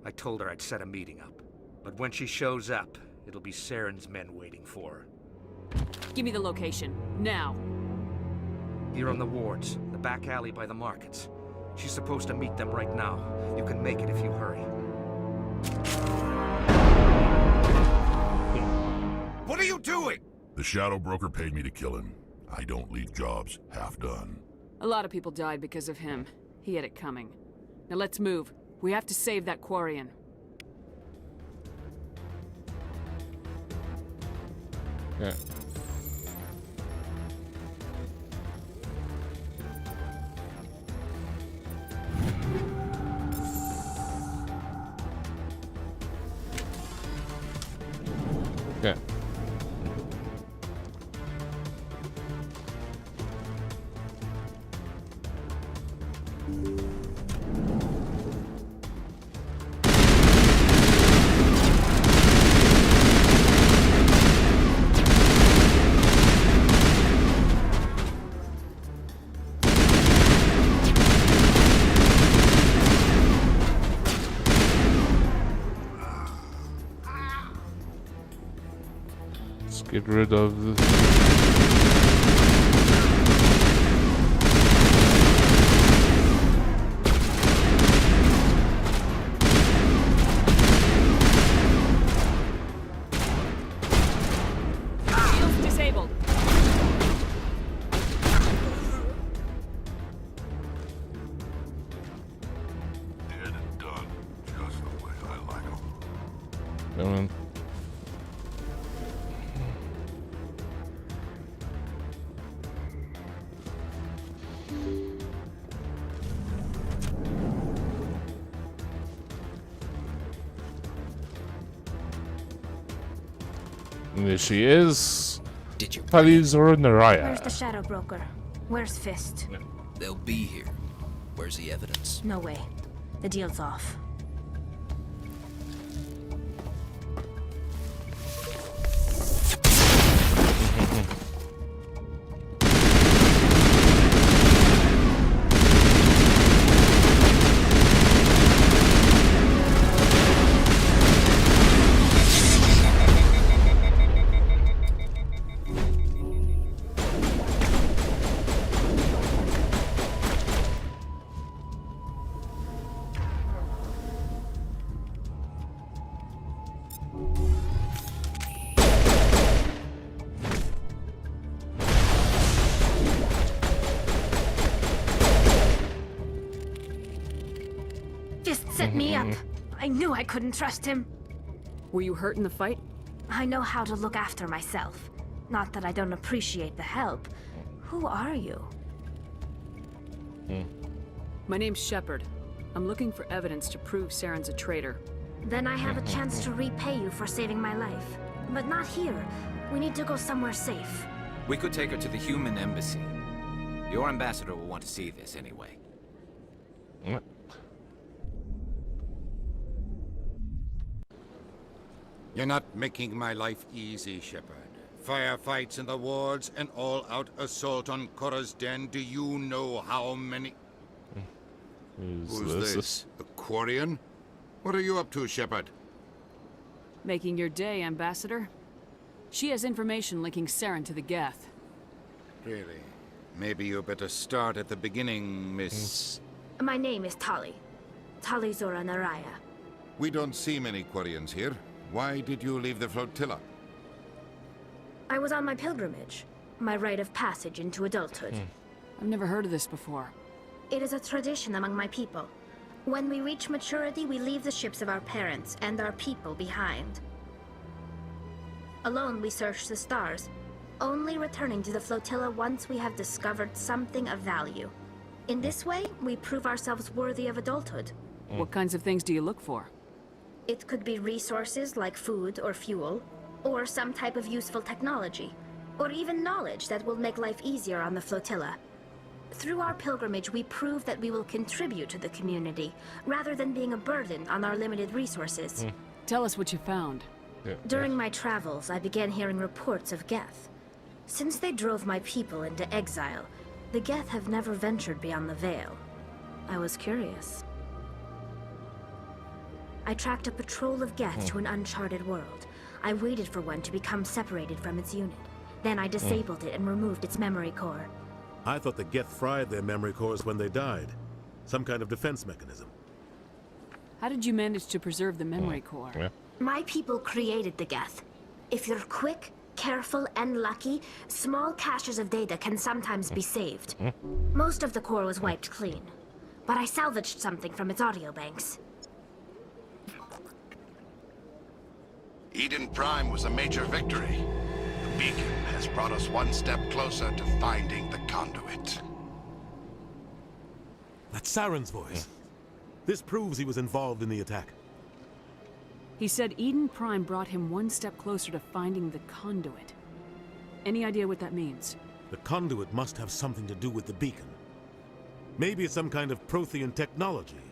I told her I'd set a meeting up. But when she shows up, it'll be Saren's men waiting for her. Give me the location, now. Here on the wards, the back alley by the markets. She's supposed to meet them right now. You can make it if you hurry. What are you doing? The Shadow Broker paid me to kill him. I don't leave jobs half done. A lot of people died because of him. He had it coming. Now let's move. We have to save that Quarian. Yeah. Okay. Let's get rid of the... Shields disabled. Dead and done, just the way I like them. Come on. And there she is. Did you? Palizor Naraya. Where's the Shadow Broker? Where's Fist? They'll be here. Where's the evidence? No way. The deal's off. set me up. I knew I couldn't trust him. Were you hurt in the fight? I know how to look after myself. Not that I don't appreciate the help. Who are you? My name's Shepard. I'm looking for evidence to prove Saren's a traitor. Then I have a chance to repay you for saving my life. But not here. We need to go somewhere safe. We could take her to the human embassy. Your ambassador will want to see this anyway. You're not making my life easy, Shepard. Firefights in the wards, an all-out assault on Korra's den. Do you know how many... Who's this? A Quarian? What are you up to, Shepard? Making your day, Ambassador. She has information linking Saren to the Geth. Really? Maybe you better start at the beginning, Miss... My name is Tali. Tali Zora Naraya. We don't see many Quarians here. Why did you leave the flotilla? I was on my pilgrimage. My rite of passage into adulthood. I've never heard of this before. It is a tradition among my people. When we reach maturity, we leave the ships of our parents and our people behind. Alone, we search the stars, only returning to the flotilla once we have discovered something of value. In this way, we prove ourselves worthy of adulthood. What kinds of things do you look for? It could be resources like food or fuel, or some type of useful technology, or even knowledge that will make life easier on the flotilla. Through our pilgrimage, we prove that we will contribute to the community, rather than being a burden on our limited resources. Tell us what you found. During my travels, I began hearing reports of Geth. Since they drove my people into exile, the Geth have never ventured beyond the Veil. I was curious. I tracked a patrol of Geth to an uncharted world. I waited for one to become separated from its unit. Then I disabled it and removed its memory core. I thought the Geth fried their memory cores when they died. Some kind of defense mechanism. How did you manage to preserve the memory core? My people created the Geth. If you're quick, careful, and lucky, small caches of data can sometimes be saved. Most of the core was wiped clean, but I salvaged something from its audio banks. Eden Prime was a major victory. The beacon has brought us one step closer to finding the conduit. That's Saren's voice. This proves he was involved in the attack. He said Eden Prime brought him one step closer to finding the conduit. Any idea what that means? The conduit must have something to do with the beacon. Maybe it's some kind of Prothean technology.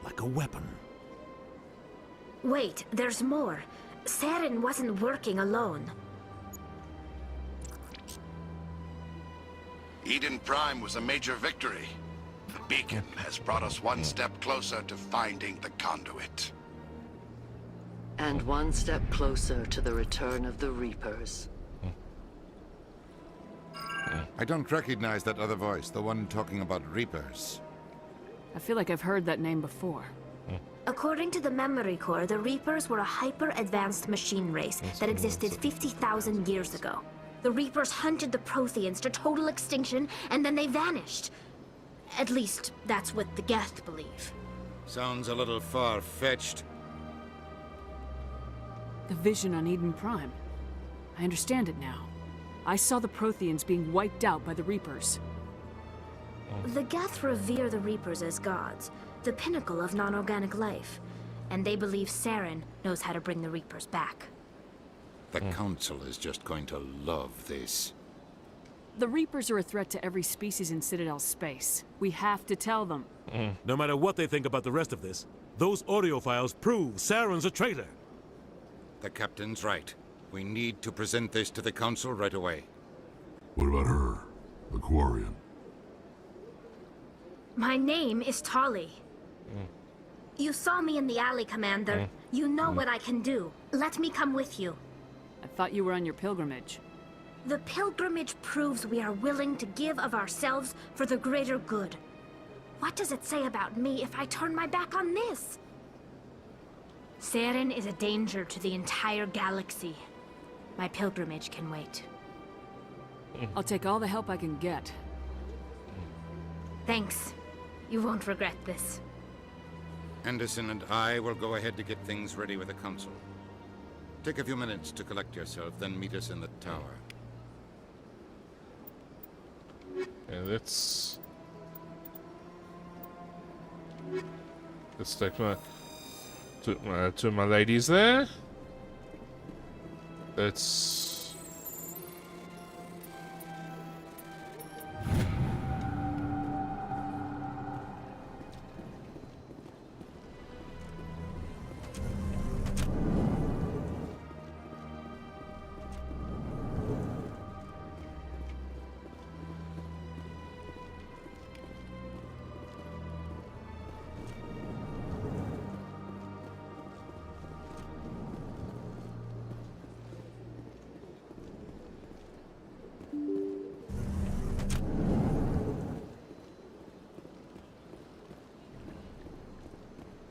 Like a weapon. Wait, there's more. Saren wasn't working alone. Eden Prime was a major victory. The beacon has brought us one step closer to finding the conduit. And one step closer to the return of the Reapers. I don't recognize that other voice, the one talking about Reapers. I feel like I've heard that name before. According to the memory core, the Reapers were a hyper-advanced machine race that existed 50,000 years ago. The Reapers hunted the Protheans to total extinction, and then they vanished. At least, that's what the Geth believe. Sounds a little far-fetched. The vision on Eden Prime. I understand it now. I saw the Protheans being wiped out by the Reapers. The Geth revere the Reapers as gods, the pinnacle of non-organic life, and they believe Saren knows how to bring the Reapers back. The Council is just going to love this. The Reapers are a threat to every species in Citadel space. We have to tell them. No matter what they think about the rest of this, those audio files prove Saren's a traitor. The Captain's right. We need to present this to the Council right away. What about her? The Quarian? My name is Tali. You saw me in the alley, Commander. You know what I can do. Let me come with you. I thought you were on your pilgrimage. The pilgrimage proves we are willing to give of ourselves for the greater good. What does it say about me if I turn my back on this? Saren is a danger to the entire galaxy. My pilgrimage can wait. I'll take all the help I can get. Thanks. You won't regret this. Anderson and I will go ahead to get things ready with the council. Take a few minutes to collect yourself, then meet us in the tower. Yeah, let's take my two of my ladies there. Let's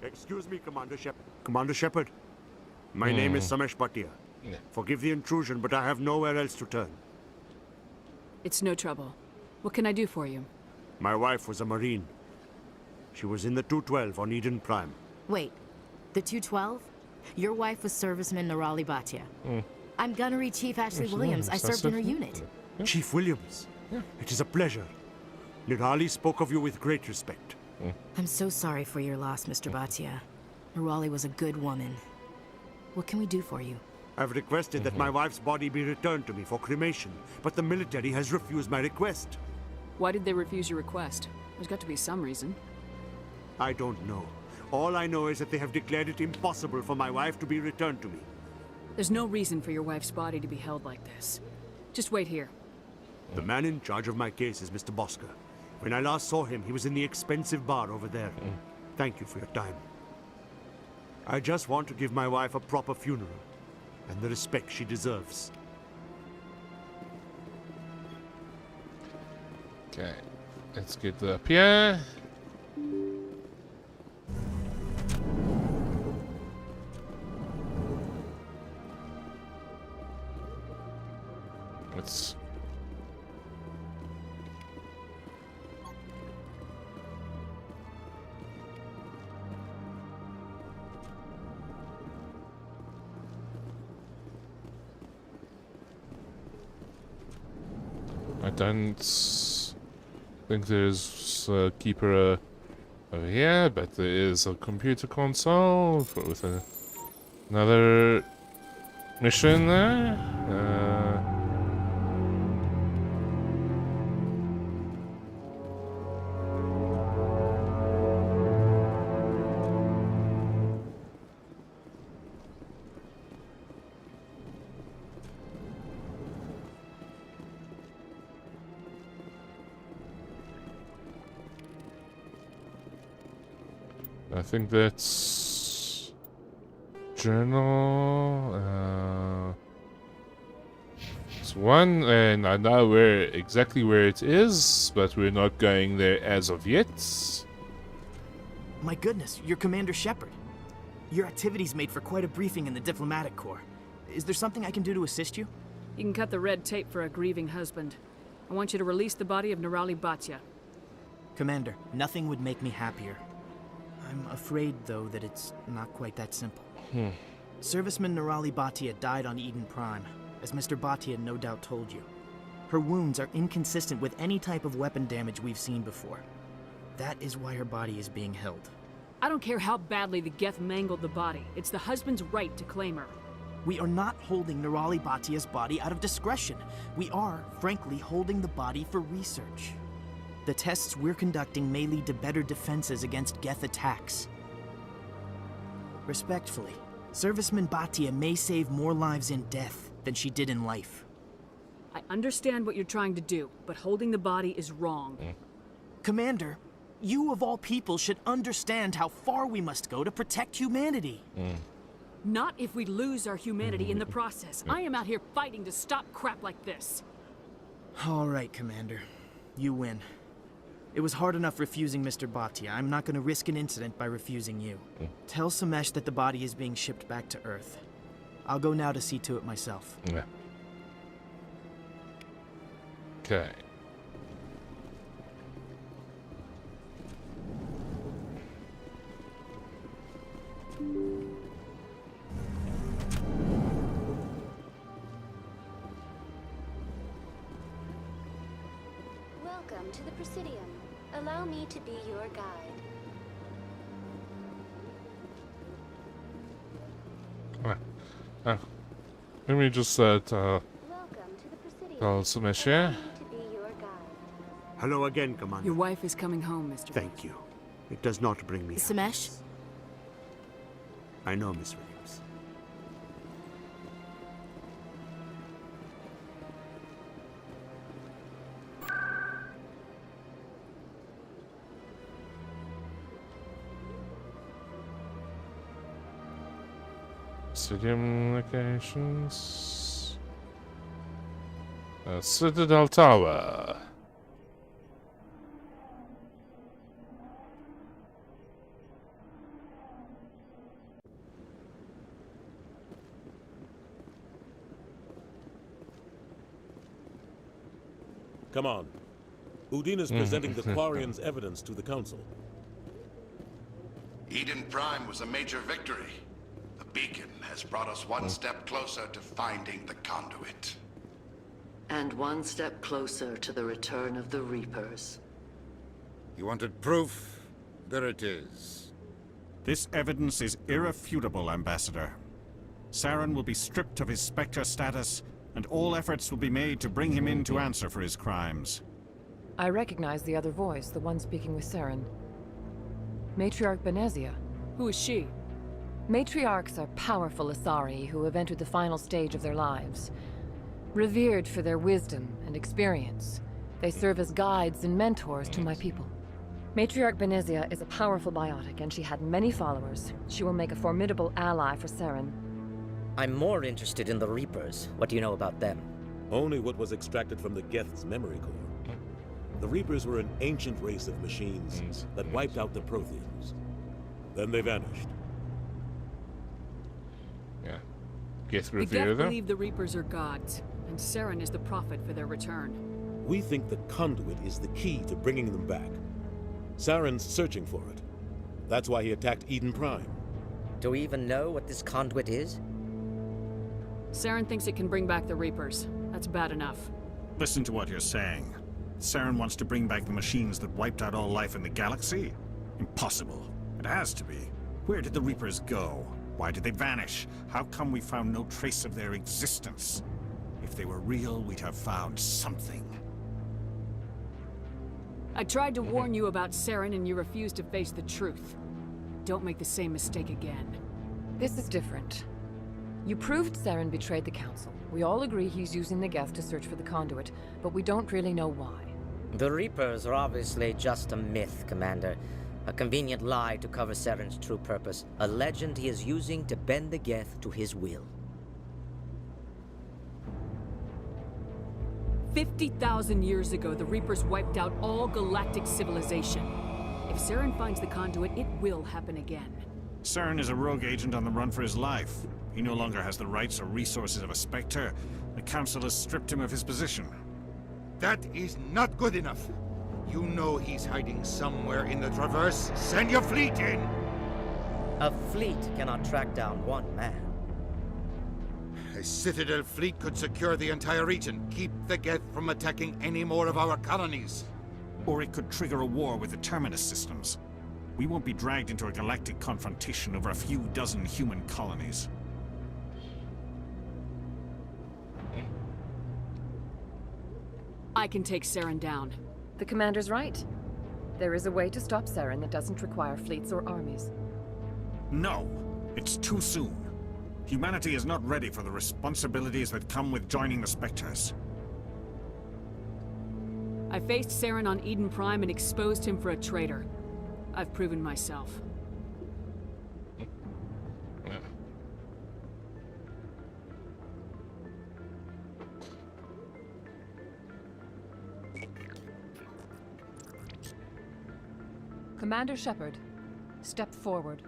Excuse me, Commander Shepard. Commander Shepard, my name is Samesh Bhatia. Yeah. Forgive the intrusion, but I have nowhere else to turn. It's no trouble. What can I do for you? My wife was a Marine. She was in the 212 on Eden Prime. Wait, the 212? Your wife was serviceman Nirali Bhatia. I'm Gunnery Chief Ashley Williams. I served in her unit. Chief Williams, it is a pleasure. Nirali spoke of you with great respect. I'm so sorry for your loss, Mr. Bhatia. Nirali was a good woman. What can we do for you? I've requested that my wife's body be returned to me for cremation, but the military has refused my request. Why did they refuse your request? There's got to be some reason. I don't know. All I know is that they have declared it impossible for my wife to be returned to me. There's no reason for your wife's body to be held like this. Just wait here. The man in charge of my case is Mr. Bosker. When I last saw him, he was in the expensive bar over there. Thank you for your time. I just want to give my wife a proper funeral, and the respect she deserves. Okay, let's get up here. Let's I don't think there's a keeper over here, but there is a computer console with another mission there. I think that's journal. It's one, and I know exactly where it is, but we're not going there as of yet. My goodness, you're Commander Shepard. Your activities made for quite a briefing in the diplomatic corps. Is there something I can do to assist you? You can cut the red tape for a grieving husband. I want you to release the body of Nirali Bhatia. Commander, nothing would make me happier. I'm afraid, though, that it's not quite that simple. Serviceman Nirali Bhatia died on Eden Prime, as Mr. Bhatia no doubt told you. Her wounds are inconsistent with any type of weapon damage we've seen before. That is why her body is being held. I don't care how badly the Geth mangled the body. It's the husband's right to claim her. We are not holding Nirali Bhatia's body out of discretion. We are, frankly, holding the body for research. The tests we're conducting may lead to better defenses against Geth attacks. Respectfully, Serviceman Bhatia may save more lives in death than she did in life. I understand what you're trying to do, but holding the body is wrong. Commander, you of all people should understand how far we must go to protect humanity. Not if we lose our humanity in the process. I am out here fighting to stop crap like this. All right, Commander. You win. It was hard enough refusing Mr. Bhatia. I'm not going to risk an incident by refusing you. Tell Samesh that the body is being shipped back to Earth. I'll go now to see to it myself. Yeah. Okay. to the Presidium. Allow me to be your guide. Let me just said, Submission. Hello again, Commander. Your wife is coming home, Mr. Thank you. It does not bring me Samesh? happiness. I know, Miss Williams. Stadium locations. Citadel Tower. Come on. Udine is presenting the Quarians' evidence to the Council. Eden Prime was a major victory. The beacon has brought us one step closer to finding the conduit. And one step closer to the return of the Reapers. You wanted proof? There it is. This evidence is irrefutable, Ambassador. Saren will be stripped of his Spectre status, and all efforts will be made to bring him in to answer for his crimes. I recognize the other voice, the one speaking with Saren. Matriarch Benezia. Who is she? Matriarchs are powerful Asari who have entered the final stage of their lives. Revered for their wisdom and experience, they serve as guides and mentors to my people. Matriarch Benezia is a powerful biotic, and she had many followers. She will make a formidable ally for Saren. I'm more interested in the Reapers. What do you know about them? Only what was extracted from the Geth's memory core. The Reapers were an ancient race of machines that wiped out the Protheans. Then they vanished. Yeah. Geth The revere Geth them. believe the Reapers are gods, and Saren is the prophet for their return. We think the conduit is the key to bringing them back. Saren's searching for it. That's why he attacked Eden Prime. Do we even know what this conduit is? Saren thinks it can bring back the Reapers. That's bad enough. Listen to what you're saying. Saren wants to bring back the machines that wiped out all life in the galaxy? Impossible. It has to be. Where did the Reapers go? Why did they vanish? How come we found no trace of their existence? If they were real, we'd have found something. I tried to warn you about Saren and you refused to face the truth. Don't make the same mistake again. This is different. You proved Saren betrayed the Council. We all agree he's using the Geth to search for the conduit, but we don't really know why. The Reapers are obviously just a myth, Commander. A convenient lie to cover Saren's true purpose. A legend he is using to bend the Geth to his will. 50,000 years ago, the Reapers wiped out all galactic civilization. If Saren finds the conduit, it will happen again. Saren is a rogue agent on the run for his life. He no longer has the rights or resources of a Spectre. The Council has stripped him of his position. That is not good enough. You know he's hiding somewhere in the Traverse. Send your fleet in! A fleet cannot track down one man. A Citadel fleet could secure the entire region, keep the Geth from attacking any more of our colonies. Or it could trigger a war with the Terminus systems. We won't be dragged into a galactic confrontation over a few dozen human colonies. I can take Saren down. The Commander's right. There is a way to stop Saren that doesn't require fleets or armies. No! It's too soon. Humanity is not ready for the responsibilities that come with joining the Spectres. I faced Saren on Eden Prime and exposed him for a traitor. I've proven myself. Commander Shepard, step forward.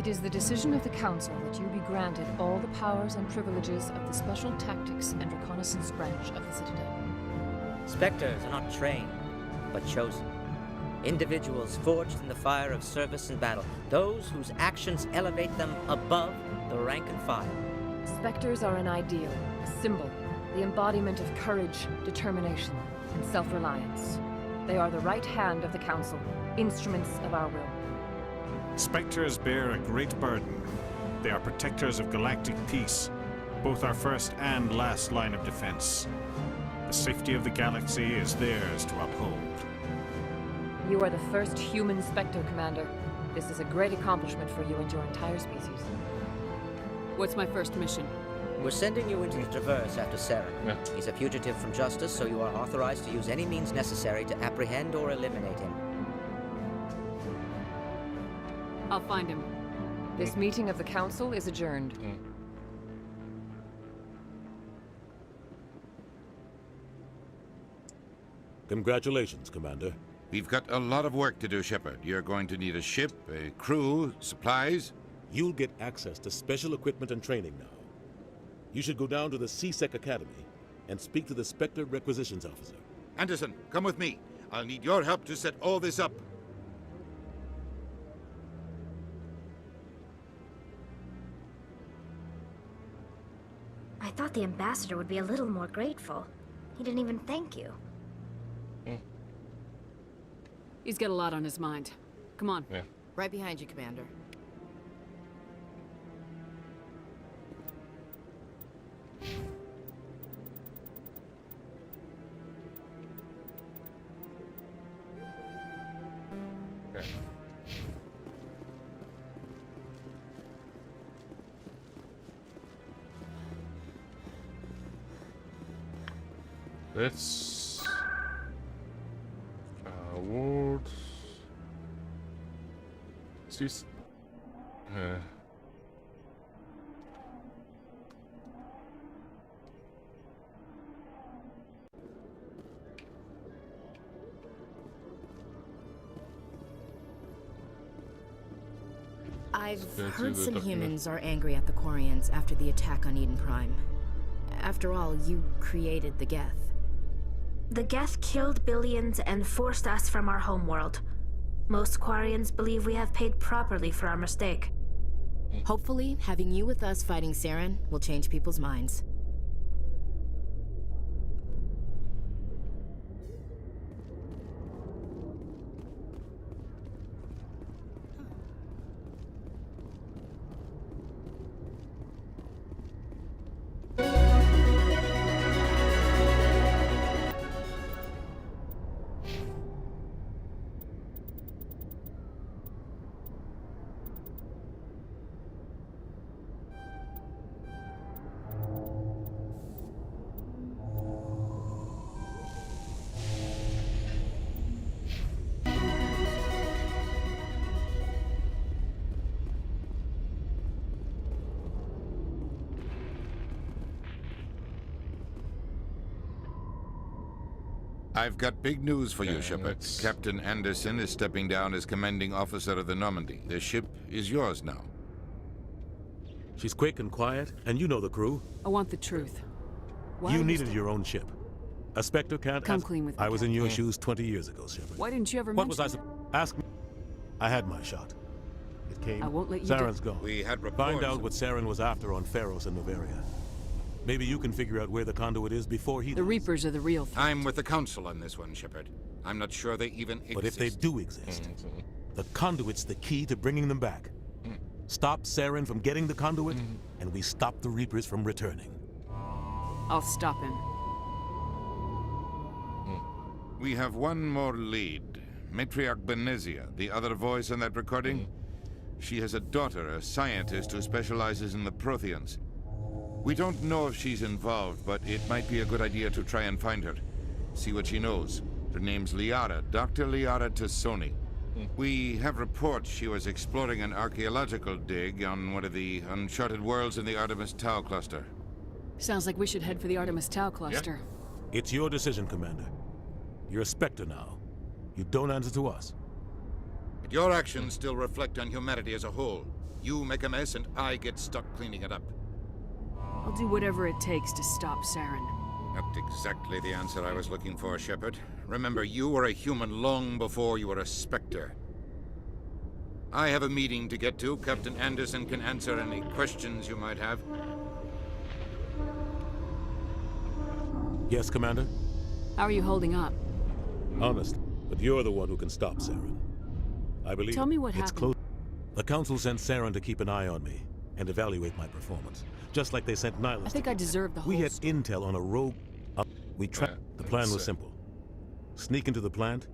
It is the decision of the Council that you be granted all the powers and privileges of the Special Tactics and Reconnaissance branch of the Citadel. Spectres are not trained, but chosen. Individuals forged in the fire of service and battle. Those whose actions elevate them above the rank and file. Spectres are an ideal, a symbol, the embodiment of courage, determination, and self-reliance. They are the right hand of the Council, instruments of our will. Spectres bear a great burden. They are protectors of galactic peace, both our first and last line of defense. The safety of the galaxy is theirs to uphold. You are the first human Spectre, Commander. This is a great accomplishment for you and your entire species. What's my first mission? We're sending you into the Traverse after Saren. He's a fugitive from justice, so you are authorized to use any means necessary to apprehend or eliminate him. I'll find him. This meeting of the Council is adjourned. Congratulations, Commander. We've got a lot of work to do, Shepard. You're going to need a ship, a crew, supplies. You'll get access to special equipment and training now. You should go down to the C-Sec Academy and speak to the Spectre Requisitions Officer. Anderson, come with me. I'll need your help to set all this up. I thought the ambassador would be a little more grateful. He didn't even thank you. He's got a lot on his mind. Come on. Right behind you, Commander. Let's award. This. I've heard some humans are angry at the Quarians after the attack on Eden Prime. After all, you created the Geth. The Geth killed billions and forced us from our homeworld. Most Quarians believe we have paid properly for our mistake. Hopefully, having you with us fighting Saren will change people's minds. I've got big news for you, Shepard. Captain Anderson is stepping down as commanding officer of the Normandy. The ship is yours now. She's quick and quiet, and you know the crew. I want the truth. Why You was needed your own ship. A Spectre can't Come ask- clean with me, I was in your Captain. shoes 20 years ago, Shepard. Why didn't you ever What was mention I that? Ask me. I had my shot. It came. I won't let you Saren's do- gone. We had Find reports out of- what Saren was after on Pharos and Noveria. Maybe you can figure out where the conduit is before he The does. Reapers are the real threat. I'm with the Council on this one, Shepard. I'm not sure they even exist. But if they do exist, the conduit's the key to bringing them back. Stop Saren from getting the conduit, and we stop the Reapers from returning. I'll stop him. We have one more lead. Matriarch Benezia, the other voice in that recording. She has a daughter, a scientist who specializes in the Protheans. We don't know if she's involved, but it might be a good idea to try and find her. See what she knows. Her name's Liara, Dr. Liara Tassoni. We have reports she was exploring an archaeological dig on one of the uncharted worlds in the Artemis Tau cluster. Sounds like we should head for the Artemis Tau cluster. It's your decision, Commander. You're a Spectre now. You don't answer to us. But your actions still reflect on humanity as a whole. You make a mess and I get stuck cleaning it up. I'll do whatever it takes to stop Saren. Not exactly the answer I was looking for, Shepard. Remember, you were a human long before you were a Spectre. I have a meeting to get to. Captain Anderson can answer any questions you might have. Yes, Commander? How are you holding up? Honest, but you're the one who can stop Saren. I believe Tell me what it's happened. close. The Council sent Saren to keep an eye on me and evaluate my performance, just like they sent Nihilus. I think I deserve the whole We had intel on a rogue. We tracked. The plan was simple: sneak into the plant,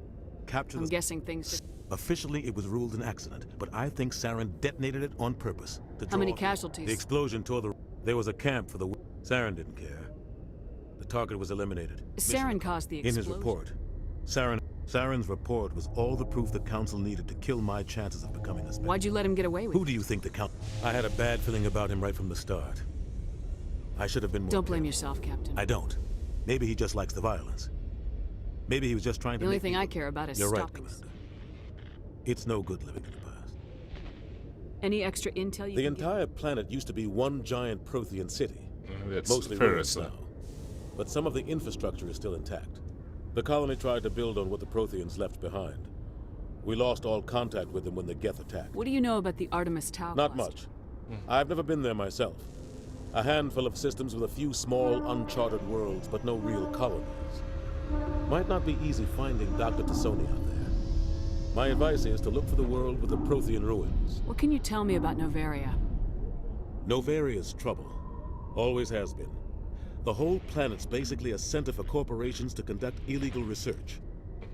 capture I'm the. guessing things just... Officially, it was ruled an accident, but I think Saren detonated it on purpose. To How many draw- casualties? The explosion tore the. There was a camp for the. Saren didn't care. The target was eliminated. Saren caused the In explosion. his report, Saren's report was all the proof the Council needed to kill my chances of becoming a Spectre. Why'd you let him get away with Who it? do you think the Council? I had a bad feeling about him right from the start. I should have been more. Don't blame yourself, Captain. I don't. Maybe he just likes the violence. Maybe he was just trying to. The only make thing me- I care about is You're right, stopping Commander. It's no good living in the past. Any extra intel you The can give? entire planet used to be one giant Prothean city. That's Mostly fair, ruins isn't it? now. But some of the infrastructure is still intact. The colony tried to build on what the Protheans left behind. We lost all contact with them when the Geth attacked. What do you know about the Artemis Tau Not cluster? much. I've never been there myself. A handful of systems with a few small, uncharted worlds, but no real colonies. Might not be easy finding Dr. Tassoni out there. My advice is to look for the world with the Prothean ruins. What can you tell me about Novaria? Novaria's trouble. Always has been. The whole planet's basically a center for corporations to conduct illegal research.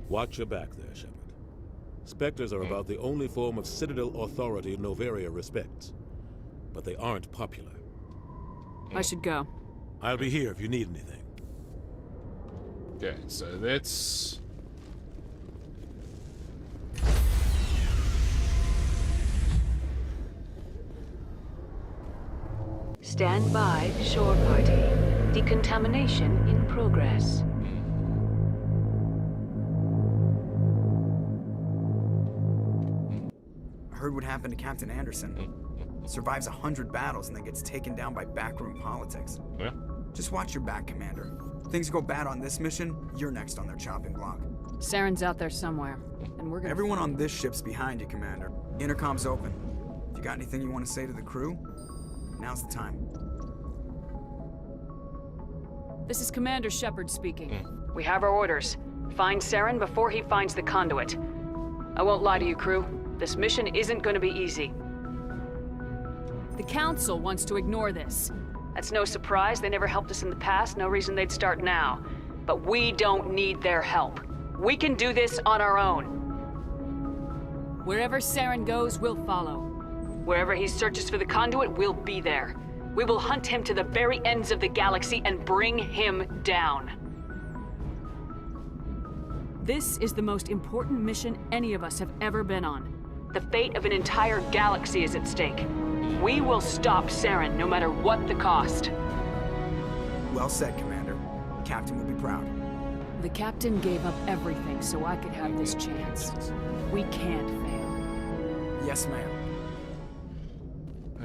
Watch your back there, Shepard. Spectres are about the only form of Citadel authority Novaria respects. But they aren't popular. I should go. I'll be here if you need anything. Okay, so that's... Stand by, shore party. Decontamination in progress. Heard what happened to Captain Anderson. Survives 100 battles and then gets taken down by backroom politics. Yeah. Just watch your back, Commander. Things go bad on this mission, you're next on their chopping block. Saren's out there somewhere, and we're gonna... Everyone on this ship's behind you, Commander. Intercom's open. If you got anything you want to say to the crew, now's the time. This is Commander Shepard speaking. We have our orders. Find Saren before he finds the conduit. I won't lie to you, crew. This mission isn't going to be easy. The Council wants to ignore this. That's no surprise. They never helped us in the past. No reason they'd start now. But we don't need their help. We can do this on our own. Wherever Saren goes, we'll follow. Wherever he searches for the conduit, we'll be there. We will hunt him to the very ends of the galaxy and bring him down. This is the most important mission any of us have ever been on. The fate of an entire galaxy is at stake. We will stop Saren, no matter what the cost. Well said, Commander. The Captain will be proud. The Captain gave up everything so I could have this chance. We can't fail. Yes, ma'am.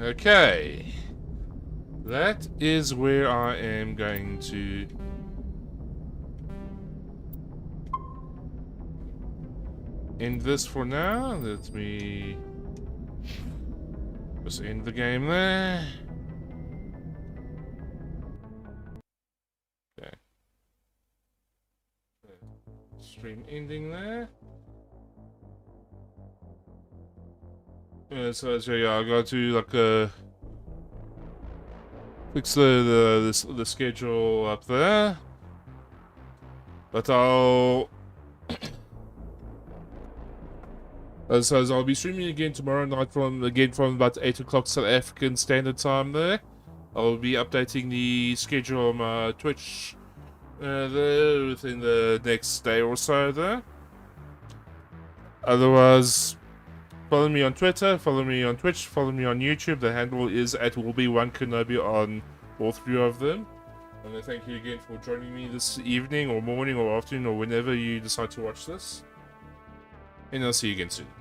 Okay. That is where I am going to... end this for now. Let me just end the game there. Okay. Stream ending there. So yeah, I got to like fix the schedule up there, but I'll so I'll be streaming again tomorrow night from about 8 o'clock South African Standard Time. There, I'll be updating the schedule on my Twitch there within the next day or so. There. Otherwise, follow me on Twitter, follow me on Twitch, follow me on YouTube. The handle is @willbe1kenobi on all three of them. And I thank you again for joining me this evening or morning or afternoon or whenever you decide to watch this. And I'll see you again soon.